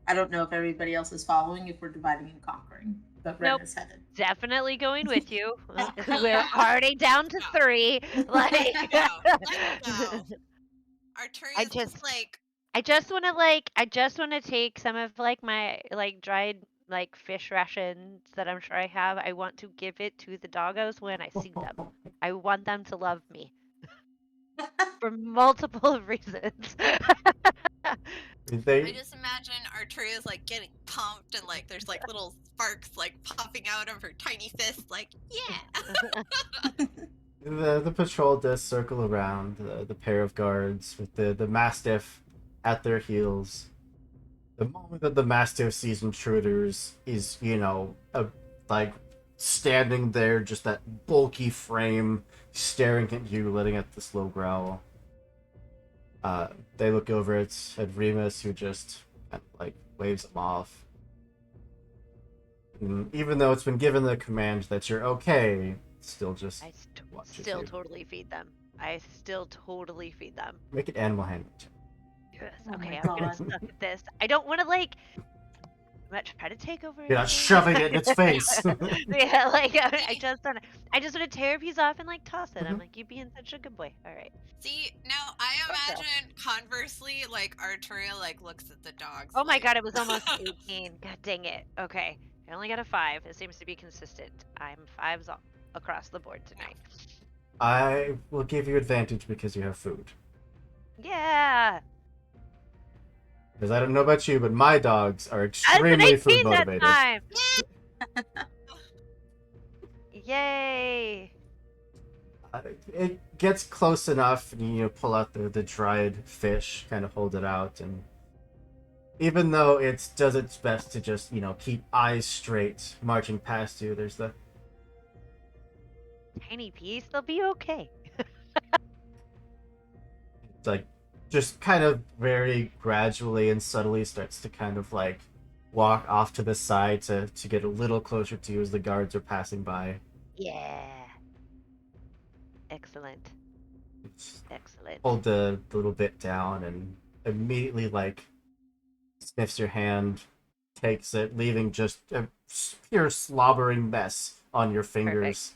I don't know if everybody else is following, if we're dividing and conquering, but Wren
Nope.
is headed.
Definitely going with you. We're already down to 3. Like,
Let's go. Artoria's just like,
I just want to take some of like my like dried like fish rations that I'm sure I have. I want to give it to the doggos when I see them. I want them to love me for multiple reasons.
I
They
just imagine Artoria's like getting pumped and like there's like little sparks like popping out of her tiny fist, like, yeah.
the patrol does circle around the pair of guards with the mastiff at their heels. The moment that the mastiff sees intruders is, like standing there, just that bulky frame staring at you, letting out the slow growl. They look over at Remus, who just kind of, like waves them off. And even though it's been given the command that you're okay, still just
I
watches
still
you.
totally feed them. I still totally feed them.
Make it animal handling.
Yes.
Oh
Okay,
my
I'm gonna
God.
suck at this. I don't want to like. I'm not trying to take over.
You're not
anything.
shoving it in its face.
Yeah, like I just want to tear a piece off and like toss it. I'm like, you being such a good boy. All right.
See, now I
Okay.
imagine conversely, like Artoria like looks at the dogs.
Oh my
like,
god, it was almost 18. God dang it. Okay, I only got a 5. It seems to be consistent. I'm 5s across the board tonight.
I will give you advantage because you have food.
Yeah.
Because I don't know about you, but my dogs are
That's an
extremely
18
food
that
motivated.
time. Yay.
It gets close enough, and you pull out the dried fish, kind of hold it out, and even though it does its best to just keep eyes straight, marching past you, there's the
Tiny piece, they'll be okay.
like just kind of very gradually and subtly starts to kind of like walk off to the side to get a little closer to you as the guards are passing by.
Yeah. Excellent. Excellent.
Hold the little bit down and immediately like sniffs your hand, takes it, leaving just a pure slobbering mess on your fingers.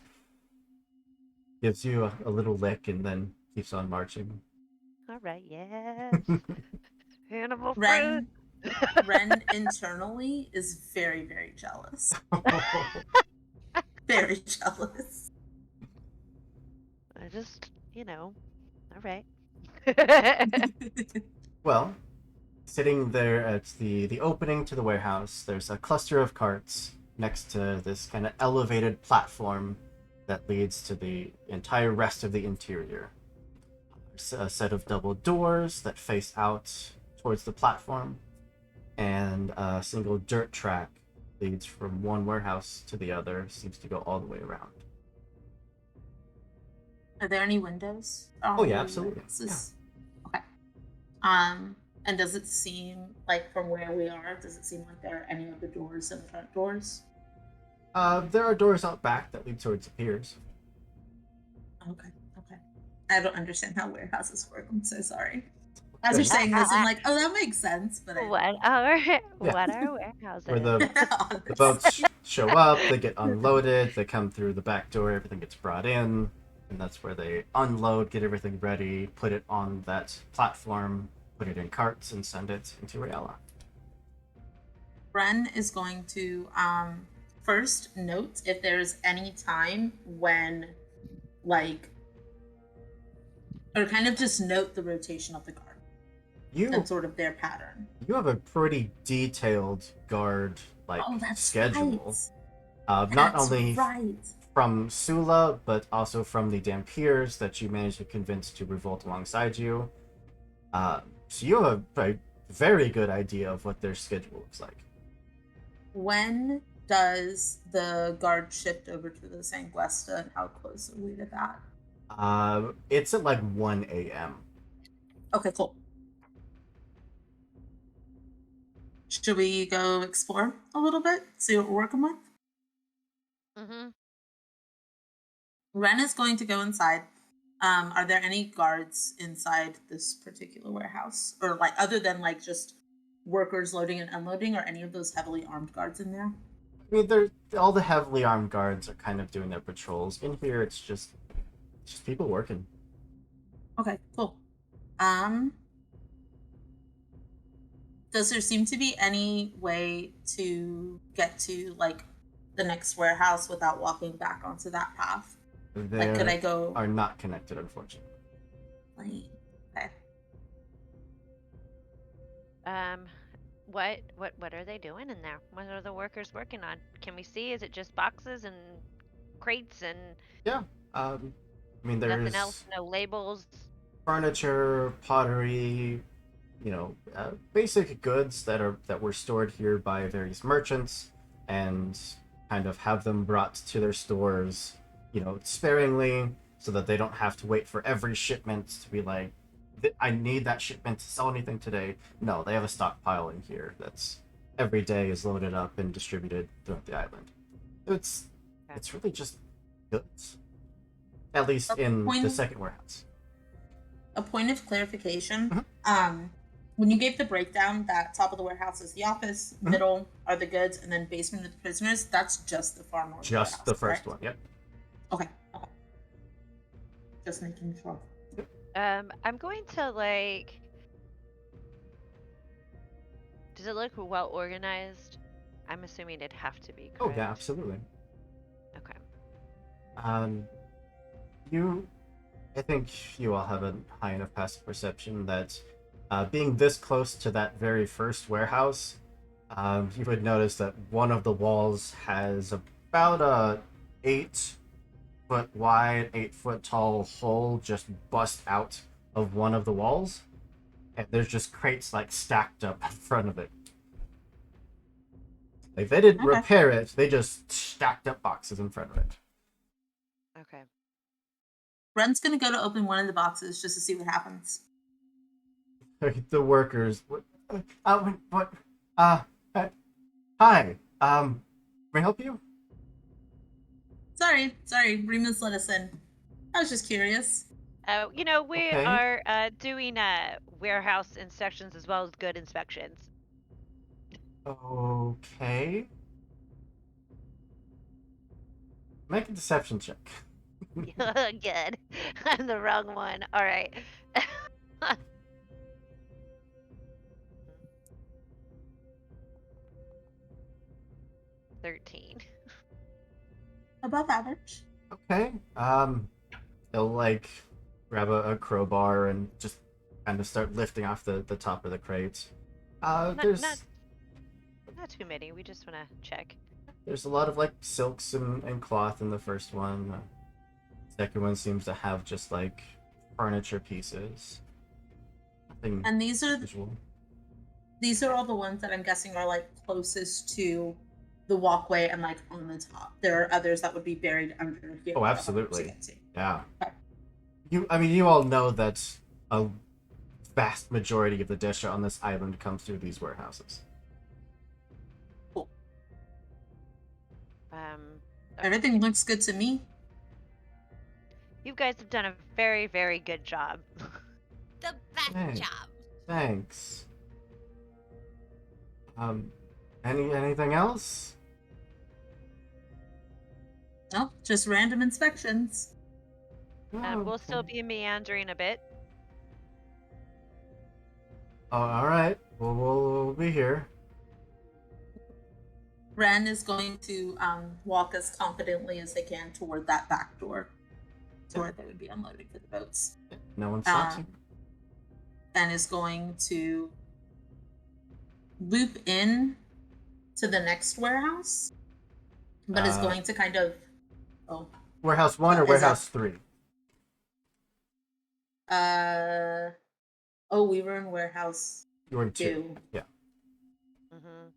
Gives you a little lick and then keeps on marching.
All right, yes. Hannibal fruit.
Wren internally is very, very jealous. Very jealous.
I just, all right.
Well, sitting there at the opening to the warehouse, there's a cluster of carts next to this kind of elevated platform that leads to the entire rest of the interior. There's a set of double doors that face out towards the platform, and a single dirt track leads from one warehouse to the other, seems to go all the way around.
Are there any windows?
Oh yeah, absolutely. Yeah.
Okay. And does it seem like from where we are, does it seem like there are any other doors than the front doors?
There are doors out back that lead towards the piers.
Okay. I don't understand how warehouses work. I'm so sorry. As you're saying this, I'm like, oh, that makes sense. But
What are warehouses?
Where the boats show up, they get unloaded, they come through the back door, everything gets brought in, and that's where they unload, get everything ready, put it on that platform, put it in carts, and send it into Rayala.
Wren is going to first note if there's any time when, like, or kind of just note the rotation of the guard and sort of their pattern.
You have a pretty detailed guard schedule.
Right.
Not only from Sula, but also from the Dampiers that you managed to convince to revolt alongside you. So you have a very good idea of what their schedule looks like.
When does the guard shift over to the Sanguesta, and how close are we to that?
It's at like 1 a.m.
Okay, cool. Should we go explore a little bit? See what we're working with?
Mm-hmm.
Wren is going to go inside. Are there any guards inside this particular warehouse? Or like other than like just workers loading and unloading, or any of those heavily armed guards in there?
I mean, all the heavily armed guards are kind of doing their patrols. In here, it's just people working.
Okay, cool. Does there seem to be any way to get to like the next warehouse without walking back onto that path?
They
could I go?
Are not connected, unfortunately.
Okay.
What are they doing in there? What are the workers working on? Can we see? Is it just boxes and crates and?
Yeah. I mean, there's
nothing else. No labels.
Furniture, pottery, basic goods that were stored here by various merchants, and kind of have them brought to their stores, sparingly, so that they don't have to wait for every shipment to be like, I need that shipment to sell anything today. No, they have a stockpile in here that's every day is loaded up and distributed throughout the island. It's really just goods, at least in the second warehouse.
A point of clarification.
Mm-hmm.
When you gave the breakdown that top of the warehouse is the office,
Mm-hmm.
middle are the goods, and then basement are the prisoners, that's just the far north
Just
warehouse,
the first
correct?
one, yep.
Okay. Just making sure.
I'm going to does it look well organized? I'm assuming it'd have to be, correct?
Oh yeah, absolutely.
Okay.
You I think you all have a high enough passive perception that being this close to that very first warehouse, you would notice that one of the walls has about a 8-foot wide, 8-foot tall hole just bust out of one of the walls, and there's just crates like stacked up in front of it. Like they didn't
Okay.
repair it; they just stacked up boxes in front of it.
Okay.
Ren's gonna go to open one of the boxes just to see what happens.
The workers. What? Uh, hi. Can I help you?
Sorry, Remus let us in. I was just curious.
You know, we
Okay.
are doing warehouse inspections as well as good inspections.
Okay. Make a deception check.
Good. I'm the wrong one. All right. 13.
Above average.
Okay. They'll like grab a crowbar and just kind of start lifting off the top of the crate.
Not
There's
too many. We just want to check.
there's a lot of like silks and cloth in the first one. Second one seems to have just like furniture pieces. Nothing
And these are
usual.
all the ones that I'm guessing are like closest to the walkway and like on the top. There are others that would be buried under here.
Oh,
that
absolutely.
we can't see.
Yeah.
Okay.
You all know that a vast majority of the dish on this island comes through these warehouses.
Cool.
Okay.
Everything looks good to me.
You guys have done a very, very good job.
The best
Hey.
job.
Thanks. Anything else?
No, just random inspections.
We'll still be meandering a bit.
Oh, all right. Well, we'll be here.
Wren is going to walk as confidently as they can toward that back door, to where they would be unloading for the boats,
No one stops you.
and is going to loop in to the next warehouse, but is going to kind of
Warehouse 1 or
is
Warehouse 3?
we were in warehouse
You were in 2.
2.
Yeah.
Mm-hmm.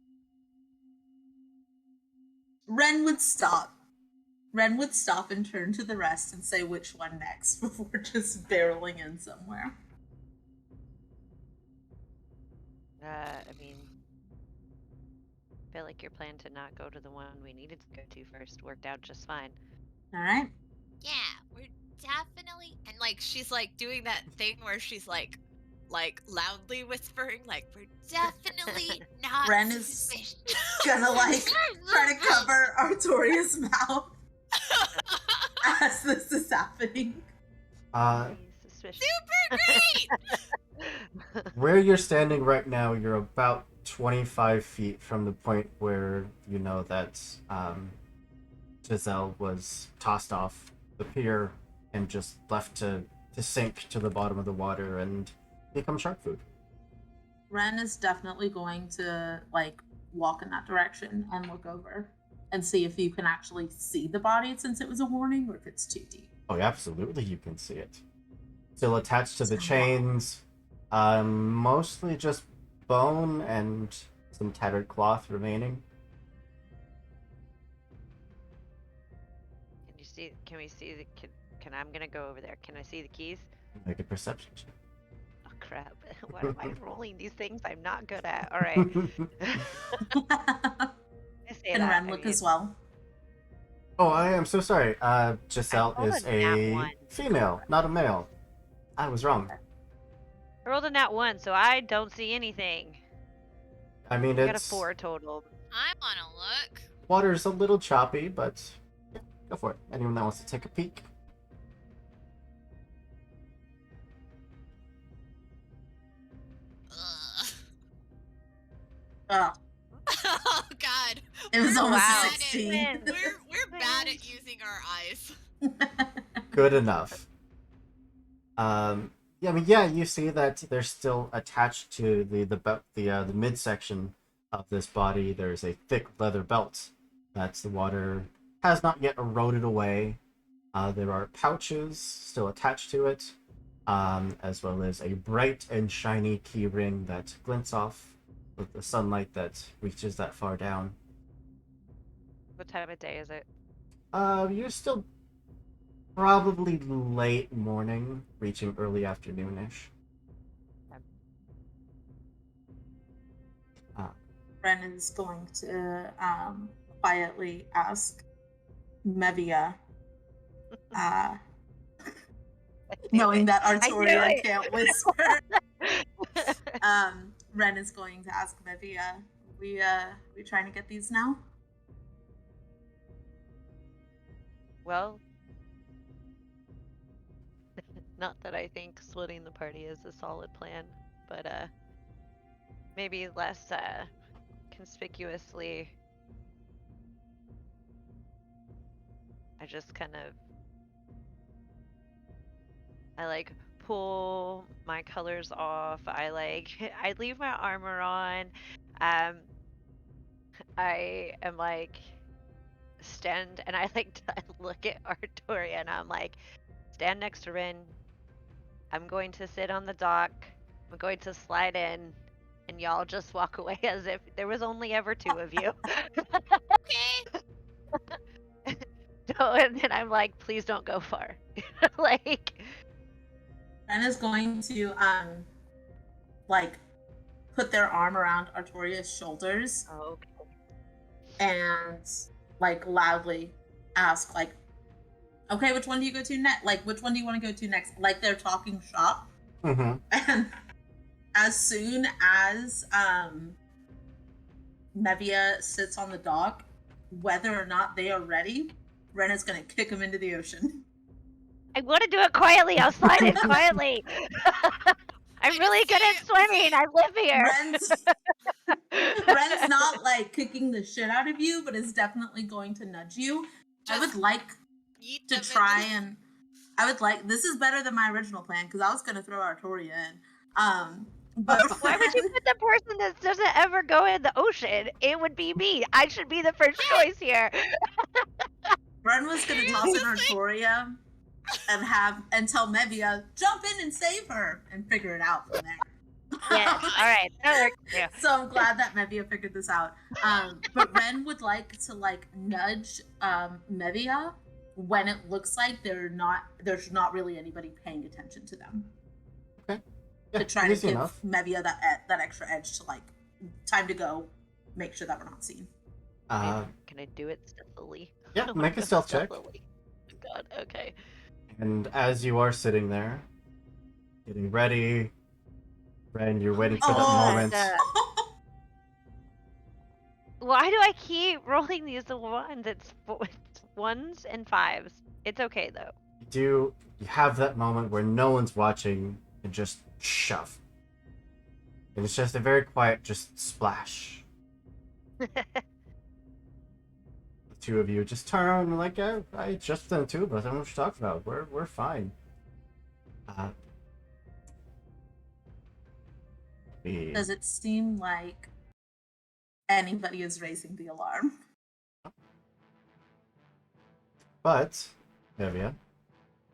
Wren would stop. Wren would stop and turn to the rest and say which one next before just barreling in somewhere.
I mean, I feel like your plan to not go to the one we needed to go to first worked out just fine.
All right.
Yeah, we're definitely, and like she's like doing that thing where she's like loudly whispering, like we're definitely not.
Wren is
suspicious.
gonna like try to cover Artoria's mouth as this is happening.
He's suspicious.
Super great.
Where you're standing right now, you're about 25 feet from the point where you know that Giselle was tossed off the pier and just left to sink to the bottom of the water and become shark food.
Wren is definitely going to like walk in that direction and look over and see if you can actually see the body since it was a warning, or if it's too deep.
Oh, absolutely, you can see it. Still attached to the chains, mostly just bone and some tattered cloth remaining.
Can you see? Can we see the? Can I'm gonna go over there? Can I see the keys?
Make a perception check.
Oh crap! Why am I rolling these things I'm not good at? All right. I say
And
that,
Wren
I
look
mean,
as well.
Oh, I am so sorry. Giselle
rolled
is
a nat
a
one.
female, not a male. I was wrong.
I rolled a nat 1, so I don't see anything.
I mean,
I got a
it's
4 total.
I wanna look.
water's a little choppy, but yeah, go for it. Anyone that wants to take a peek?
Ugh.
Oh,
Oh God.
it was
We're
almost
Wow.
a 16.
We're bad at using our eyes.
Good enough. Yeah, I mean, yeah, you see that they're still attached to the midsection of this body. There's a thick leather belt that the water has not yet eroded away. There are pouches still attached to it, as well as a bright and shiny key ring that glints off with the sunlight that reaches that far down.
What time of day is it?
You're still probably late morning, reaching early afternoonish.
Wren is going to quietly ask Mevia, knowing that Artoria can't whisper. Wren is going to ask Mevia, we trying to get these now?
Well, not that I think splitting the party is a solid plan, but maybe less conspicuously. I just kind of like pull my colors off. I leave my armor on. I am like stand and I look at Artoria and I'm like, stand next to Wren. I'm going to sit on the dock. I'm going to slide in, and y'all just walk away as if there was only ever two of you.
Okay.
And then I'm like, please don't go far. Like,
Wren is going to put their arm around Artoria's shoulders
okay.
and loudly ask okay, which one do you go to next? Which one do you want to go to next? Like they're talking shop.
Mm-hmm.
And as soon as Mevia sits on the dock, whether or not they are ready, Wren is going to kick him into the ocean.
I want to do it quietly. I'll slide in quietly. I'm really good at swimming. I live here.
Wren's not kicking the shit out of you, but is definitely going to nudge you. I would like to try and this is better than my original plan because I was going to throw Artoria in. But
why would you put the person that doesn't ever go in the ocean? It would be me. I should be the first choice here.
Wren was going to toss in Artoria and tell Mevia, jump in and save her, and figure it out from there.
Yes, all right, that works too.
So I'm glad that Mevia figured this out. But Wren would like to nudge Mevia when it looks like there's not really anybody paying attention to them.
Okay. Yeah,
to try to give
enough.
Mevia that extra edge to time to go, make sure that we're not seen.
Can I do it stealthily?
Yeah, make a stealth check.
God, okay.
And as you are sitting there, getting ready, Wren, you're waiting for that moment.
Why do I keep rolling these ones? It's ones and fives. It's okay though.
You have that moment where no one's watching and just shove. And it's just a very quiet, just splash. The two of you just turn like, I just done two of us. I don't know what you're talking about. We're fine.
Does it seem like anybody is raising the alarm?
But, Mevia,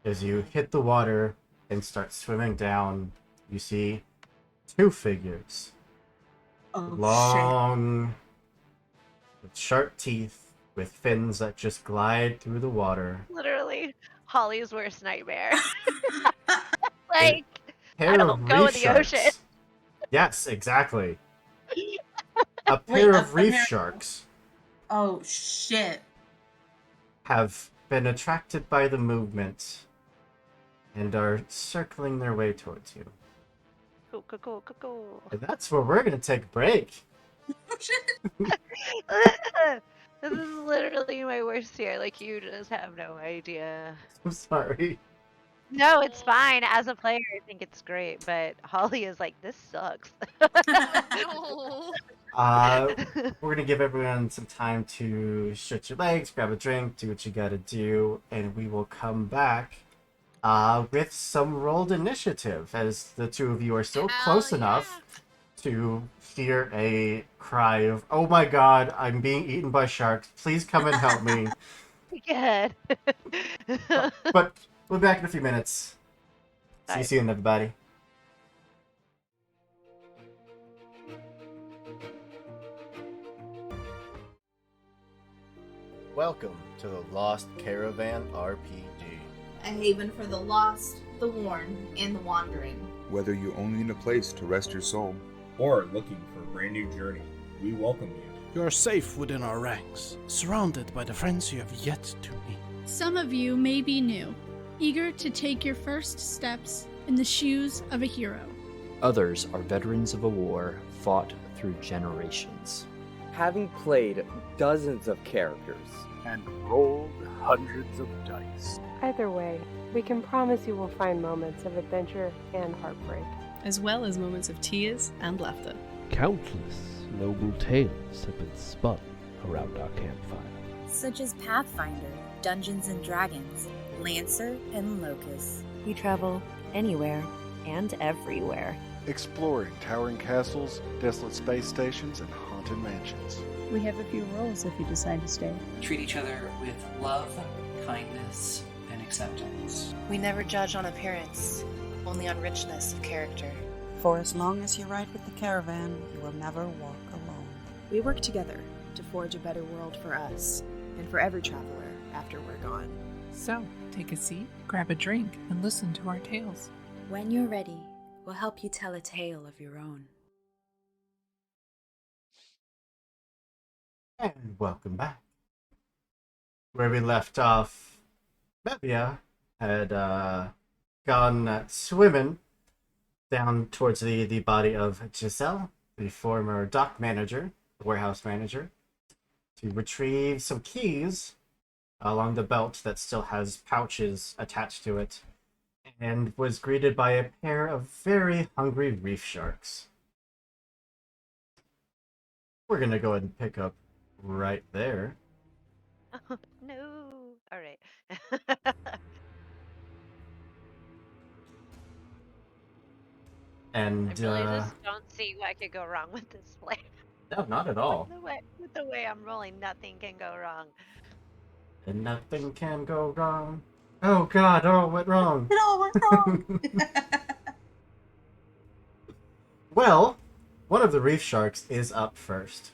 as you hit the water and start swimming down, you see two figures. Long, with sharp teeth, with fins that just glide through the water.
Literally, Holly's worst nightmare. I
Pair
don't
of
go
reef
in the
sharks.
ocean.
Yes, exactly. A pair of reef sharks.
Oh, shit.
Have been attracted by the movement and are circling their way towards you.
Cool.
And that's where we're going to take a break.
This is literally my worst fear. You just have no idea.
I'm sorry.
No, it's fine. As a player, I think it's great, but Holly is like, this sucks.
No.
We're going to give everyone some time to stretch your legs, grab a drink, do what you got to do, and we will come back with some rolled initiative, as the two of you are still
Hell
close
yeah.
enough to hear a cry of, "Oh my god, I'm being eaten by sharks. Please come and help me."
Good.
But we'll be back in a few minutes. See you
Alright.
soon, everybody. Welcome to the Lost Caravan RPG.
A haven for the lost, the worn, and the wandering.
Whether you only need a place to rest your soul,
or looking for a brand new journey, we welcome you.
You are safe within our ranks, surrounded by the friends you have yet to meet.
Some of you may be new, eager to take your first steps in the shoes of a hero.
Others are veterans of a war fought through generations.
Having played dozens of characters
And rolled hundreds of dice.
Either way, we can promise you will find moments of adventure and heartbreak,
as well as moments of tears and laughter.
Countless noble tales have been spun around our campfire.
Such as Pathfinder, Dungeons and Dragons, Lancer, and Locust.
We travel anywhere and everywhere.
Exploring towering castles, desolate space stations, and haunted mansions.
We have a few roles if you decide to stay.
Treat each other with love, kindness, and acceptance.
We never judge on appearance, only on richness of character.
For as long as you ride with the caravan, you will never walk alone.
We work together to forge a better world for us, and for every traveler after we're gone.
So, take a seat, grab a drink, and listen to our tales.
When you're ready, we'll help you tell a tale of your own.
And welcome back. Where we left off, Mevia had gone swimming down towards the body of Giselle, the former dock manager, warehouse manager, to retrieve some keys along the belt that still has pouches attached to it, and was greeted by a pair of very hungry reef sharks. We're gonna go ahead and pick up right there.
Oh, no. All right.
And
I really just don't see what could go wrong with this plan.
no, not at all.
With the way I'm rolling, nothing can go wrong.
And nothing can go wrong. Oh god, it all went wrong.
It all went wrong.
Well, one of the reef sharks is up first.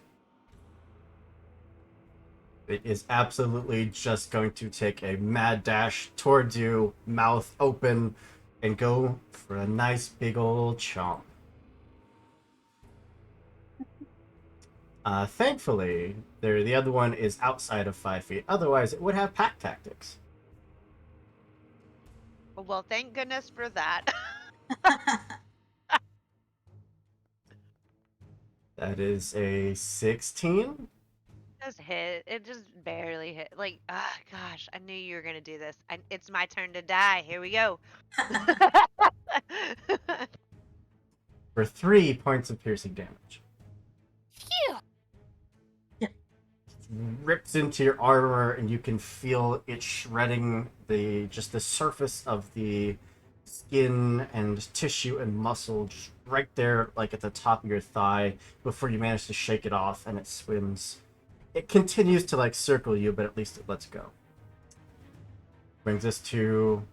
It is absolutely just going to take a mad dash towards you, mouth open, and go for a nice big old chomp. Thankfully, the other one is outside of 5 feet. Otherwise, it would have pack tactics.
Well, thank goodness for that.
That is a 16.
Just hit. It just barely hit. Like, ah, gosh, I knew you were gonna do this. It's my turn to die. Here we go.
For 3 points of piercing damage.
Phew.
Rips into your armor, and you can feel it shredding the surface of the skin and tissue and muscle just right there, like at the top of your thigh, before you manage to shake it off, and it swims. It continues to like circle you, but at least it lets go. Brings us to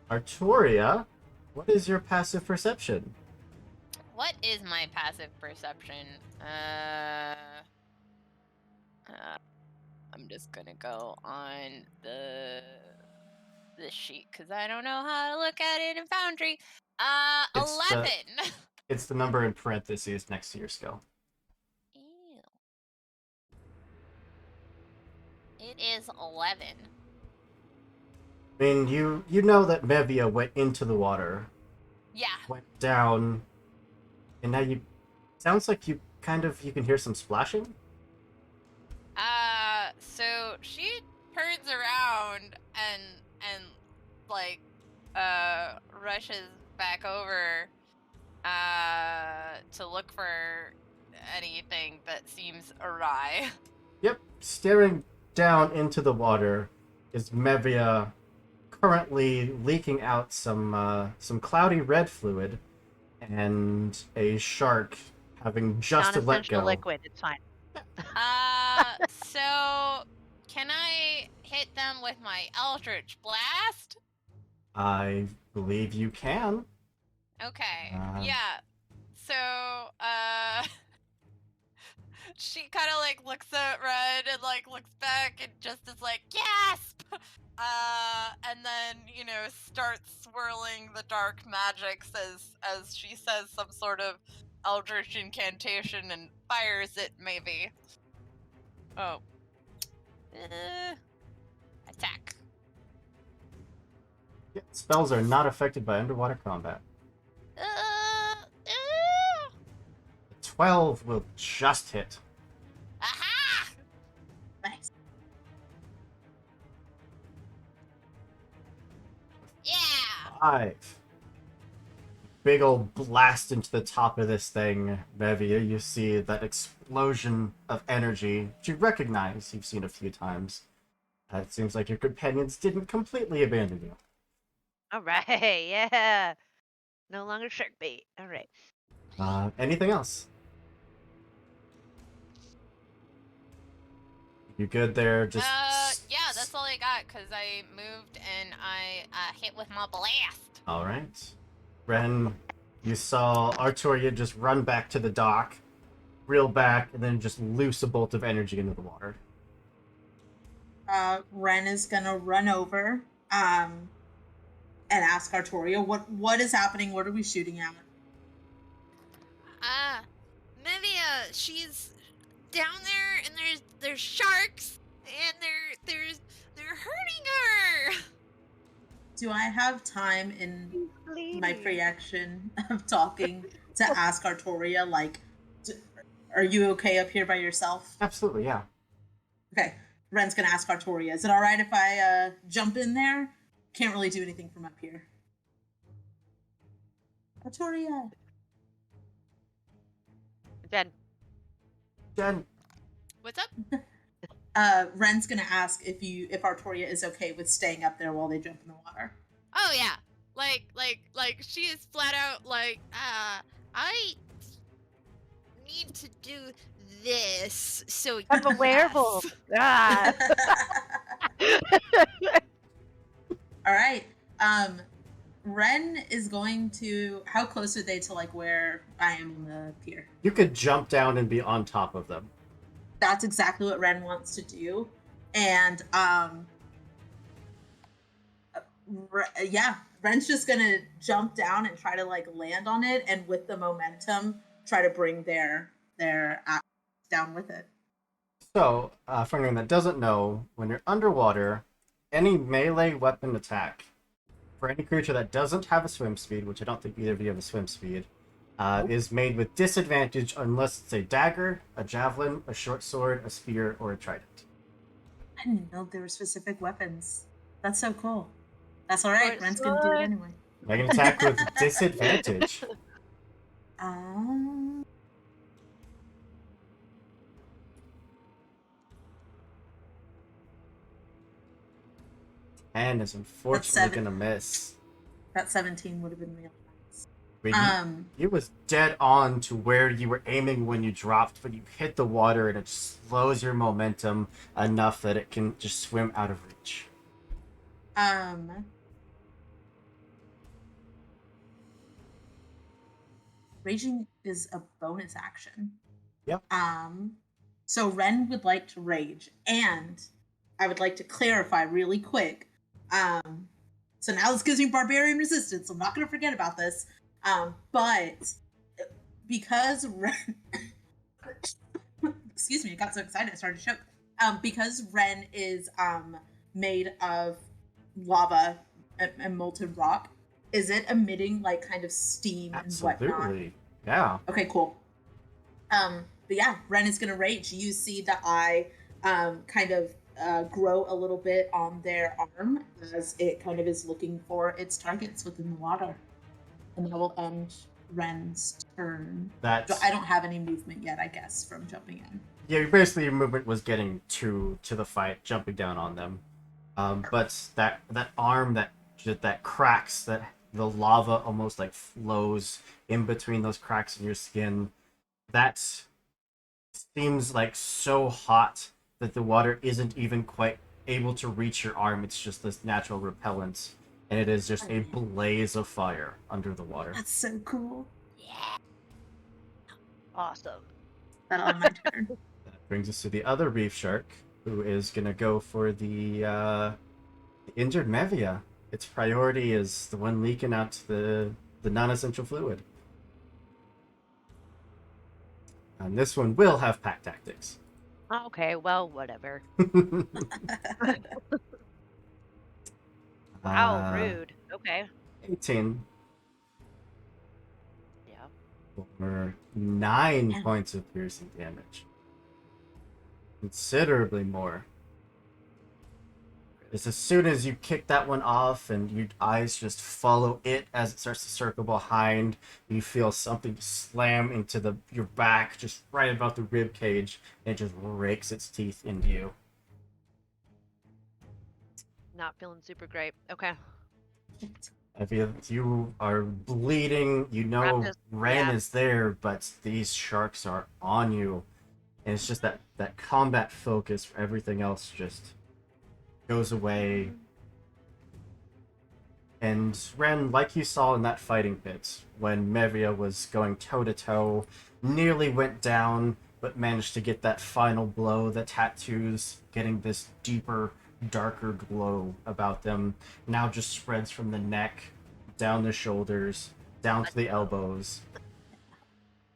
Artoria. What is your passive perception?
What is my passive perception? I'm just gonna go on the sheet because I don't know how to look at it in Foundry. 11.
It's the number in parentheses next to your skill.
Ew. It is 11.
I mean, you know that Mevia went into the water.
Yeah.
Went down, and now you... Sounds like you can hear some splashing?
So she turns around and like, rushes back over, to look for anything that seems awry.
Yep, staring down into the water is Mevia currently leaking out some cloudy red fluid, and a shark having just let
Non-essential
go.
liquid. It's fine.
So can I hit them with my Eldritch Blast?
I believe you can.
Okay. Yeah. So, she kind of like looks at Red and like looks back and just is like, gasp! And then, starts swirling the dark magics as she says some sort of eldritch incantation and fires it, maybe. Oh. Attack.
Yeah, spells are not affected by underwater combat. 12 will just hit.
Aha!
Nice.
Yeah!
5. Big old blast into the top of this thing, Mevia. You see that explosion of energy that you recognize, you've seen a few times. It seems like your companions didn't completely abandon you.
All right. Yeah. No longer shark bait. All right.
Anything else? You good there? Just
yeah, that's all I got, because I moved and I hit with my blast.
all right. Wren, you saw Artoria just run back to the dock, reel back, and then just loose a bolt of energy into the water.
Wren is gonna run over and ask Artoria, what is happening? What are we shooting at?
Mevia, she's down there, and there's sharks, and they're hurting her.
Do I have time in my free action of talking to ask Artoria, like, are you okay up here by yourself?
Absolutely, yeah.
Okay, Wren's gonna ask Artoria, is it alright if I jump in there? Can't really do anything from up here. Artoria.
Jen.
What's up?
Wren's gonna ask if Artoria is okay with staying up there while they jump in the water.
Oh yeah, like she is flat out like, I need to do this. So
I'm a werewolf. Ah.
All right. Wren is going to. How close are they to like where I am on the pier?
You could jump down and be on top of them.
That's exactly what Wren wants to do, and Wren's just gonna jump down and try to like land on it, and with the momentum, try to bring their axe down with it.
So, for anyone that doesn't know, when you're underwater, any melee weapon attack for any creature that doesn't have a swim speed, which I don't think either of you have a swim speed, is made with disadvantage unless it's a dagger, a javelin, a short sword, a spear, or a trident.
I didn't know there were specific weapons. That's so cool. That's all right. Wren's gonna do it anyway.
Make an attack with disadvantage. And is unfortunately gonna miss.
That 17 would have been real nice.
It was dead on to where you were aiming when you dropped, but you hit the water and it slows your momentum enough that it can just swim out of reach.
Raging is a bonus action.
Yep.
So Wren would like to rage, and I would like to clarify really quick. So now this gives me barbarian resistance. I'm not going to forget about this. But because Wren, excuse me, I got so excited I started to choke. Because Wren is made of lava and molten rock, is it emitting like kind of steam and whatnot?
Absolutely. Yeah.
Okay, cool. But yeah, Wren is gonna rage. You see the eye kind of grow a little bit on their arm as it kind of is looking for its targets within the water. And that will end Wren's turn. I don't have any movement yet, I guess, from jumping in.
Yeah, basically your movement was getting to the fight, jumping down on them. But that arm that cracks, that the lava almost like flows in between those cracks in your skin. That seems like so hot that the water isn't even quite able to reach your arm. It's just this natural repellent, and it is just a blaze of fire under the water.
That's so cool.
Awesome.
That on my turn.
That brings us to the other reef shark, who is gonna go for the injured Mevia. Its priority is the one leaking out the non-essential fluid. And this one will have pack tactics.
Okay, well, whatever. Wow, rude. Okay.
18.
Yeah.
For 9 points of piercing damage. Considerably more. Just as soon as you kick that one off and your eyes just follow it as it starts to circle behind, you feel something slam into your back, just right about the rib cage, and it just rakes its teeth into you.
Not feeling super great. Okay.
I feel you are bleeding. You know Wren is there, but these sharks are on you. And it's just that combat focus for everything else just goes away. And Wren, like you saw in that fighting pit, when Mevia was going toe-to-toe, nearly went down, but managed to get that final blow. The tattoos getting this deeper, darker glow about them now just spreads from the neck, down the shoulders, down to the elbows.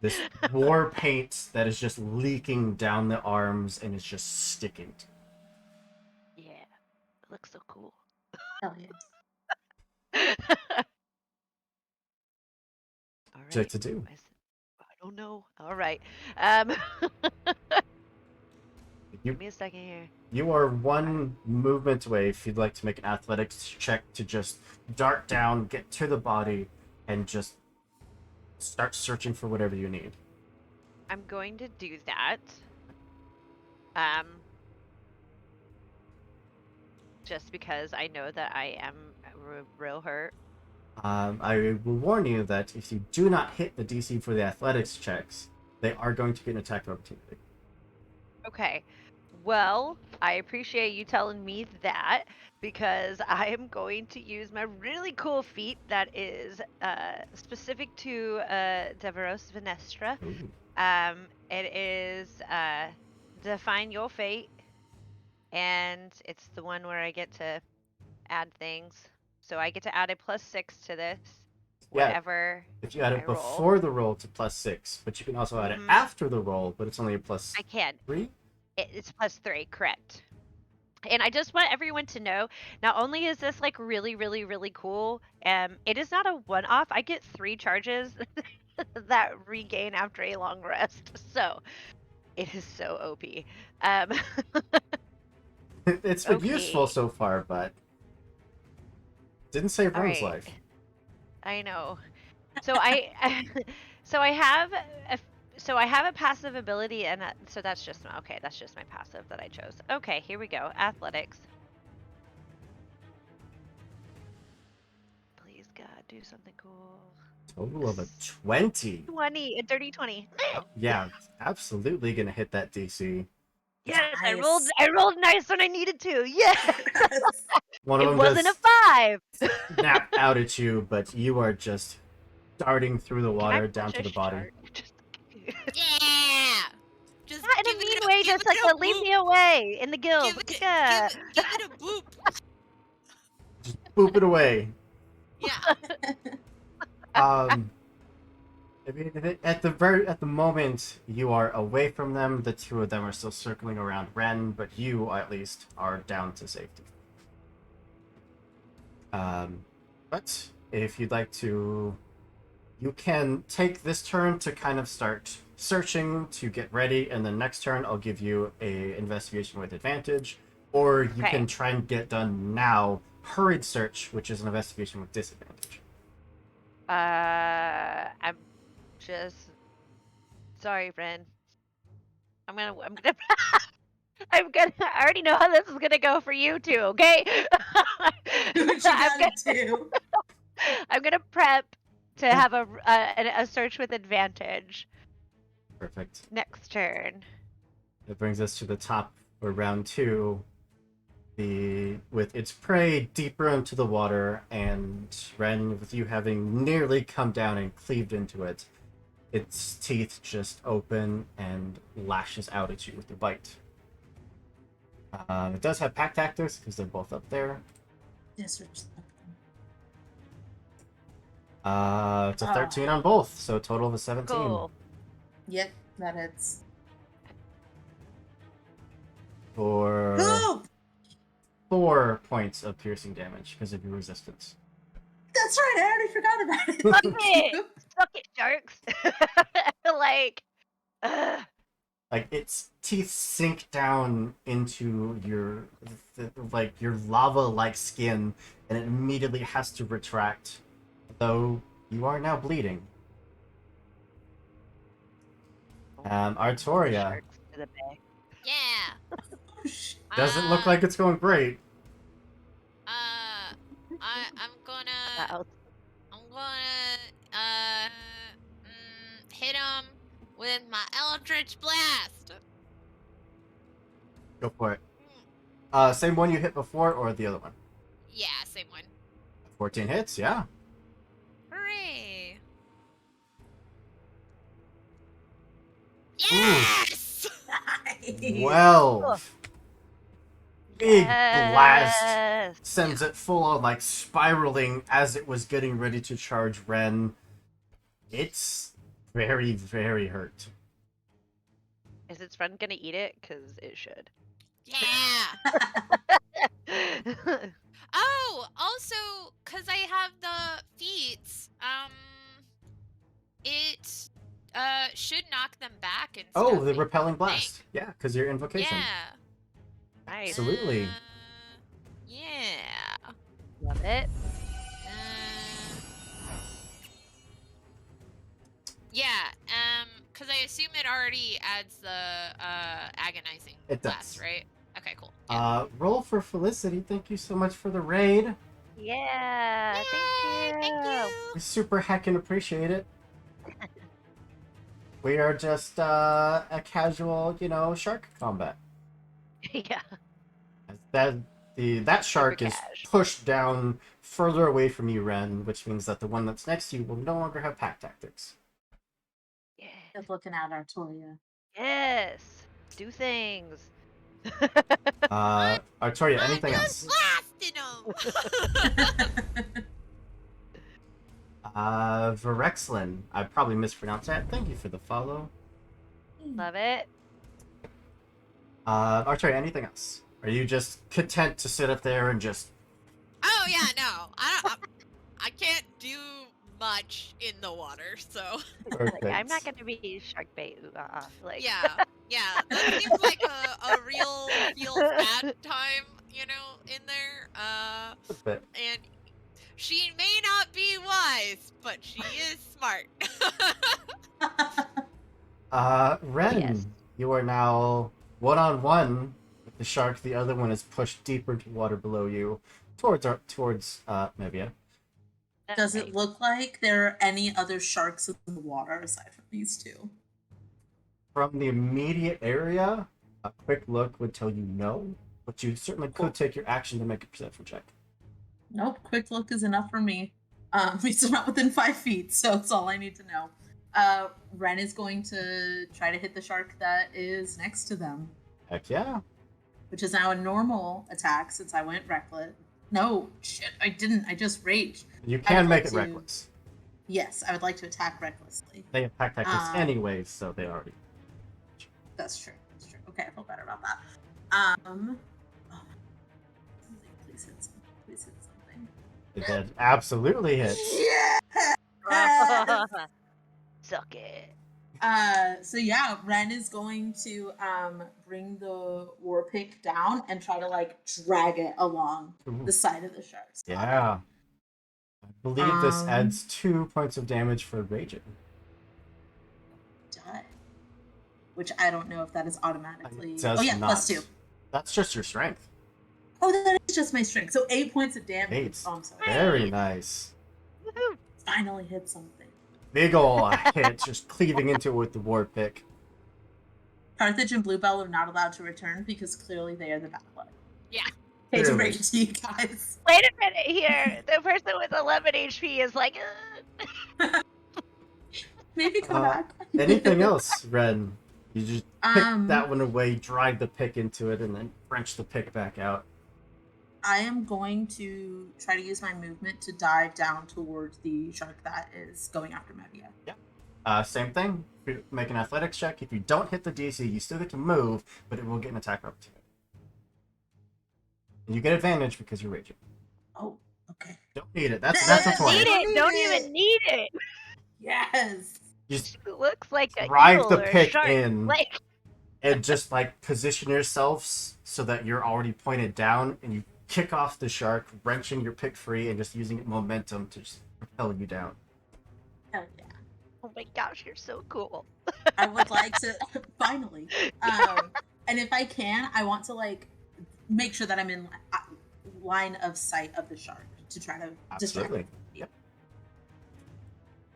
This war paint that is just leaking down the arms and is just sticking.
Yeah, it looks so cool.
Hell yeah.
All
What you like to do?
I don't know. All right. Give me a second here.
You are one movement away if you'd like to make an athletics check to just dart down, get to the body, and just start searching for whatever you need.
I'm going to do that. Just because I know that I am real hurt.
I will warn you that if you do not hit the DC for the athletics checks, they are going to get an attack opportunity.
Okay. Well, I appreciate you telling me that, because I am going to use my really cool feat that is specific to Deveros Venestra. It is Define Your Fate, and it's the one where I get to add things. So I get to add a +6 to this. Whatever.
If you add it before the roll to +6, but you can also add it after the roll, but it's only a +3.
I can. It's +3, correct. And I just want everyone to know, not only is this like really, really, really cool, it is not a one-off. I get 3 charges that regain after a long rest. So it is so OP.
It's been useful so far, but didn't save Wren's life.
I know. So I have a passive ability, and so that's just my passive that I chose. Okay, here we go. Athletics. Please, God, do something cool.
Total of a 20.
20, a dirty 20.
Yeah, absolutely gonna hit that DC.
Yes, I rolled nice when I needed to. Yes.
One of
it
them
wasn't a 5.
Snap out at you, but you are just darting through the water down to the body.
Yeah! Just
not in a mean way, just like leave me away in the guild.
Give it a boop.
Just boop it away.
Yeah.
At the moment you are away from them, the two of them are still circling around Wren, but you at least are down to safety. But if you'd like to, you can take this turn to kind of start searching to get ready, and the next turn I'll give you a investigation with advantage, or you can try and get done now, hurried search, which is an investigation with disadvantage.
I'm just sorry, Wren. I'm gonna I already know how this is gonna go for you two, okay? I'm gonna prep to have a search with advantage.
Perfect.
Next turn.
That brings us to the top for round 2. With its prey deeper into the water, and Wren, with you having nearly come down and cleaved into it, its teeth just open and lashes out at you with the bite. It does have pack tactics because they're both up there.
Yes,
it's a 13 on both, so a total of a 17.
Cool.
Yep, that hits.
For 4 points of piercing damage because of your resistance.
That's right, I already forgot about it.
Suck it! Suck it, sharks!
Like, its teeth sink down into your lava-like skin, and it immediately has to retract, though you are now bleeding. Artoria.
Yeah.
Doesn't look like it's going great.
I'm gonna hit him with my Eldritch Blast.
Go for it. Same one you hit before, or the other one?
Yeah, same one.
14 hits, yeah.
Hooray!
Yes!
Nice.
12. Big
Yes.
blast sends it full on, like, spiraling as it was getting ready to charge Wren. It's very, very hurt.
Is its friend gonna eat it? Because it should.
Yeah! Oh, also, because I have the feats, it should knock them back and stuff.
Oh, the repelling blast. Yeah, because your invocation.
Yeah.
Nice.
Absolutely.
Yeah.
Love it.
Yeah, because I assume it already adds the agonizing
It does.
blast, right? Okay, cool.
Roll for Felicity. Thank you so much for the raid.
Yeah, thank you.
We super heckin' appreciate it. We are just a casual, shark combat.
Yeah.
That shark is pushed down further away from you, Wren, which means that the one that's next to you will no longer have pack tactics.
Just looking at Artoria.
Yes. Do things.
Artoria, anything else? Varexlin. I probably mispronounced that. Thank you for the follow.
Love it.
Artoria, anything else? Are you just content to sit up there and just...
Oh, yeah, no. I can't do much in the water, so...
Perfect.
I'm not gonna be shark bait.
Yeah, that seems like a real feel bad time, in there.
A bit.
And she may not be wise, but she is smart.
Wren,
Yes.
you are now one-on-one with the shark. The other one is pushed deeper into water below you, towards Mevia.
Does it look like there are any other sharks in the water aside from these two?
From the immediate area, a quick look would tell you no, but you certainly could take your action to make a perception check.
Nope, quick look is enough for me. These are not within 5 feet, so that's all I need to know. Wren is going to try to hit the shark that is next to them.
Heck yeah.
Which is now a normal attack since I went reckless. No, shit, I didn't. I just raged.
You can make it reckless.
Yes, I would like to attack recklessly.
They have pack tactics anyways, so they already...
That's true. Okay, I feel better about that. Please hit something. Please hit something.
It did absolutely hit.
Yeah!
Suck it.
So yeah, Wren is going to bring the war pick down and try to drag it along the side of the shark's body.
Yeah. I believe this adds 2 points of damage for raging.
Which I don't know if that is automatically.
It does
oh yeah,
not.
+2.
That's just your strength.
Oh, that is just my strength. So 8 points of damage.
8.
Oh, I'm sorry.
Very nice.
Woohoo!
Finally hit something.
Big ol' hit, just cleaving into it with the war pick.
Carthage and Bluebell are not allowed to return because clearly they are the bad blood.
Yeah.
Hate to
Clearly.
break it to you guys.
Wait a minute here. The person with 11 HP is like,
Maybe come back.
Anything else, Wren? You just pick
Um,
that one away, drive the pick into it, and then wrench the pick back out.
I am going to try to use my movement to dive down towards the shark that is going after Mevia.
Same thing. Make an athletics check. If you don't hit the DC, you still get to move, but it will get an attack opportunity. And you get advantage because you're raging.
Oh, okay.
Don't need it. That's a
don't
20.
need it. Don't even need it.
Yes.
Just
It looks like a
drive
eagle
the
or a
pick
shark.
in.
Like,
and just like position yourselves so that you're already pointed down, and you kick off the shark, wrenching your pick free and just using momentum to just propel you down.
Hell yeah.
oh my gosh, you're so cool.
I would like to finally. And if I can, I want to like make sure that I'm in line of sight of the shark to try to distract
Absolutely.
him.
Yep.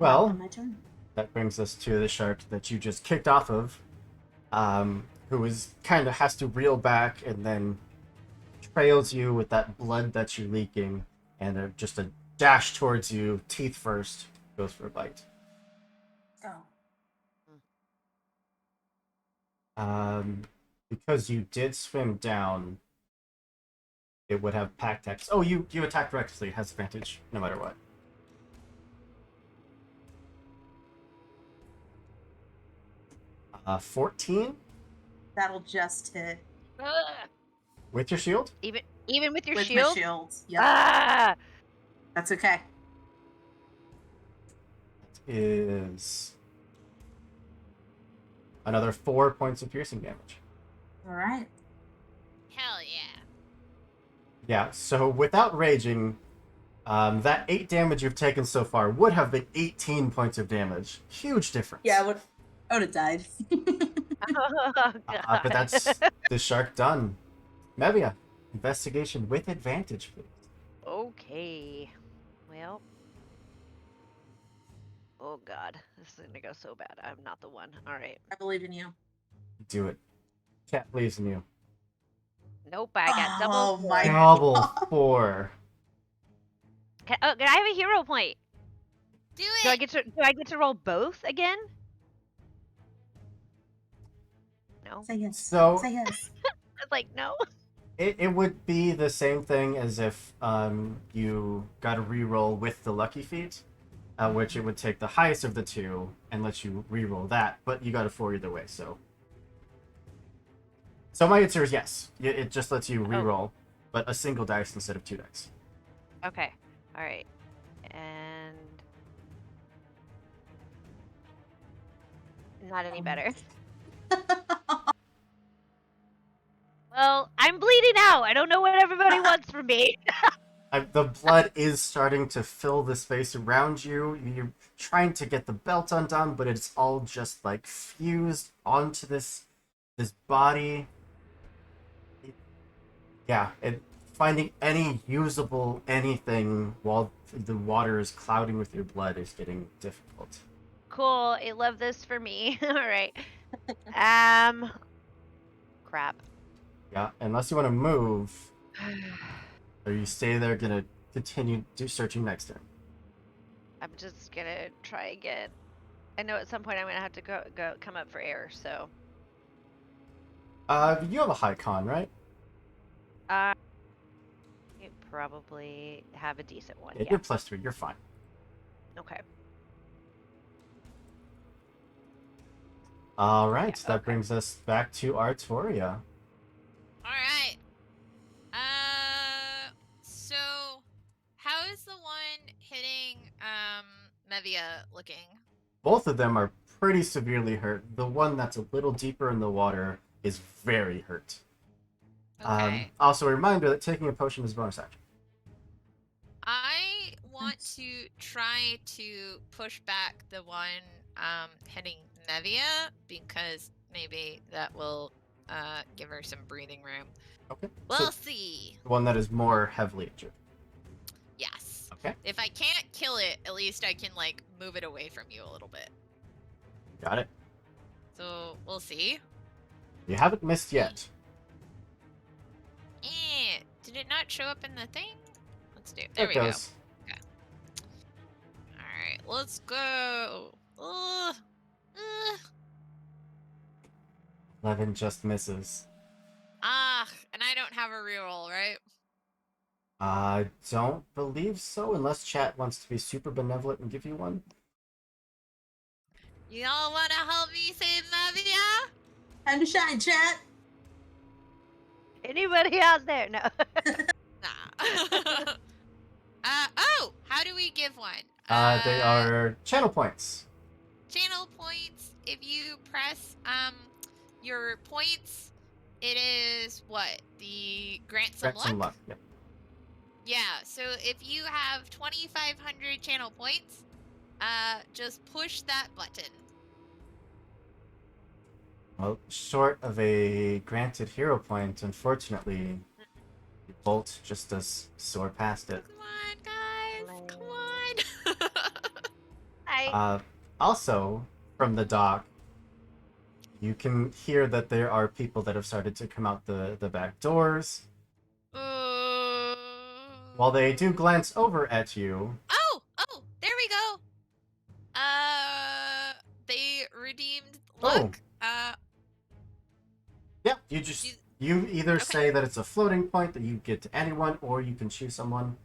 Now,
Well,
on my turn.
that brings us to the shark that you just kicked off of, who is kind of has to reel back and then trails you with that blood that you're leaking, and just a dash towards you, teeth first, goes for a bite.
Oh.
Because you did swim down, it would have pack text. Oh, you attacked recklessly. It has advantage no matter what. Uh, 14
That'll just hit.
with your shield.
Even with your
With
shield?
my shield. Yep.
Ah!
That's okay.
Is another 4 points of piercing damage.
All right.
Hell yeah.
Yeah, so without raging, that 8 damage you've taken so far would have been 18 points of damage. Huge difference.
Yeah, I would have died.
Oh, God.
But that's the shark done. Mevia, investigation with advantage, please.
Okay. Well. Oh, God. This is going to go so bad. I'm not the one. All right.
I believe in you.
Do it. Cat believes in you.
Nope, I got double.
Oh my
Double
God.
4.
Can I have a hero point?
Do
Do I
it.
get to roll both again? No.
Say yes.
So
Say yes.
Like, no.
it would be the same thing as if you got a reroll with the lucky feat, which it would take the highest of the two and let you reroll that, but you got a 4 either way, so. So my answer is yes. It just lets you reroll, but a single dice instead of 2 dice.
Okay. All right. And not any better. Well, I'm bleeding out. I don't know what everybody wants from me.
The blood is starting to fill the space around you. You're trying to get the belt undone, but it's all just like fused onto this body. Finding any usable anything while the water is clouding with your blood is getting difficult.
Cool. I love this for me. All right. Crap.
Yeah, unless you want to move, or you stay there, gonna continue searching next turn.
I'm just gonna try again. I know at some point I'm gonna have to go come up for air. So.
You have a high con, right?
You probably have a decent one.
Yeah,
Yeah.
you're +3. You're fine.
Okay.
All right,
Yeah,
that
okay.
brings us back to Artoria.
All right. So how is the one hitting Mevia looking?
Both of them are pretty severely hurt. The one that's a little deeper in the water is very hurt.
Okay.
Also, a reminder that taking a potion is a bonus action.
I want to try to push back the one hitting Mevia because maybe that will give her some breathing room.
Okay.
We'll
So,
see.
the one that is more heavily injured.
Yes.
Okay.
If I can't kill it, at least I can, like, move it away from you a little bit.
Got it.
So, we'll see.
You haven't missed yet.
Did it not show up in the thing? Let's do it.
There
There
it
we go.
goes.
Okay. Alright, let's go. Ugh. Ugh.
11 just misses.
And I don't have a reroll, right?
I don't believe so, unless chat wants to be super benevolent and give you one.
Y'all wanna help me save Mevia?
Time to shine, chat.
Anybody out there? No.
Nah. Oh! How do we give one?
They are channel points.
Channel points. If you press your points, it is what? The grant some
Grant some luck. Yep.
Yeah, so if you have 2,500 channel points, just push that button.
Well, short of a granted hero point, unfortunately, the bolt just does soar past it.
Come on, guys. Come on.
Also, from the dock, you can hear that there are people that have started to come out the back doors. While they do glance over at you.
Oh, there we go. They redeemed luck.
Yeah, you either say that it's a floating point that you get to anyone, or you can choose someone.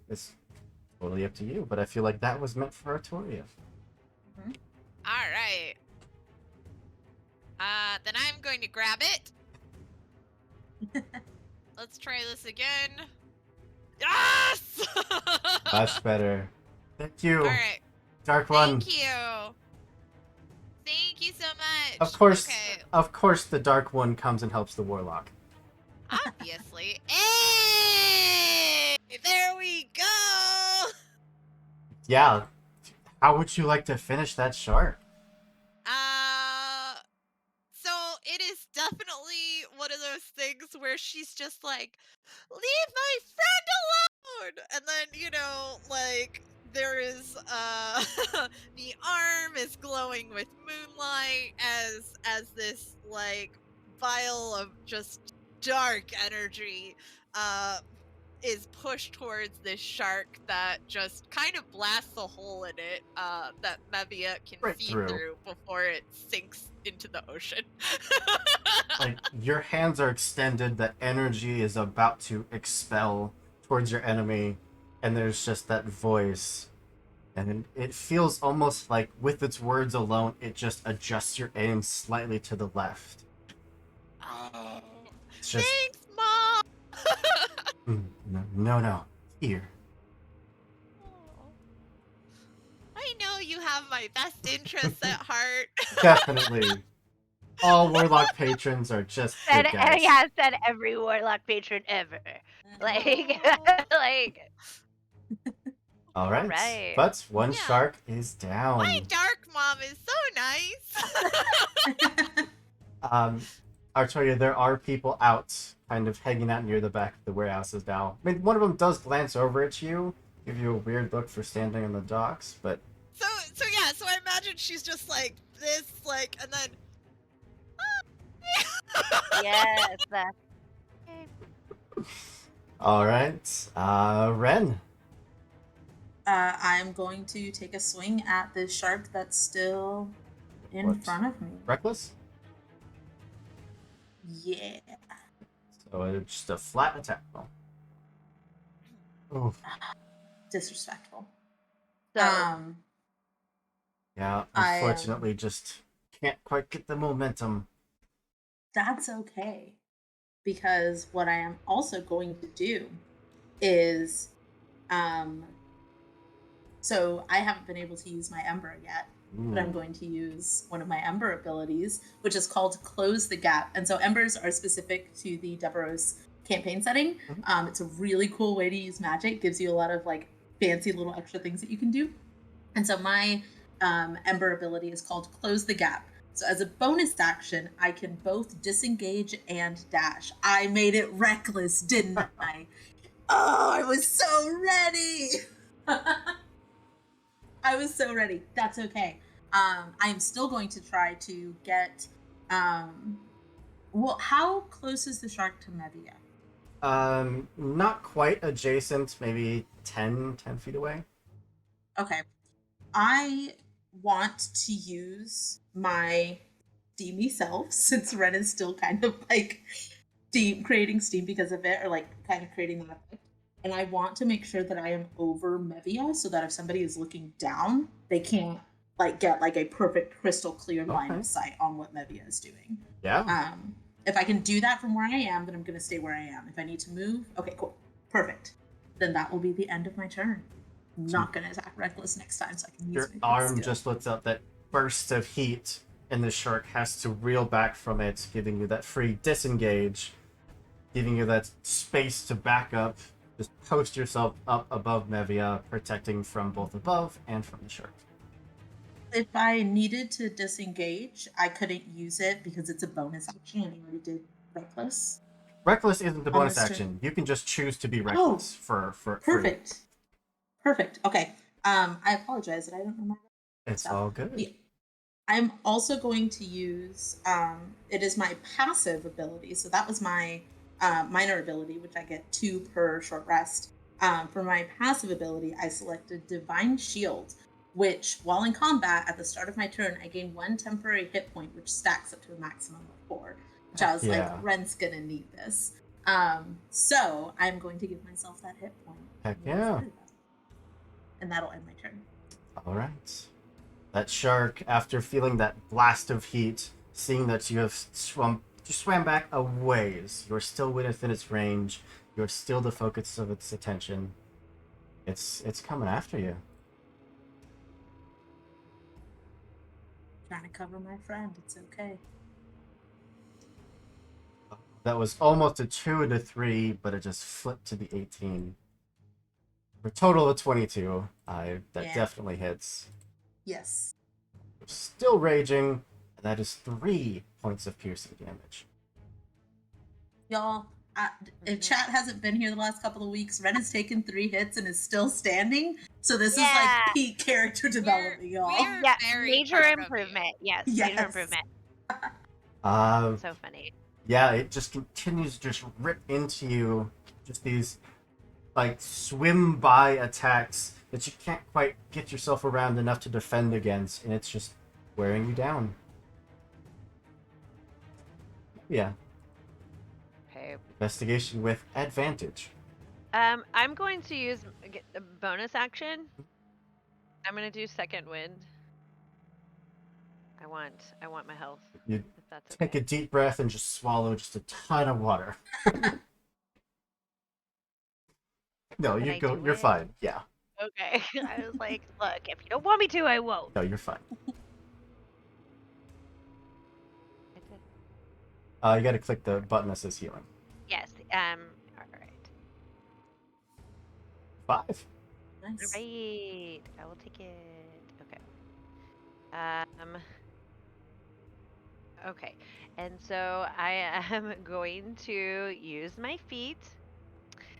It's totally up to you, but I feel like that was meant for Artoria.
All right. Then I'm going to grab it. Let's try this again. Yes!
Much better. Thank you.
All right.
Dark One.
Thank you. Thank you so much.
Of course, the Dark One comes and helps the Warlock.
Obviously. Hey! There we go!
Yeah. How would you like to finish that shark?
So it is definitely one of those things where she's just like, leave my friend alone! And then, you know, like, there is, the arm is glowing with moonlight as this, like, vial of just dark energy, is pushed towards this shark that just kind of blasts a hole in it, that Mevia can see through before it sinks into the ocean.
Like, your hands are extended, that energy is about to expel towards your enemy, and there's just that voice. And it feels almost like, with its words alone, it just adjusts your aim slightly to the left. It's just,
Thanks, Mom!
No. Here.
I know you have my best interests at heart.
Definitely. All Warlock patrons are just good guys.
He has said every Warlock patron ever. Like,
All right. But one shark is down.
My dark mom is so nice.
Artoria, there are people out, kind of hanging out near the back of the warehouses now. I mean, one of them does glance over at you, give you a weird look for standing on the docks, but...
So I imagine she's just like this, like, and then...
Yes.
Alright, Wren.
I'm going to take a swing at this shark that's still in front of me.
Reckless?
Yeah.
So it's just a flat attack roll. Oof.
Disrespectful.
Yeah, unfortunately, just can't quite get the momentum.
That's okay. Because what I am also going to do is, so I haven't been able to use my Ember yet, but I'm going to use one of my Ember abilities, which is called Close the Gap. And so Embers are specific to the Deveros campaign setting. It's a really cool way to use magic. Gives you a lot of like fancy little extra things that you can do. And so my Ember ability is called Close the Gap. So as a bonus action, I can both disengage and dash. I made it reckless, didn't I? Oh, I was so ready. I was so ready. That's okay. I am still going to try to get. Well, how close is the shark to Mevia?
Not quite adjacent, maybe 10 feet away.
Okay. I want to use my steamy self, since Wren is still kind of like creating steam because of it, or like kind of creating that effect. And I want to make sure that I am over Mevia so that if somebody is looking down, they can't like get like a perfect crystal clear line of sight on what Mevia is doing.
Yeah.
If I can do that from where I am, then I'm going to stay where I am. If I need to move, okay, cool. Perfect. Then that will be the end of my turn. I'm not going to attack Reckless next time, so I can use
Your
my
arm
skill.
just lets out that burst of heat, and the shark has to reel back from it, giving you that free disengage, giving you that space to back up. Just post yourself up above Mevia, protecting from both above and from the shark.
If I needed to disengage, I couldn't use it because it's a bonus action and I already did Reckless.
Reckless isn't the bonus
Understood.
action. You can just choose to be reckless for
Perfect. Perfect. Okay. I apologize that I don't remember.
It's all good.
I'm also going to use it is my passive ability. So that was my minor ability, which I get 2 per short rest. For my passive ability, I selected Divine Shield, which, while in combat at the start of my turn, I gain 1 temporary hit point, which stacks up to a maximum of 4. Which I was like, Wren's gonna need this. So I'm going to give myself that hit point.
Heck yeah.
And that'll end my turn.
All right. That shark, after feeling that blast of heat, seeing that you have swam back a ways, you're still within its range, you're still the focus of its attention. It's coming after you.
Trying to cover my friend, it's okay.
That was almost a 2 and a 3, but it just flipped to the 18. For a total of 22, that definitely hits.
Yes.
Still raging, and that is 3 points of piercing damage.
Y'all, if chat hasn't been here the last couple of weeks, Wren has taken 3 hits and is still standing. So this is like peak character development, y'all.
Yeah, major improvement. Yes, major improvement. So funny.
Yeah, it just continues to just rip into you. Just these, like, swim by attacks that you can't quite get yourself around enough to defend against, and it's just wearing you down. Yeah.
Okay.
Investigation with advantage.
I'm going to use a bonus action. I'm going to do second wind. I want my health.
You
if that's
take a deep breath and just swallow just a ton of water. No, you're fine. Yeah.
Okay. I was like, look, if you don't want me to, I won't.
No, you're fine. You gotta click the button that says healing.
Yes. All right.
5.
Nice.
All right. I will take it. Okay. Okay. And so I am going to use my feet.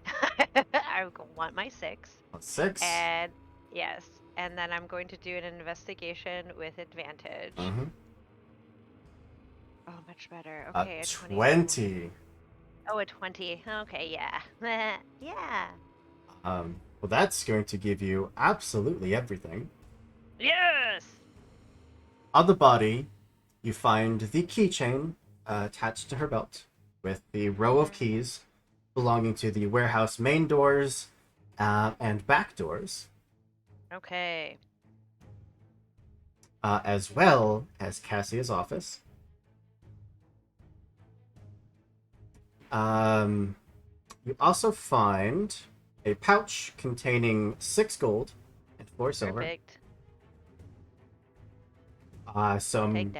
I want my 6.
6.
And yes. And then I'm going to do an investigation with advantage.
Mm-hmm.
Oh, much better. Okay,
a 20.
Oh, a 20. Okay, yeah. Yeah.
Well, that's going to give you absolutely everything.
Yes!
On the body, you find the keychain attached to her belt with the row of keys belonging to the warehouse main doors and back doors.
Okay.
As well as Cassia's office. You also find a pouch containing 6 gold and 4 silver.
Perfect.
Some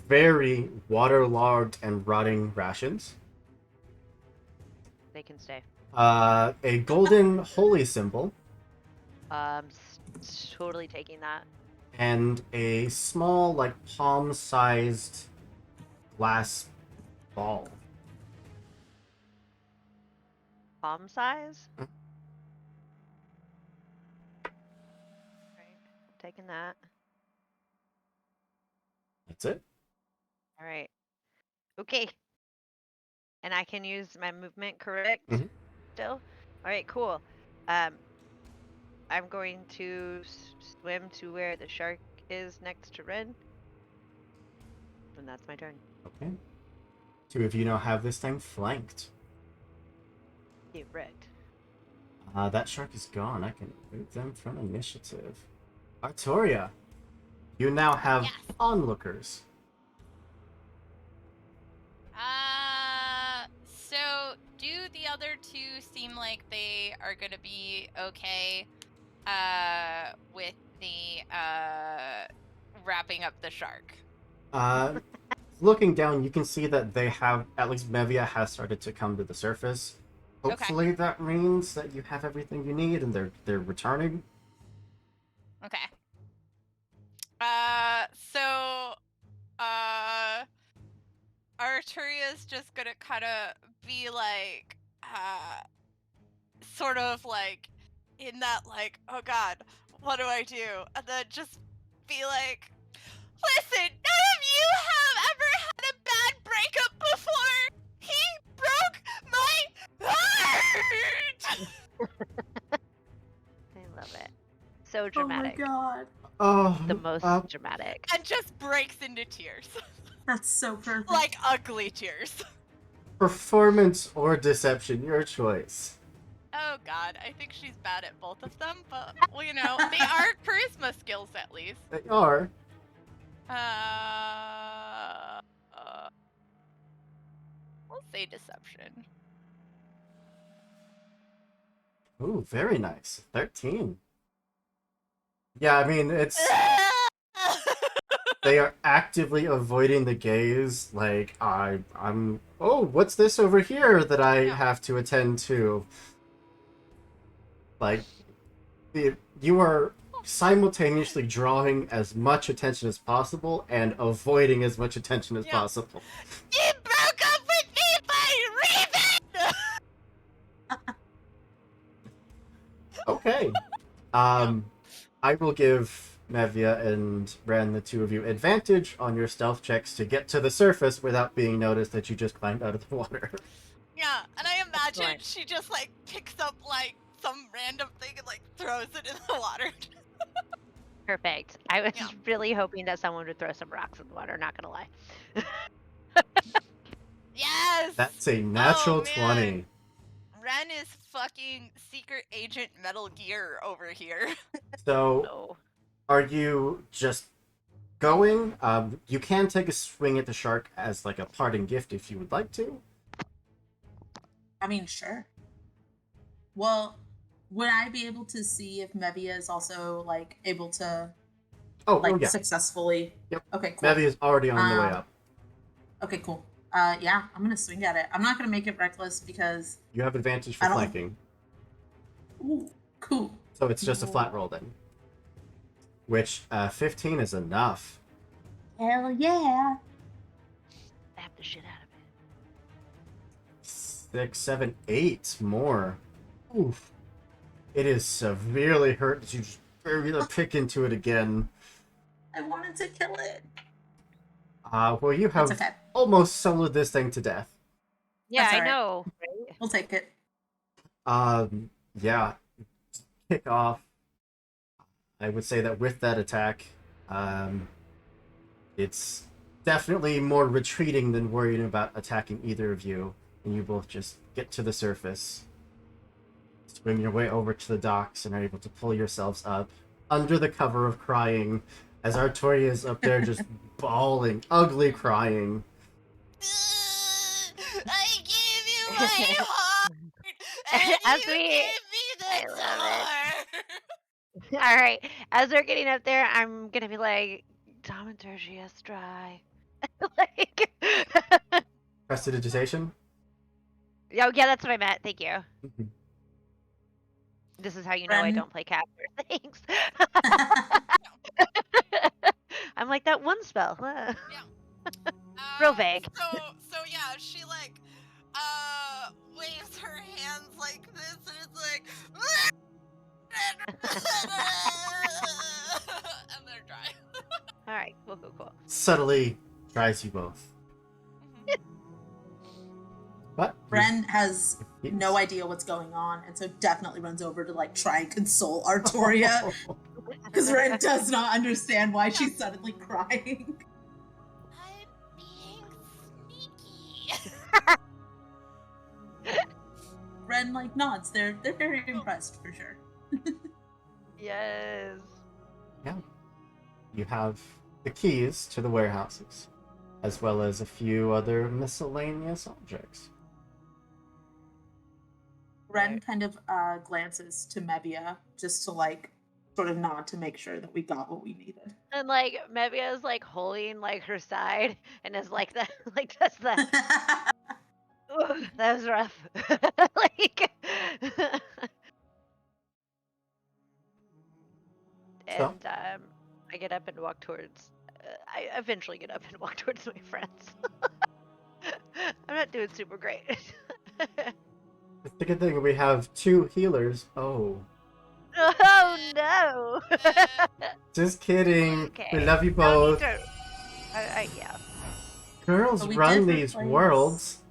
very waterlogged and rotting rations.
They can stay.
A golden holy symbol.
Totally taking that.
and a small, like, palm-sized glass ball.
Palm size?
Mm.
Right. Taking that.
That's it.
All right. Okay. And I can use my movement, correct?
Mhm.
Still? All right, cool. I'm going to swim to where the shark is next to Wren. And that's my turn.
Okay. 2 of you now have this thing flanked.
Correct.
That shark is gone. I can move them from initiative. Artoria, you now have onlookers.
So do the other 2 seem like they are gonna be okay with the wrapping up the shark?
Looking down, you can see that they have, at least Mevia has started to come to the surface. Hopefully that means that you have everything you need and they're returning.
Okay. So Artoria's just gonna kind of be like, sort of like in that like, oh god, what do I do? And then just be like, listen, none of you have ever had a bad breakup before. He broke my heart.
I love it. So dramatic.
Oh my god.
Oh,
the most dramatic.
And just breaks into tears.
That's so perfect.
Like ugly tears.
Performance or deception, your choice.
Oh god, I think she's bad at both of them, but well, you know, they are charisma skills at least.
They are.
We'll say deception.
Ooh, very nice. 13. Yeah, I mean, it's... They are actively avoiding the gaze, like, I'm... Oh, what's this over here that I have to attend to? Like, you are simultaneously drawing as much attention as possible and avoiding as much attention as possible.
You broke up with me by Raven!
Okay. I will give Mevia and Wren, the 2 of you, advantage on your stealth checks to get to the surface without being noticed that you just climbed out of the water.
Yeah, and I imagine she just like picks up like some random thing and like throws it in the water.
Perfect. I was really hoping that someone would throw some rocks in the water, not gonna lie.
Yes!
That's a natural 20.
Wren is fucking secret agent Metal Gear over here.
So, are you just going? You can take a swing at the shark as like a parting gift if you would like to.
I mean, sure. Well, would I be able to see if Mevia is also like able to
yeah.
successfully?
Yep.
Okay, cool.
Mevia is already on the way up.
Okay, cool. Yeah, I'm gonna swing at it. I'm not gonna make it reckless because
You have advantage for flanking.
Ooh, cool.
So it's just a flat roll then. Which 15 is enough.
Hell yeah.
Slap the shit out of it.
6, 7, 8 more. Oof. It is severely hurt as you just barely pick into it again.
I wanted to kill it.
Well, you have almost soloed this thing to death.
Yeah,
That's
I
all right.
know. Right?
We'll take it.
Yeah. Kick off. I would say that with that attack, it's definitely more retreating than worrying about attacking either of you, and you both just get to the surface, swim your way over to the docks, and are able to pull yourselves up under the cover of crying, as Artoria is up there just bawling, ugly crying.
I gave you my heart, and
As
you
we-
gave me the
I love
door.
All right. As we're getting up there, I'm gonna be like, Thaumaturgy dry. Like,
Prestidigitation?
oh yeah, that's what I meant. Thank you. This is how you know I
Wren.
don't play Casper. Thanks. I'm like, that one spell. Real vague.
So yeah, she like waves her hands like this, and it's like, and they're dry.
All right, cool.
Subtly dries you both. But
Wren has no idea what's going on, and so definitely runs over to like try and console Artoria, because Wren does not understand why she's suddenly crying.
I'm being sneaky.
Wren like nods. They're very impressed for sure.
Yes.
Yeah. You have the keys to the warehouses, as well as a few other miscellaneous objects.
Wren kind of glances to Mevia just to like sort of nod to make sure that we got what we needed.
And like Mevia is like holding like her side and is like that, like does that. Ooh, that was rough. Like, and I get up and walk towards. I eventually get up and walk towards my friends. I'm not doing super great.
It's a good thing we have 2 healers. Oh.
Oh no!
Just kidding.
Okay.
We love you
No need
both.
yeah.
Girls run these worlds.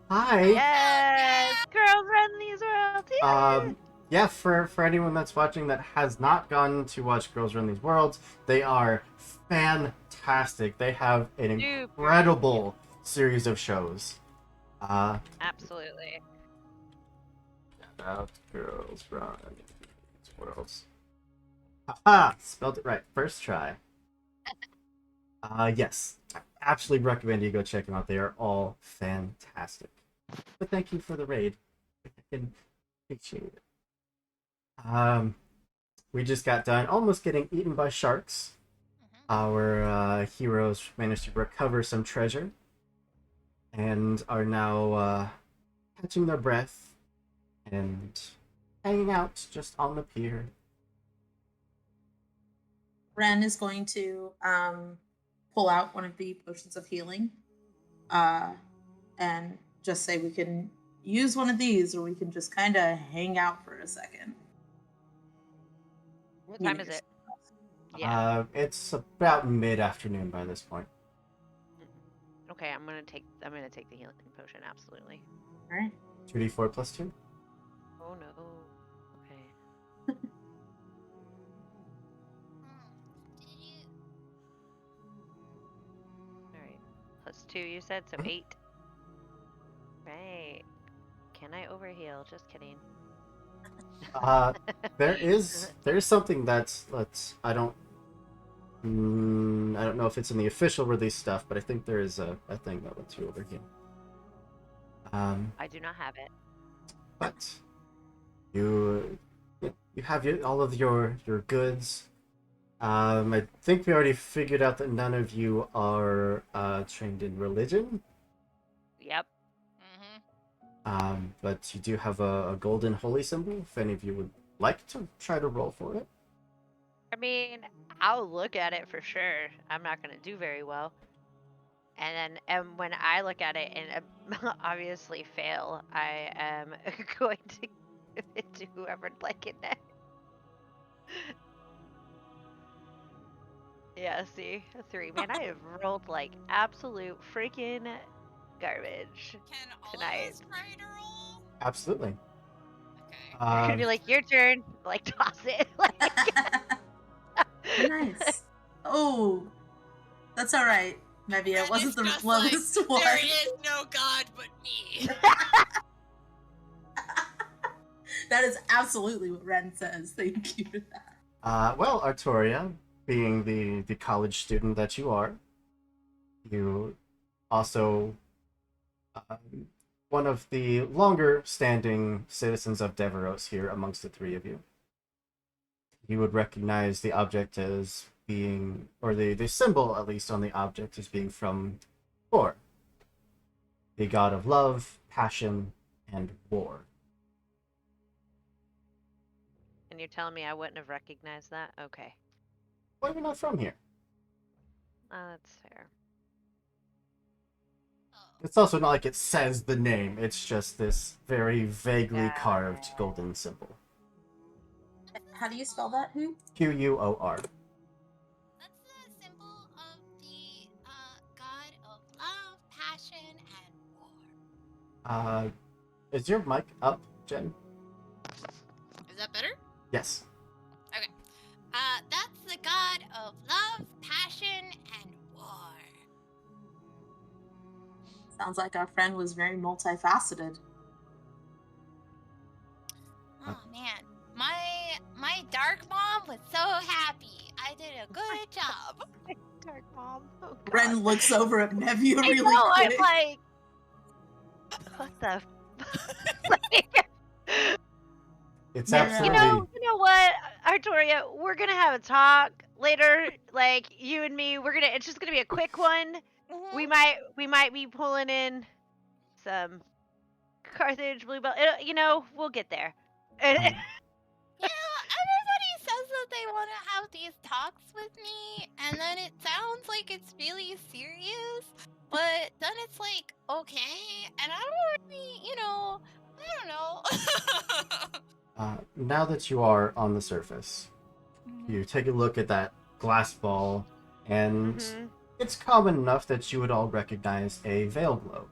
Hi.
Yes, girls run these worlds.
Yeah, for anyone that's watching that has not gone to watch Girls Run These Worlds, they are fantastic. They have an incredible series of shows.
Absolutely.
Shout out Girls Run These Worlds. Haha! Spelled it right. First try. Yes. I absolutely recommend you go check them out. They are all fantastic. But thank you for the raid. I can appreciate it. We just got done almost getting eaten by sharks. Our heroes managed to recover some treasure and are now catching their breath and hanging out just on the pier.
Wren is going to pull out one of the potions of healing and just say we can use one of these, or we can just kind of hang out for a second.
What time is it?
It's about mid-afternoon by this point.
Okay, I'm gonna take the healing potion. Absolutely.
All right.
2d4 plus 2.
Oh no. Okay. All right. Plus 2, you said, so 8. Right. Can I overheal? Just kidding.
There is something that's I don't know if it's in the official release stuff, but I think there is a thing that lets you overheal.
I do not have it.
But you have all of your goods. I think we already figured out that none of you are trained in religion.
Yep.
But you do have a golden holy symbol, if any of you would like to try to roll for it.
I mean, I'll look at it for sure. I'm not going to do very well. And when I look at it and obviously fail, I am going to give it to whoever'd like it next. Yeah, see? A 3. Man, I have rolled like absolute freaking garbage tonight.
Absolutely.
You're gonna be like, your turn. Like, toss it.
Nice. Oh, that's all right, Mevia. It wasn't the lowest one.
There is no god but me.
That is absolutely what Wren says. Thank you for that.
Well, Artoria, being the college student that you are, you also one of the longer-standing citizens of Deveros here amongst the 3 of you. You would recognize the object as being, or the symbol, at least, on the object as being from Thor, the god of love, passion, and war.
And you're telling me I wouldn't have recognized that? Okay.
Why are you not from here?
That's fair.
It's also not like it says the name. It's just this very vaguely carved golden symbol.
How do you spell that, Who?
Quor.
That's the symbol of the god of love, passion, and war.
Is your mic up, Jen?
Is that better?
Yes.
Okay. That's the god of love, passion, and war.
Sounds like our friend was very multifaceted.
Oh man, my dark mom was so happy. I did a good job.
Dark mom. Oh,
Wren looks over at Mevia really quick.
I'm like, what the?
It's absolutely.
You know what, Artoria? We're gonna have a talk later. Like you and me, It's just gonna be a quick one. We might be pulling in some Carthage, Bluebell. We'll get there.
Everybody says that they want to have these talks with me, and then it sounds like it's really serious, but then it's like, okay, and I don't really, I don't know.
Now that you are on the surface, you take a look at that glass ball, and it's common enough that you would all recognize a veil globe.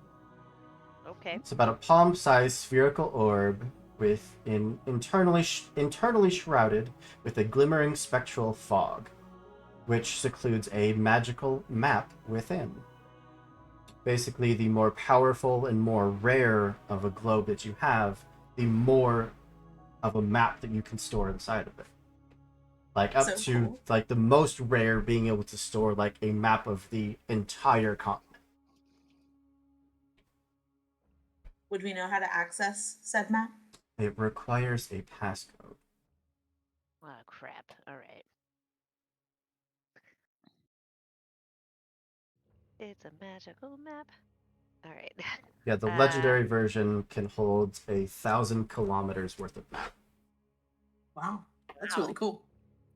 Okay.
It's about a palm-sized spherical orb internally shrouded with a glimmering spectral fog, which secludes a magical map within. Basically, the more powerful and more rare of a globe that you have, the more of a map that you can store inside of it. Like up to like the most rare being able to store like a map of the entire continent.
Would we know how to access said map?
It requires a passcode.
Oh crap! All right. It's a magical map. All right.
Yeah, the legendary version can hold 1,000 kilometers worth of map.
Wow, that's really cool.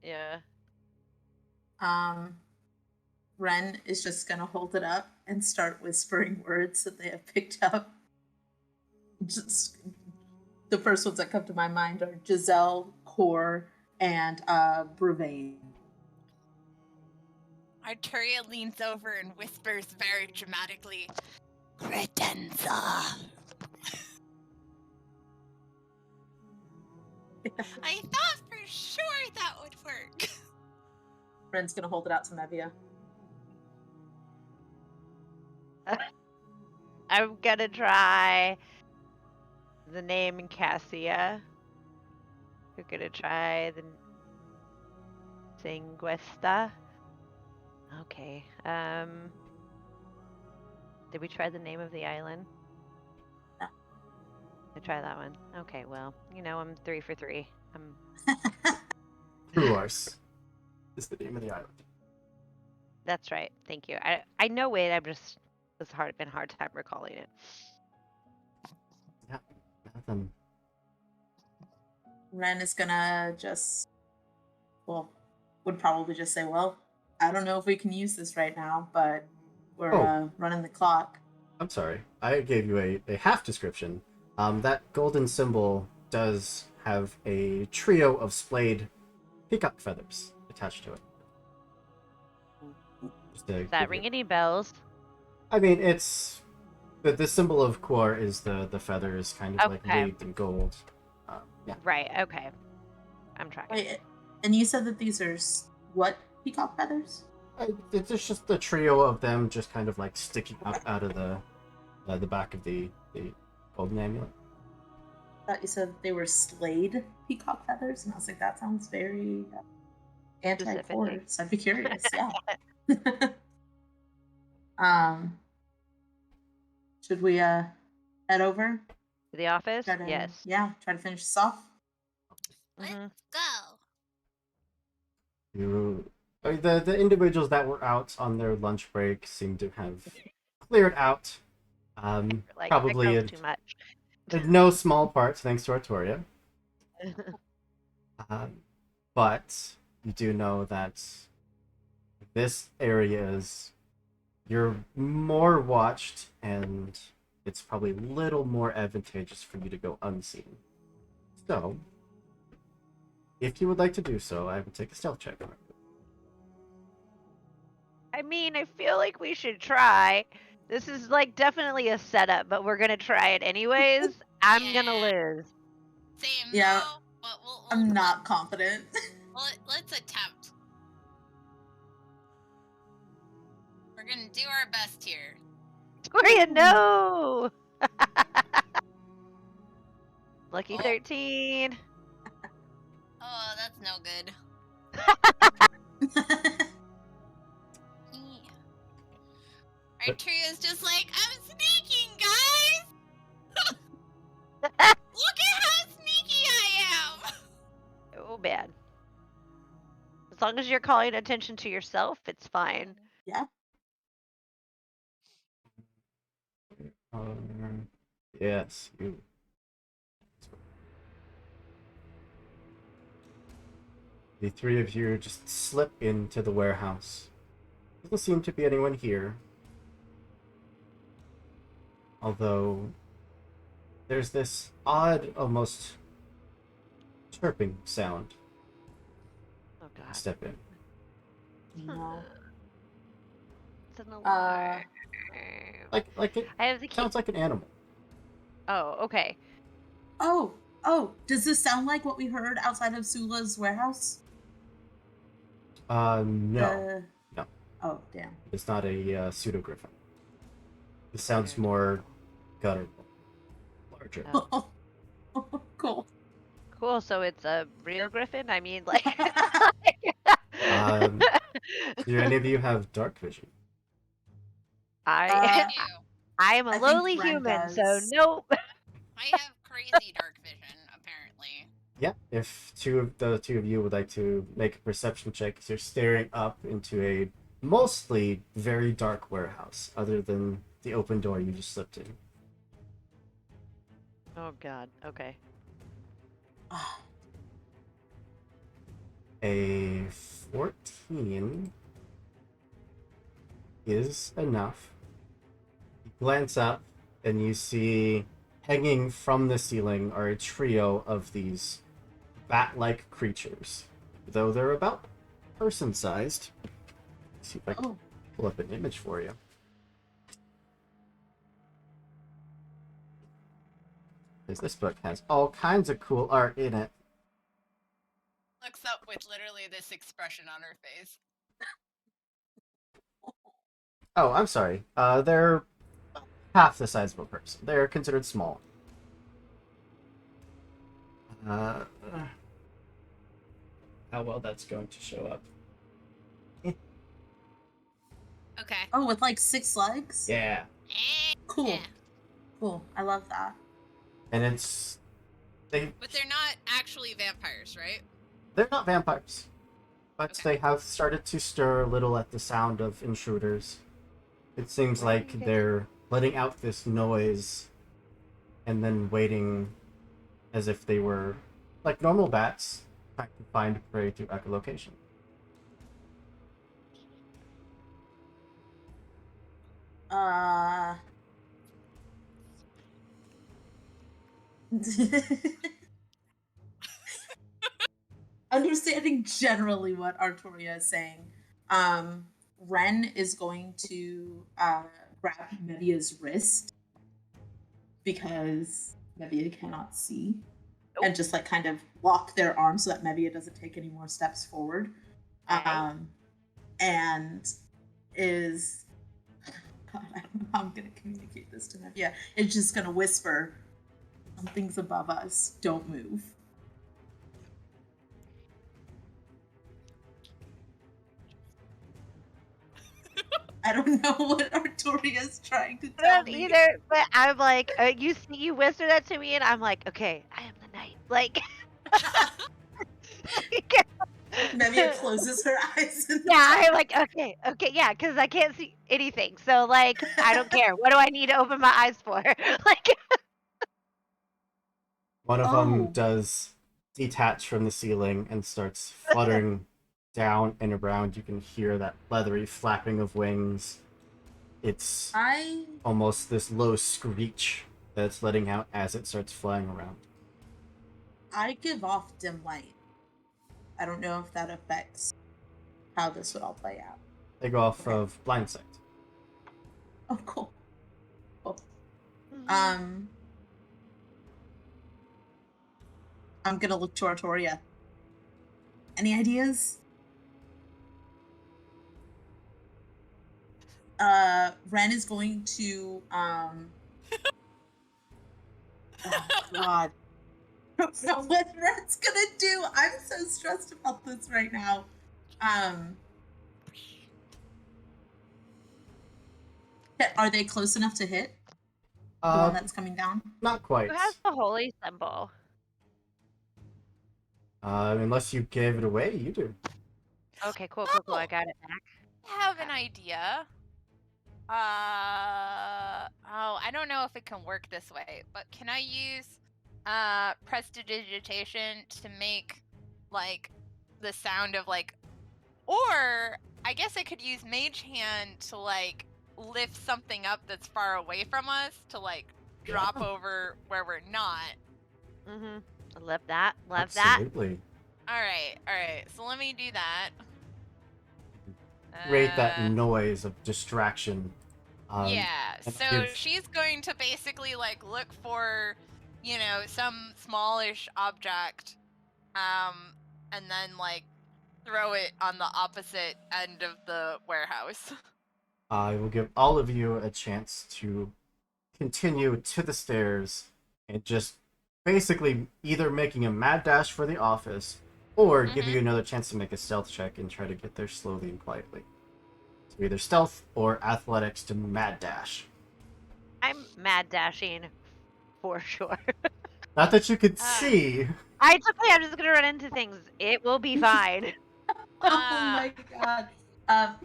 Yeah.
Wren is just gonna hold it up and start whispering words that they have picked up. Just the first ones that come to my mind are Giselle, Core, and Brevane.
Artoria leans over and whispers very dramatically, Credenza. I thought for sure that would work.
Wren's gonna hold it out to Mevia.
I'm gonna try the name in Cassia. We're gonna try the Sanguesta. Okay. Did we try the name of the island?
No.
I try that one. Okay, well, I'm 3 for 3.
Truars is the name of the island.
That's right. Thank you. I know it. It's been hard time recalling it.
Yeah, nothing.
Wren is gonna would probably just say, well, I don't know if we can use this right now, but we're running the clock.
I'm sorry. I gave you a half description. That golden symbol does have a trio of splayed peacock feathers attached to it.
Does that ring any bells?
I mean, it's the symbol of Quor is the feathers kind of like waved in gold. Yeah.
Right. Okay. I'm tracking.
Wait, and you said that these are what peacock feathers?
It's just the trio of them, just kind of like sticking up out of the back of the golden amulet.
I thought you said they were slayed peacock feathers, and I was like, that sounds very anti-Quor. So I'd be curious. Yeah. Should we head over
to the office? Yes.
Yeah. Try to finish this off.
Let's go.
The individuals that were out on their lunch break seem to have cleared out. Probably
too much.
in no small part thanks to Artoria. But you do know that this area is, you're more watched, and it's probably a little more advantageous for you to go unseen. So, if you would like to do so, I would take a stealth check.
I mean, I feel like we should try. This is like definitely a setup, but we're gonna try it anyways. I'm gonna lose.
Same.
Yeah.
No, but
I'm not confident.
let's attempt. We're gonna do our best here.
Victoria, no! Lucky 13.
Oh, that's no good. Artoria's just like, I'm sneaking, guys! Look at how sneaky I am!
Oh, bad. As long as you're calling attention to yourself, it's fine.
Yeah.
Yes, you. The three of you just slip into the warehouse. Doesn't seem to be anyone here. Although, there's this odd, almost chirping sound.
Oh god.
Step in.
No.
It's an alarm.
Like it
I have the key.
sounds like an animal.
Oh, okay.
Oh, does this sound like what we heard outside of Sula's warehouse?
No. No.
Oh, damn.
It's not a pseudo griffin. It sounds more guttural. Larger.
Oh.
Cool.
Cool, so it's a real griffin? I mean, like...
Do any of you have dark vision?
I am a
I think
lowly
Wren
human, so
does.
nope.
I have crazy dark vision, apparently.
Yeah, if the two of you would like to make a perception check, 'cause you're staring up into a mostly very dark warehouse, other than the open door you just slipped in.
Oh god, okay.
A 14 is enough. You glance up and you see hanging from the ceiling are a trio of these bat-like creatures, though they're about person-sized. See if I can pull up an image for you. Because this book has all kinds of cool art in it.
Looks up with literally this expression on her face.
Oh, I'm sorry. They're half the size of a person. They're considered small. How well that's going to show up.
Okay.
Oh, with like 6 legs?
Yeah.
Cool.
Yeah.
Cool. I love that.
And it's...
But they're not actually vampires, right?
They're not vampires. But they have started to stir a little at the sound of intruders. It seems like they're letting out this noise and then waiting as if they were like normal bats trying to find prey through echolocation.
Understanding generally what Artoria is saying, Wren is going to grab Mevia's wrist because Mevia cannot see, and just like kind of lock their arms so that Mevia doesn't take any more steps forward. And is God, I don't know how I'm gonna communicate this to Mevia. It's just gonna whisper, "Something's above us. Don't move." I don't know what Artoria's trying to tell
I don't
me.
either, but I'm like, you whisper that to me, and I'm like, okay, I am the knight. Like,
Mevia closes her eyes.
Yeah, I'm like, okay, yeah, because I can't see anything. So, like, I don't care. What do I need to open my eyes for? Like,
One of them does detach from the ceiling and starts fluttering down and around. You can hear that leathery flapping of wings. It's almost this low screech that it's letting out as it starts flying around.
I give off dim light. I don't know if that affects how this would all play out.
They go off of blind sight.
Oh, cool. I'm gonna look to Artoria. Any ideas? Wren is going to oh god. What Wren's gonna do? I'm so stressed about this right now. Are they close enough to hit? The one that's coming down?
Not quite.
Who has the holy symbol?
Unless you gave it away, you do.
Okay, cool. I got it back.
I have an idea. I don't know if it can work this way, but can I use prestidigitation to make like the sound of like, or I guess I could use Mage Hand to like lift something up that's far away from us to like drop over where we're not.
Love that.
Absolutely.
All right. So let me do that.
Create that noise of distraction.
So she's going to basically like look for, some smallish object, and then like throw it on the opposite end of the warehouse.
I will give all of you a chance to continue to the stairs and just basically either making a mad dash for the office or give you another chance to make a stealth check and try to get there slowly and quietly. So either stealth or athletics to mad dash.
I'm mad dashing for sure.
Not that you could see.
It's okay. I'm just gonna run into things. It will be fine.
Oh my god.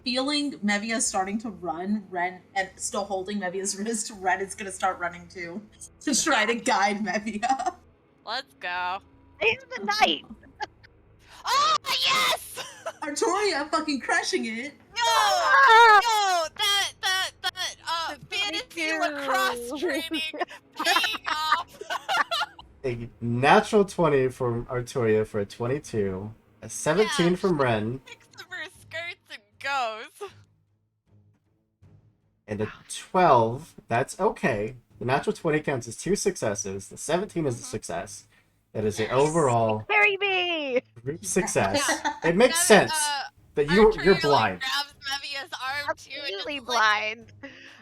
Feeling Mevia starting to run, Wren, and still holding Mevia's wrist, Wren is gonna start running too to try to guide Mevia.
Let's go.
It's the night.
Oh yes!
Artoria fucking crushing it.
No, that fantasy lacrosse training paying off.
A natural 20 from Artoria for a 22. A 17 from Wren.
Picks up her skirts and goes.
And a 12. That's okay. The natural 20 counts as 2 successes. The 17 is a success. That is an overall
Marry me!
group success. It makes sense that you're blind.
Grabs Mevia's arm too.
Absolutely blind.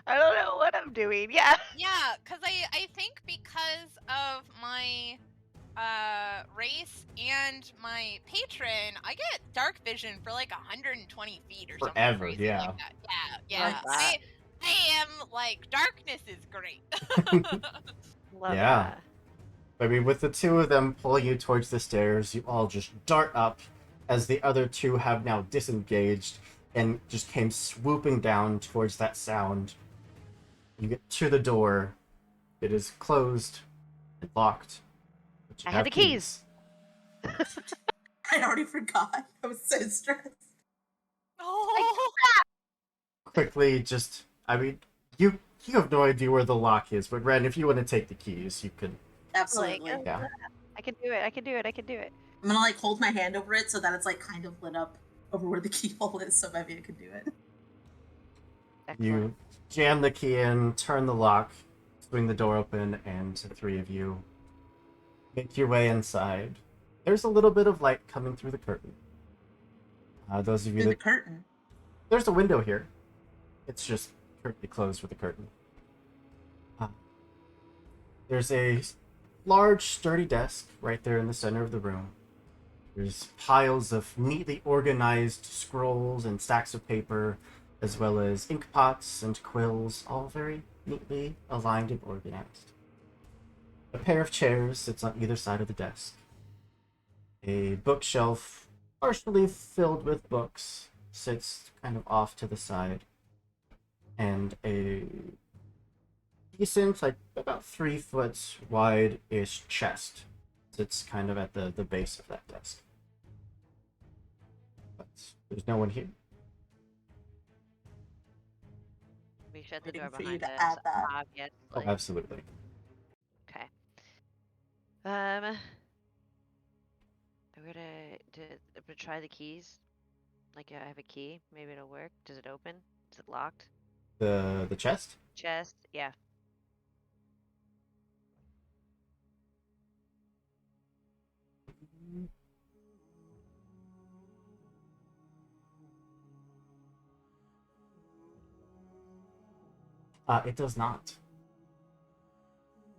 I don't know what I'm doing. Yeah.
Yeah, because I think because of my race and my patron, I get dark vision for like 120 feet or something
Forever,
crazy
yeah.
like that. Yeah. I am like, darkness is great.
Love
Yeah.
that.
I mean, with the two of them pulling you towards the stairs, you all just dart up as the other two have now disengaged and just came swooping down towards that sound. You get to the door. It is closed and locked. But you
I
have
had the keys.
I already forgot. I was so stressed.
Oh.
Quickly, you have no idea where the lock is, but Wren, if you want to take the keys, you could.
Absolutely.
Yeah.
I can do it.
I'm gonna like hold my hand over it so that it's like kind of lit up over where the keyhole is, so maybe I could do it.
You jam the key in, turn the lock, swing the door open, and the three of you make your way inside. There's a little bit of light coming through the curtain. Those of you
Through the curtain?
There's a window here. It's just currently closed with a curtain. There's a large, sturdy desk right there in the center of the room. There's piles of neatly organized scrolls and stacks of paper, as well as ink pots and quills, all very neatly aligned and organized. A pair of chairs sits on either side of the desk. A bookshelf, partially filled with books, sits kind of off to the side. And a decent, like about 3 foot wide-ish chest sits kind of at the base of that desk. But There's no one here.
We shut the door
Waiting for you
behind
to
us,
add that.
obviously.
Oh, absolutely.
Okay. I'm gonna try the keys. Like I have a key. Maybe it'll work. Does it open? Is it locked?
The chest?
Chest? Yeah.
It does not.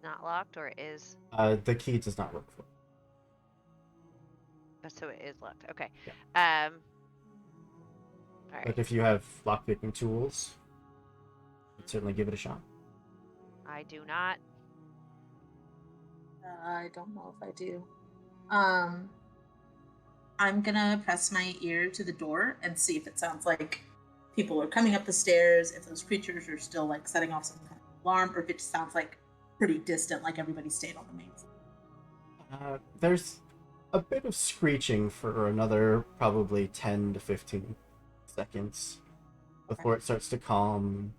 Not locked, or is?
The key does not work for it.
So it is locked. Okay.
Yeah.
All right.
But if you have lockpicking tools, you'd certainly give it a shot.
I do not.
I don't know if I do. I'm gonna press my ear to the door and see if it sounds like people are coming up the stairs, if those creatures are still like setting off some kind of alarm, or if it just sounds like pretty distant, like everybody stayed on the main floor.
There's a bit of screeching for another probably 10 to 15 seconds before it starts to calm.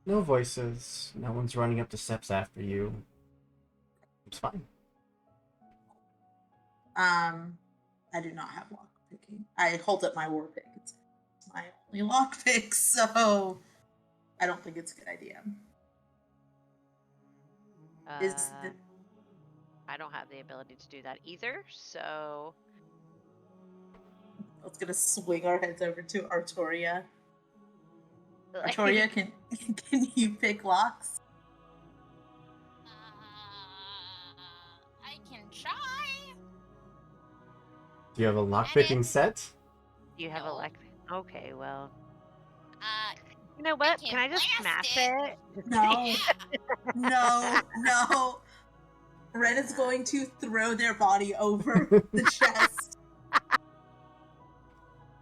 No voices. No one's running up the steps after you. It's fine.
I do not have lock picking. I hold up my war pick. It's my only lock pick, so I don't think it's a good idea.
I don't have the ability to do that either, so
Let's gonna swing our heads over to Artoria. Artoria, can you pick locks?
I can try.
Do you have a lockpicking set?
you have a lock. Okay, well. You know what? Can I just smash it?
No. No. Wren is going to throw their body over the chest.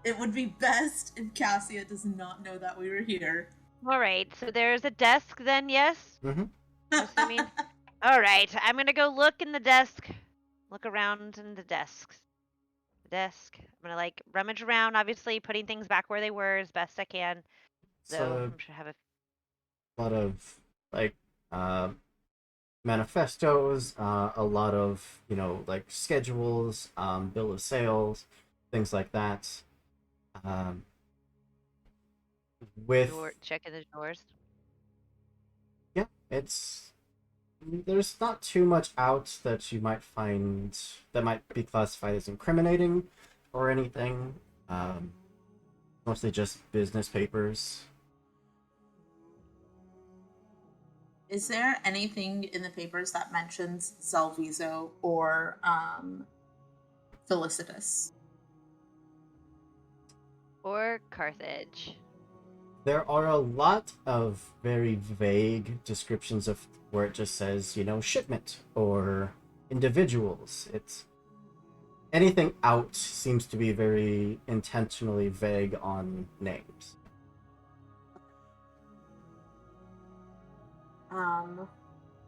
It would be best if Cassia does not know that we were here.
All right, so there's a desk then, yes?
Mm-hmm.
Assuming. All right, I'm gonna go look in the desk. Look around in the desks. Desk. I'm gonna like rummage around, obviously putting things back where they were as best I can. So I'm sure I have
a lot of like manifestos, a lot of like schedules, bill of sales, things like that. With
checking the drawers.
Yeah, there's not too much out that you might find that might be classified as incriminating or anything. Mostly just business papers.
Is there anything in the papers that mentions Zelviso or Felicitas?
Or Carthage?
There are a lot of very vague descriptions of where it just says, shipment or individuals. It's anything out seems to be very intentionally vague on names.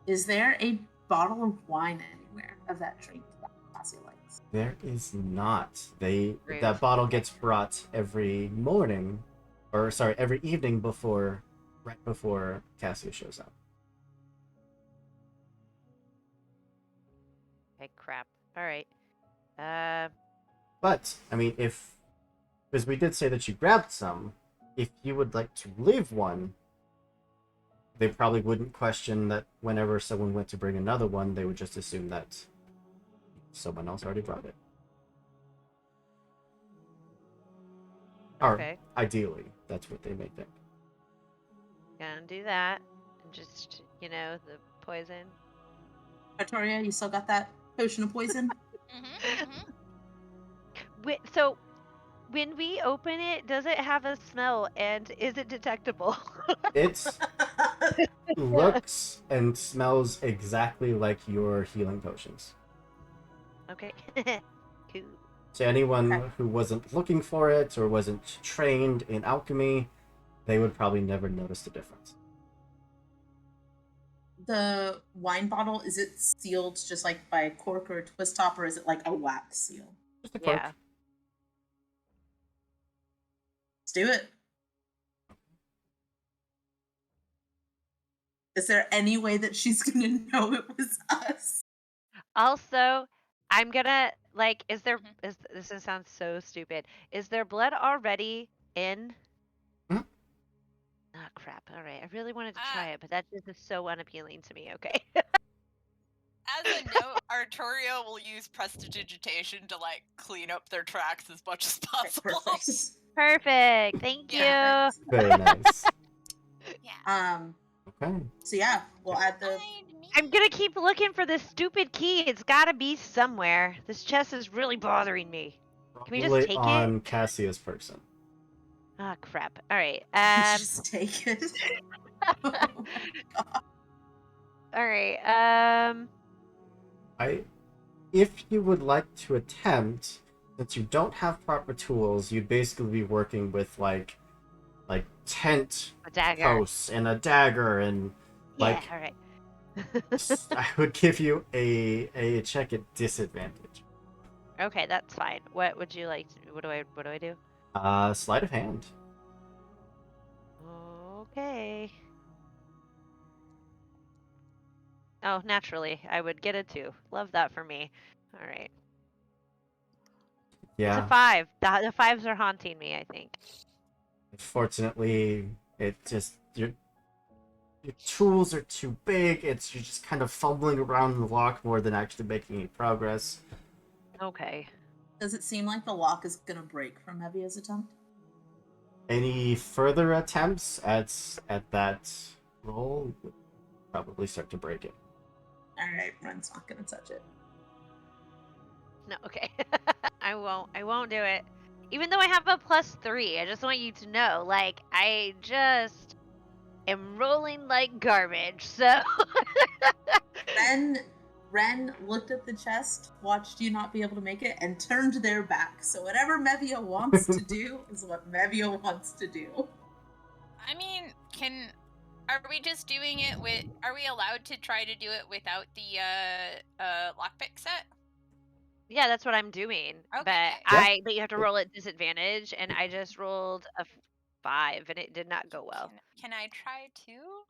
Is there a bottle of wine anywhere of that drink that Cassia likes?
There is not. That bottle gets brought every morning, or sorry, every evening right before Cassia shows up.
Okay, crap. All right.
But I mean, because we did say that you grabbed some, if you would like to leave one, they probably wouldn't question that whenever someone went to bring another one, they would just assume that someone else already brought it.
Okay.
Or ideally, that's what they may think.
Gonna do that. And just, the poison.
Artoria, you still got that potion of poison?
So, when we open it, does it have a smell, and is it detectable?
It looks and smells exactly like your healing potions.
Okay. Cool.
To anyone who wasn't looking for it or wasn't trained in alchemy, they would probably never notice the difference.
The wine bottle, is it sealed just like by a cork or a twist top, or is it like a wax seal?
Just a cork.
Yeah.
do it. Is there any way that she's gonna know it was us?
Also, I'm gonna like. Is there? Is this sounds so stupid? Is there blood already in?
Mhm.
Oh crap! All right, I really wanted to try it, but that just is so unappealing to me. Okay.
As a note, Artoria will use prestidigitation to like clean up their tracks as much as possible.
Perfect. Thank you.
Very nice. Okay.
So yeah, we'll add the.
I'm gonna keep looking for this stupid key. It's gotta be somewhere. This chest is really bothering me. Can we just
Roll it
take
on
it?
Cassia's person.
Ah, crap. All right.
Just take it.
All right.
If you would like to attempt, since you don't have proper tools, you'd basically be working with like tent
A dagger.
posts and a dagger and like.
Yeah. All right.
I would give you a check at disadvantage.
Okay, that's fine. What would you like? What do I do?
Sleight of hand.
Okay. Oh, naturally, I would get a 2. Love that for me. All right.
Yeah.
It's a 5. The 5s are haunting me, I think.
Fortunately, it just your tools are too big. You're just kind of fumbling around the lock more than actually making any progress.
Okay.
Does it seem like the lock is gonna break from Mevia's attempt?
Any further attempts at that roll would probably start to break it.
Alright, Wren's not gonna touch it.
No, okay. I won't do it. Even though I have a +3, I just want you to know, like, I just am rolling like garbage, so...
Wren looked at the chest, watched you not be able to make it, and turned their back. So whatever Mevia wants to do is what Mevia wants to do.
I mean, are we just doing it with? Are we allowed to try to do it without the lockpick set?
Yeah, that's what I'm doing.
Okay.
But you have to roll at disadvantage, and I just rolled a 5, and it did not go well.
Can I try too?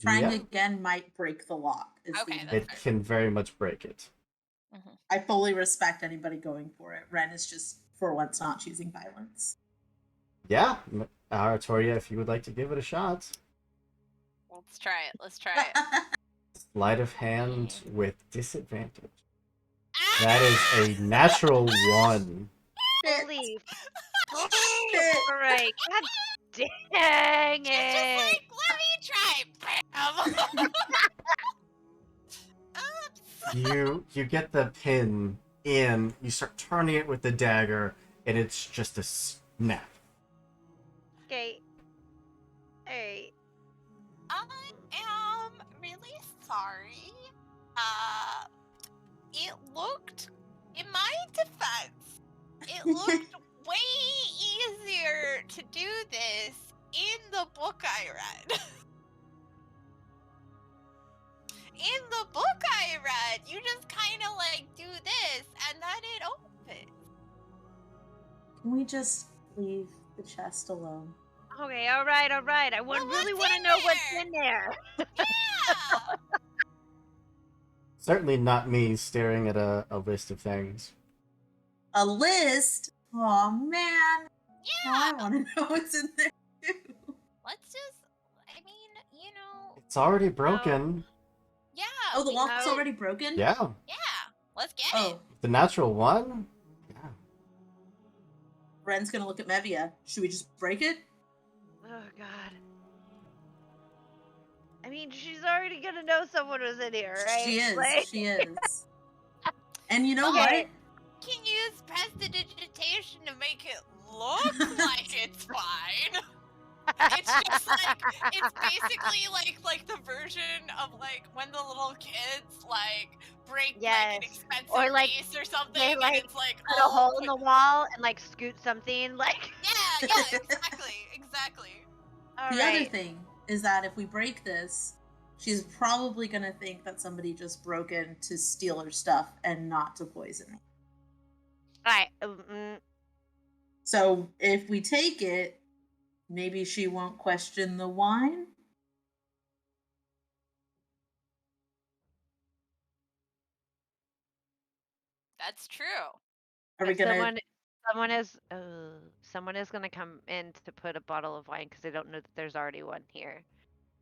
Trying
Yeah.
again might break the lock.
It can very much break it.
I fully respect anybody going for it. Wren is just, for once, not choosing violence.
Yeah, Artoria, if you would like to give it a shot.
Let's try it. Let's try it.
Sleight of hand with disadvantage. That is a natural 1.
Holy frick. God dang it.
Let me try.
You get the pin in, you start turning it with the dagger, and it's just a snap.
Okay. Hey.
I am really sorry. It looked, in my defense, it looked way easier to do this in the book I read. In the book I read, you just kind of like do this and then it opens.
Can we just leave the chest alone?
Okay, alright. I really want to know what's in there.
Yeah!
Certainly not me staring at a list of things.
A list? Oh man.
Yeah!
Now I want to know what's in there too.
Let's just, I mean, you know.
It's already broken.
Yeah.
Oh, the lock's already broken?
Yeah.
Yeah. Let's get it.
The natural 1? Yeah.
Wren's gonna look at Mevia. Should we just break it?
Oh god. I mean, she's already gonna know someone was in here, right?
She is.
Like...
She is. And you know
Okay.
what?
Can use prestidigitation to make it look like it's fine. It's just like, it's basically like the version of like when the little kids like break like an expensive
Or like
vase or something,
they
and
like
it's like
put a hole in the wall and like scoot something like.
Yeah, exactly.
The other thing is that if we break this, she's probably gonna think that somebody just broke in to steal her stuff and not to poison her.
Alright.
So if we take it, Maybe she won't question the wine?
That's true.
Are we
If
gonna...
someone is gonna come in to put a bottle of wine because they don't know that there's already one here.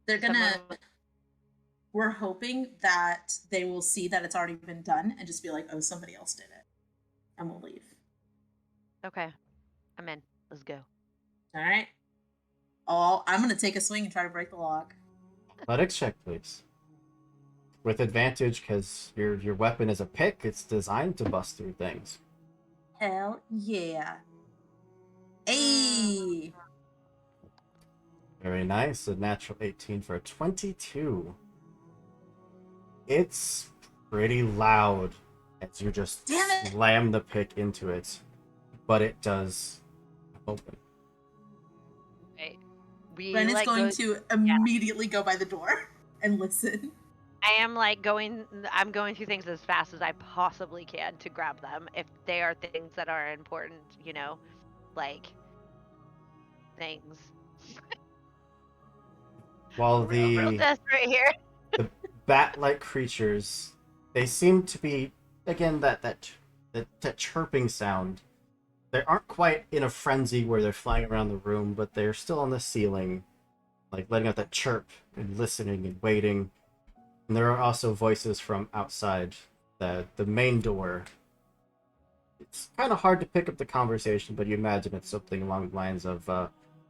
They're gonna... We're hoping that they will see that it's already been done and just be like, oh, somebody else did it. And we'll leave.
Okay. I'm in. Let's go.
All right. Oh, I'm gonna take a swing and try to break the lock.
Athletics check, please. With advantage, because your weapon is a pick. It's designed to bust through things.
Hell yeah. Hey!
Very nice. A natural 18 for a 22. It's pretty loud as you just slam the pick into it, but it does open.
Right.
Wren is going to immediately go by the door and listen.
I'm going through things as fast as I possibly can to grab them if they are things that are important, like things.
While
real desperate here.
The bat-like creatures, they seem to be, again, that chirping sound. They aren't quite in a frenzy where they're flying around the room, but they're still on the ceiling, like letting out that chirp and listening and waiting. And there are also voices from outside the main door. It's kind of hard to pick up the conversation, but you imagine it's something along the lines of,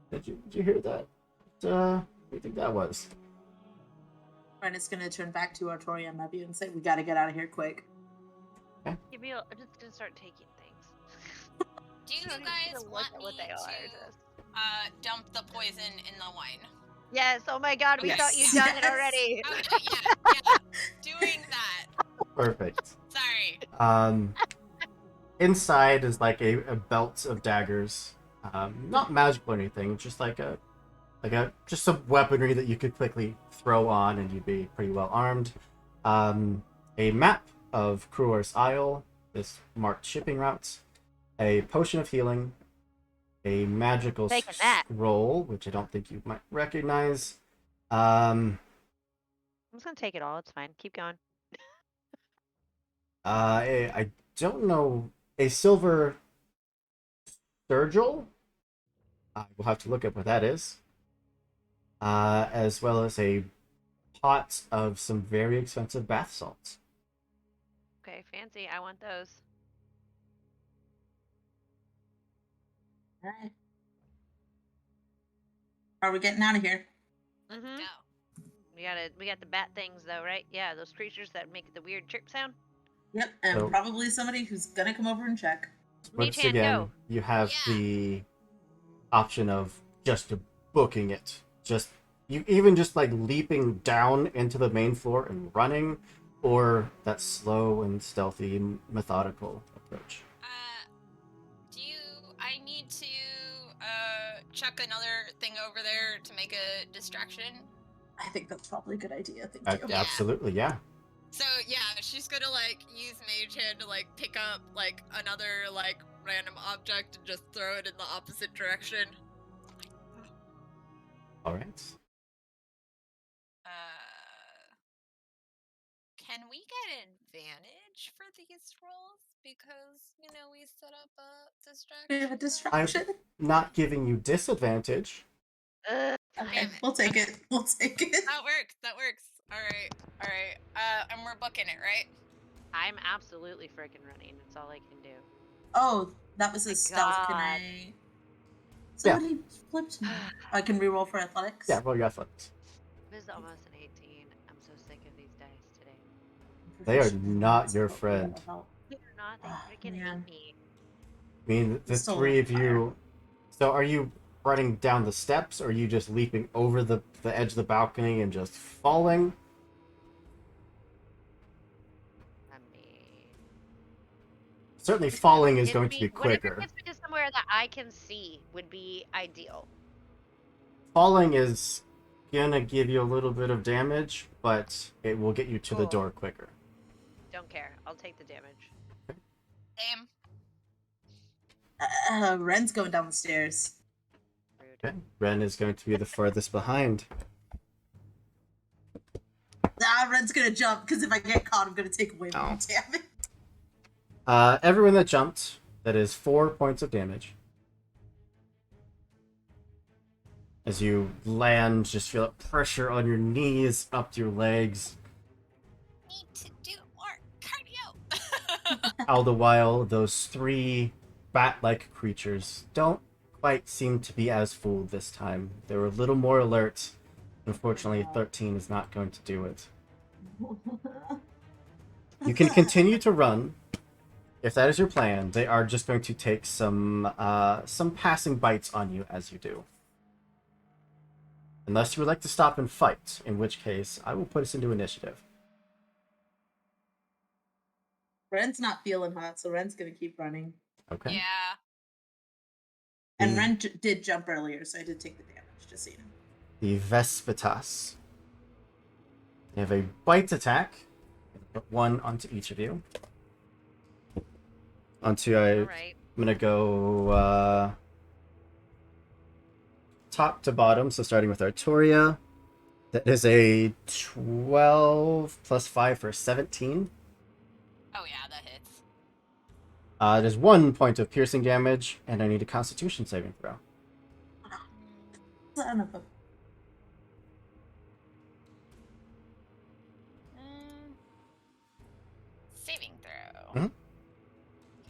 did you hear that? What do you think that was?
Wren is going to turn back to Artoria and Mevia and say, we got to get out of here quick.
I'm just going to start taking things.
Do you guys want me to dump the poison in the wine?
Yes, oh my god, we thought you'd done it already.
Okay, yeah. Doing that.
Perfect.
Sorry.
Inside is like a belt of daggers. Not magical or anything, just just some weaponry that you could quickly throw on and you'd be pretty well armed. A map of Kruor's Isle, this marked shipping routes, a potion of healing, a magical scroll, which I don't think you might recognize.
I'm just gonna take it all. It's fine. Keep going.
I don't know. A silver sturgill. I will have to look up what that is. As well as a pot of some very expensive bath salts.
Okay, fancy. I want those.
All right. Are we getting out of here?
Mm-hmm. No. We got the bat things though, right? Yeah, those creatures that make the weird chirp sound.
Yep, and probably somebody who's gonna come over and check.
Once again, you have the option of just booking it. Just like leaping down into the main floor and running, or that slow and stealthy, methodical approach.
I need to chuck another thing over there to make a distraction?
I think that's probably a good idea. Thank you.
Absolutely, yeah.
So yeah, she's gonna use Mage Hand to pick up another random object and just throw it in the opposite direction.
All right.
Can we get advantage for these rolls because we set up a distraction?
We have a distraction.
I'm not giving you disadvantage.
Okay, we'll take it. We'll take it.
That works. All right. And we're booking it, right?
I'm absolutely freaking running. That's all I can do.
Oh, that was a stealth. Can I? Somebody flipped me. I can reroll for athletics.
Yeah, roll your athletics.
This is almost an 18. I'm so sick of these dice today.
They are not your friend.
They're not. They freaking hate me.
I mean, the three of you. So, are you running down the steps, or are you just leaping over the edge of the balcony and just falling?
I mean,
certainly, falling is going to be quicker.
Whatever gets me to somewhere that I can see would be ideal.
Falling is gonna give you a little bit of damage, but it will get you to the door quicker.
Don't care. I'll take the damage.
Damn.
Wren's going down the stairs.
Rude.
Okay. Wren is going to be the furthest behind.
Ren's gonna jump, because if I get caught, I'm gonna take away more damage.
Everyone that jumped, that is 4 points of damage. As you land, just feel that pressure on your knees, up your legs.
Need to do more cardio.
All the while, those 3 bat-like creatures don't quite seem to be as fooled this time. They were a little more alert. Unfortunately, 13 is not going to do it. You can continue to run. If that is your plan, they are just going to take some passing bites on you as you do. Unless you would like to stop and fight, in which case I will put us into initiative.
Ren's not feeling hot, so Ren's gonna keep running.
Okay.
Yeah.
And Ren did jump earlier, so I did take the damage, just so you know.
The Vespitas. They have a bite attack. Put 1 onto each of you. I'm gonna go top to bottom, so starting with Artoria. That is a 12 plus 5 for 17.
Oh yeah, that hits.
There's 1 point of piercing damage, and I need a Constitution saving throw.
Son of a...
Saving throw.
Mm-hmm.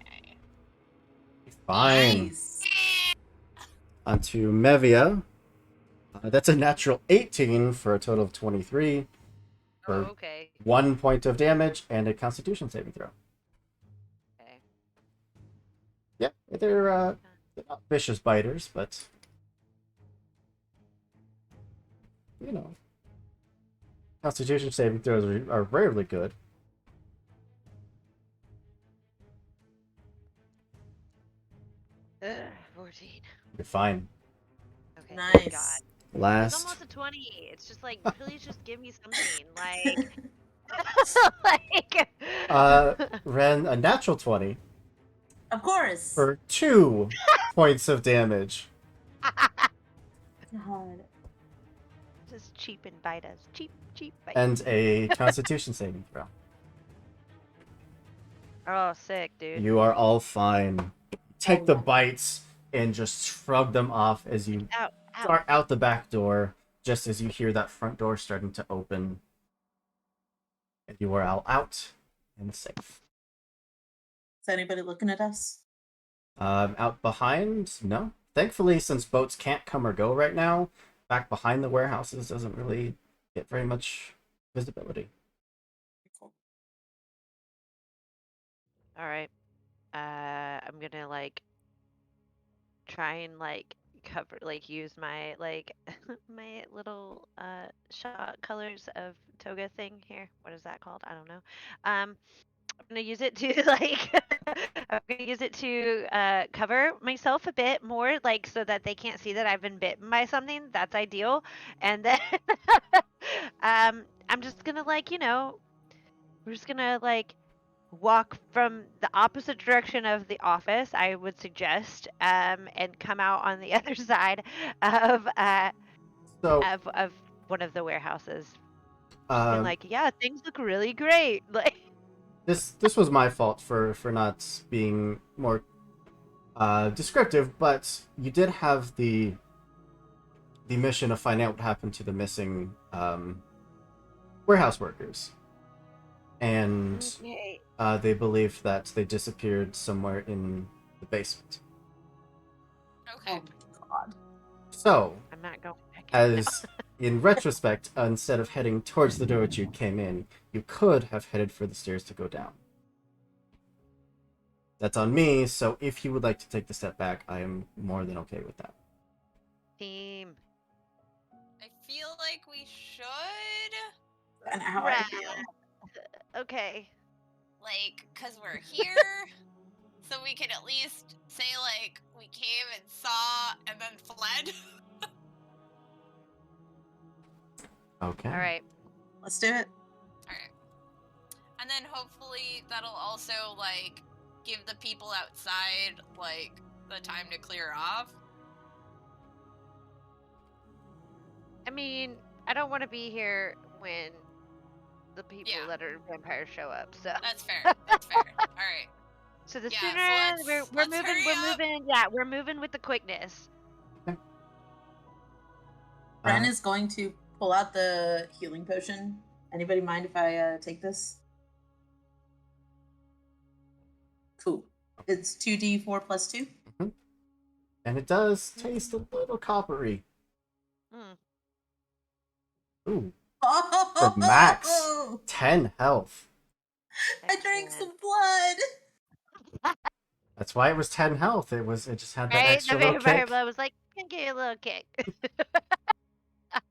Okay.
Fine.
Nice.
Onto Mevia. That's a natural 18 for a total of 23. For 1 point of damage and a Constitution saving throw.
Okay.
Yep, they're not vicious biters, but you know, Constitution saving throws are rarely good.
Ugh, 14.
You're fine.
Okay.
Nice.
God.
Last.
It's almost a 20. It's just like, please just give me something. Like,
Ren, a natural 20.
Of course.
For 2 points of damage.
God.
Just cheap and bite us. Cheap bite.
And a Constitution saving throw.
Oh, sick, dude.
You are all fine. Take the bites and just shrug them off as you start out the back door, just as you hear that front door starting to open. And you are all out and safe.
Is anybody looking at us?
Out behind? No. Thankfully, since boats can't come or go right now, back behind the warehouses doesn't really get very much visibility.
All right. I'm gonna try and cover, use my my little shot colors of toga thing here. What is that called? I don't know. I'm gonna use it to cover myself a bit more, so that they can't see that I've been bitten by something. That's ideal. And then I'm just gonna we're just gonna walk from the opposite direction of the office, I would suggest, and come out on the other side of of one of the warehouses. Being yeah, things look really great.
This was my fault for not being more descriptive, but you did have the mission of finding out what happened to the missing warehouse workers, and they believe that they disappeared somewhere in the basement.
Okay.
Oh God.
So,
I'm not going back.
as in retrospect, instead of heading towards the door which you came in, you could have headed for the stairs to go down. That's on me, so if you would like to take the step back, I am more than okay with that.
Team.
I feel like we should.
An hour.
Okay.
Cause we're here, so we can at least say we came and saw and then fled.
Okay.
All right.
Let's do it.
Alright. And then hopefully that'll also give the people outside the time to clear off.
I mean, I don't want to be here when the people that are vampires show up. So
That's fair. That's fair. All right.
So the
Yeah,
sooner
so
we're
let's
moving,
hurry
we're
up.
moving. Yeah, we're moving with the quickness.
Wren is going to pull out the healing potion. Anybody mind if I take this? Cool. It's 2d4 plus 2.
Mm-hmm. And it does taste a little coppery. Ooh. For max 10 health.
I drank some blood.
That's why it was 10 health. It just had that
Right?
extra
The
little
vampire
kick.
blood was like, can give you a little kick.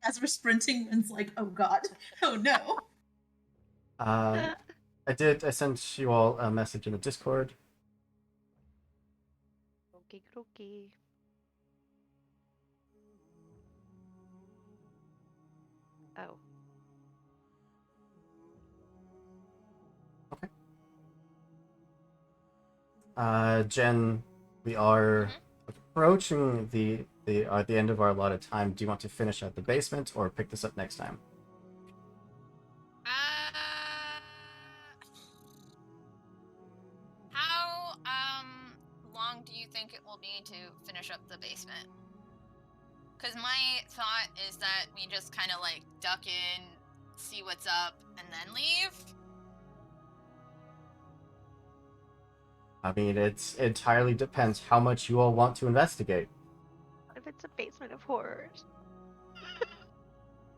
As we're sprinting, Wren's like, oh god, oh no.
I sent you all a message in the Discord.
Okie dokie. Oh.
Jen, we are approaching the end of our allotted time. Do you want to finish at the basement or pick this up next time?
How long do you think it will be to finish up the basement? Because my thought is that we just kind of like duck in, see what's up, and then leave.
I mean, it entirely depends how much you all want to investigate.
What if it's a basement of horrors?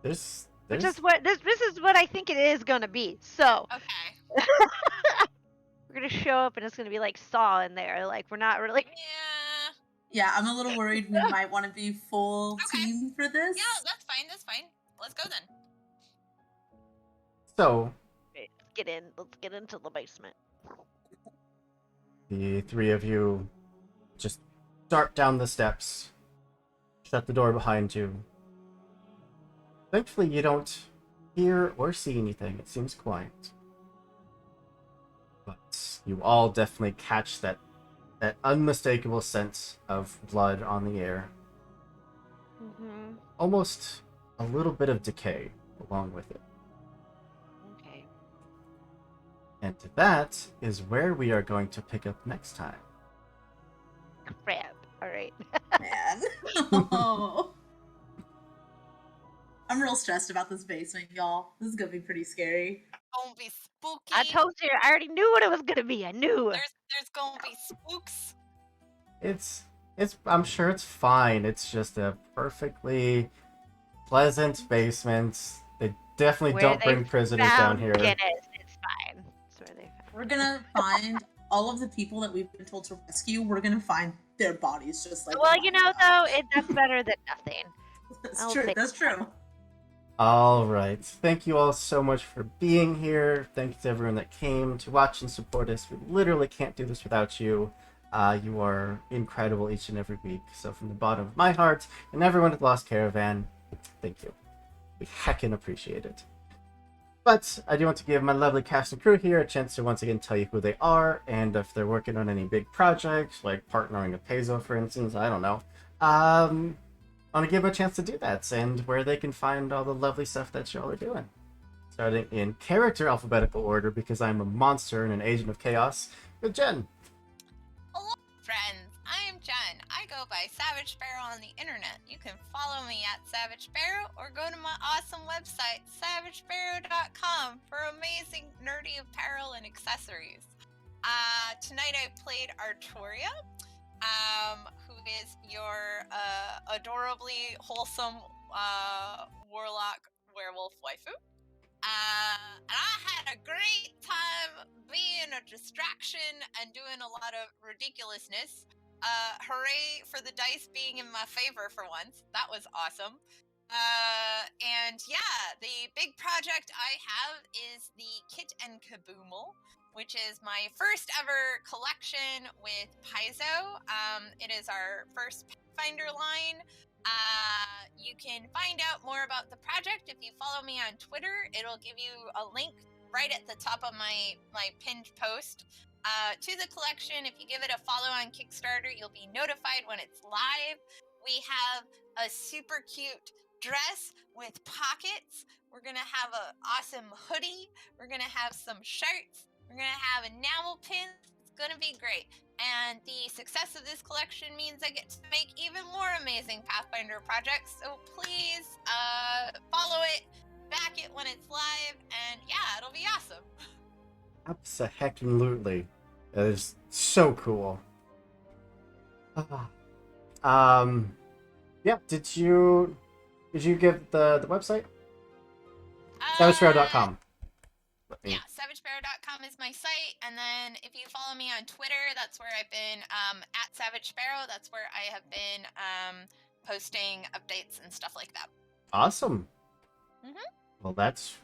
Which
is what this is what I think it is gonna be. So
okay.
We're gonna show up and it's gonna be like Saw in there. Like we're not really.
Yeah, I'm a little worried we might want to be full team for this.
Yeah, that's fine. That's fine. Let's go then.
So
Let's get in. Let's get into the basement.
the three of you just dart down the steps, shut the door behind you. Thankfully, you don't hear or see anything. It seems quiet. But you all definitely catch that unmistakable scent of blood on the air.
Mm-hmm.
Almost a little bit of decay along with it.
Okay.
And that is where we are going to pick up next time.
Crap. All right.
Man. Oh. I'm real stressed about this basement, y'all. This is gonna be pretty scary.
Gonna be spooky.
I told you. I already knew what it was gonna be. I knew.
There's gonna be spooks.
It's I'm sure it's fine. It's just a perfectly pleasant basement. They definitely don't bring prisoners down here.
Guinness. It's fine. It's where they found.
We're gonna find all of the people that we've been told to rescue. We're gonna find their bodies just like.
Well, you know, though, that's better than nothing.
That's true. That's true.
All right. Thank you all so much for being here. Thanks to everyone that came to watch and support us. We literally can't do this without you. You are incredible each and every week. So from the bottom of my heart and everyone at Lost Caravan, thank you. We heckin' appreciate it. But I do want to give my lovely cast and crew here a chance to once again tell you who they are and if they're working on any big projects, like partnering with Peso, for instance. I don't know. I want to give them a chance to do that and where they can find all the lovely stuff that y'all are doing. Starting in character alphabetical order because I'm a monster and an agent of chaos with Jen.
Hello, friends. I am Jen. I go by Savage Sparrow on the internet. You can follow me at Savage Sparrow or go to my awesome website, savagesparrow.com, for amazing nerdy apparel and accessories. Tonight I played Artoria, who is your adorably wholesome warlock werewolf waifu. And I had a great time being a distraction and doing a lot of ridiculousness. Hooray for the dice being in my favor for once. That was awesome. And yeah, the big project I have is the Kit and Kaboomel, which is my first ever collection with Paizo. It is our first Pathfinder line. You can find out more about the project if you follow me on Twitter. It'll give you a link right at the top of my pinned post to the collection. If you give it a follow on Kickstarter, you'll be notified when it's live. We have a super cute dress with pockets. We're going to have an awesome hoodie. We're going to have some shirts. We're going to have enamel pins. It's going to be great. And the success of this collection means I get to make even more amazing Pathfinder projects. So please follow it, back it when it's live, and yeah, it'll be awesome.
Absolutely. That is so cool. Yeah, did you give the website? SavageSparrow.com.
Yeah, SavageSparrow.com is my site, and then if you follow me on Twitter, that's where I've been at SavageSparrow. That's where I have been posting updates and stuff like that.
Awesome. Well, that's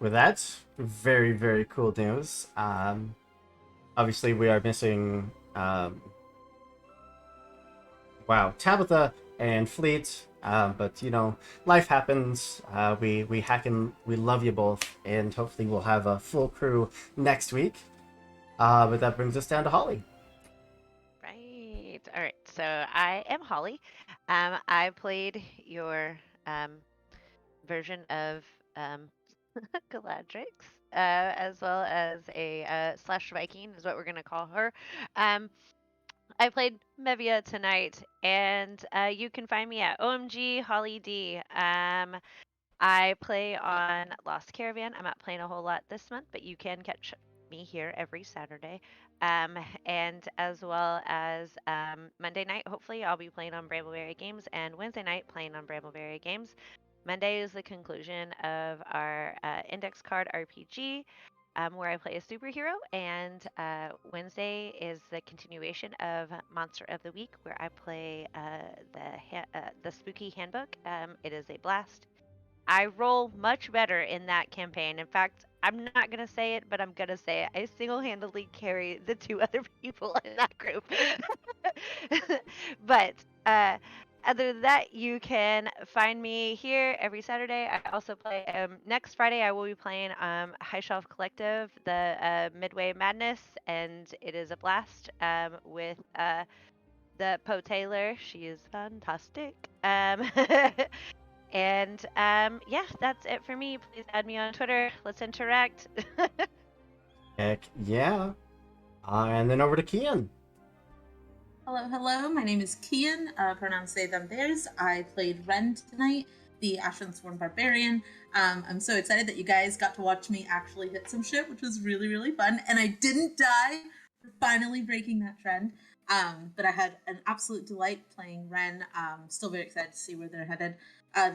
very, very cool news. Obviously, we are missing Tabatha and Fleet. But you know, life happens. We love you both, and hopefully we'll have a full crew next week. But that brings us down to Holly.
Right. All right. So I am Holly. I played your version of Galadrix, as well as a slash Viking is what we're gonna call her. I played Mevia tonight, and you can find me at OMG Holly D. I play on Lost Caravan. I'm not playing a whole lot this month, but you can catch me here every Saturday. And as well as Monday night, hopefully, I'll be playing on Brambleberry Games, and Wednesday night playing on Brambleberry Games. Monday is the conclusion of our index card RPG, where I play a superhero, and Wednesday is the continuation of Monster of the Week, where I play the Spooky Handbook. It is a blast. I roll much better in that campaign. In fact, I'm not going to say it, but I'm going to say it. I single-handedly carry the 2 other people in that group. But other than that, you can find me here every Saturday. I also play next Friday. I will be playing High Shelf Collective, the Midway Madness, and it is a blast with the Poe Taylor. She is fantastic. And yeah, that's it for me. Please add me on Twitter. Let's interact.
Heck yeah. And then over to Kian.
Hello. My name is Kian. Pronouns they, them, theirs. I played Wren tonight, the Ashland-Sworn Barbarian. I'm so excited that you guys got to watch me actually hit some shit, which was really, really fun. And I didn't die for finally breaking that trend. But I had an absolute delight playing Wren. Still very excited to see where they're headed.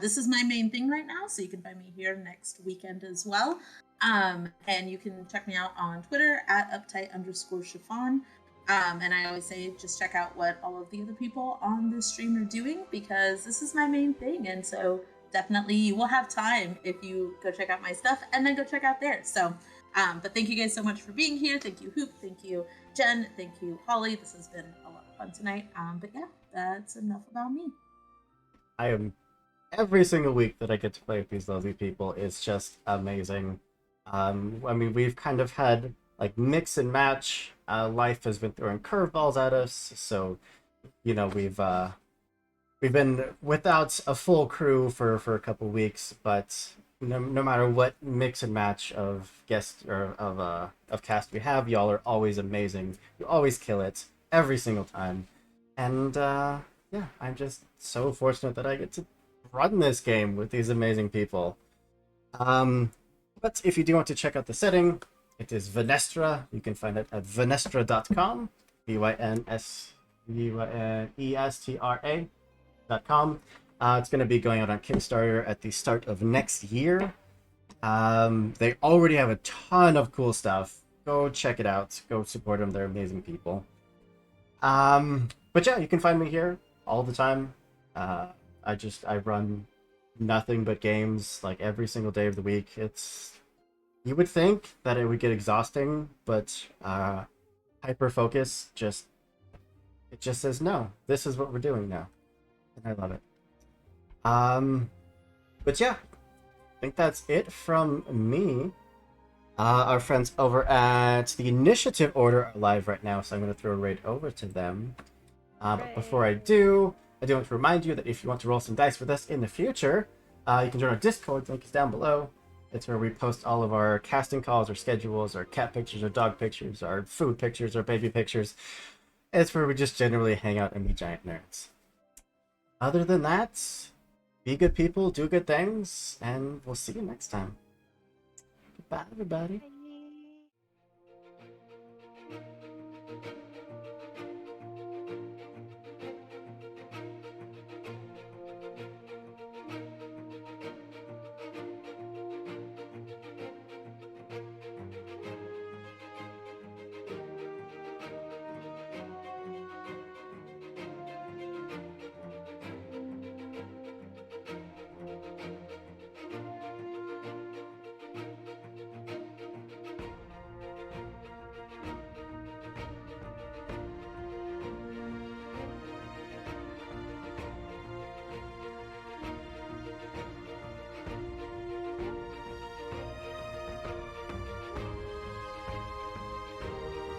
This is my main thing right now, so you can find me here next weekend as well. And you can check me out on Twitter at uptight_chiffon. And I always say just check out what all of the other people on this stream are doing, because this is my main thing. And so definitely you will have time if you go check out my stuff and then go check out theirs. So, but thank you guys so much for being here. Thank you, Hoop. Thank you, Jen. Thank you, Holly. This has been a lot of fun tonight. But yeah, that's enough about me.
Every single week that I get to play with these lovely people is just amazing. I mean, we've kind of had like mix and match. Life has been throwing curveballs at us, so you know we've been without a full crew for a couple weeks. But no matter what mix and match of guests or of cast we have, y'all are always amazing. You always kill it every single time, and yeah, I'm just so fortunate that I get to run this game with these amazing people. But if you do want to check out the setting, it is Venestra. You can find it at venestra.com, VYNESTRA.com. It's going to be going out on Kickstarter at the start of next year. They already have a ton of cool stuff. Go check it out. Go support them. They're amazing people. But yeah, you can find me here all the time. I run nothing but games like every single day of the week. You would think that it would get exhausting, but hyper focus just says no. This is what we're doing now, and I love it. But yeah, I think that's it from me. Our friends over at the Initiative Order are live right now, so I'm going to throw a raid over to them. But before I do want to remind you that if you want to roll some dice with us in the future, You can join our Discord, link is down below. It's where we post all of our casting calls, our schedules, our cat pictures, our dog pictures, our food pictures, our baby pictures. It's where we just generally hang out and be giant nerds. Other than that, be good people, do good things, and we'll see you next time. Goodbye, everybody.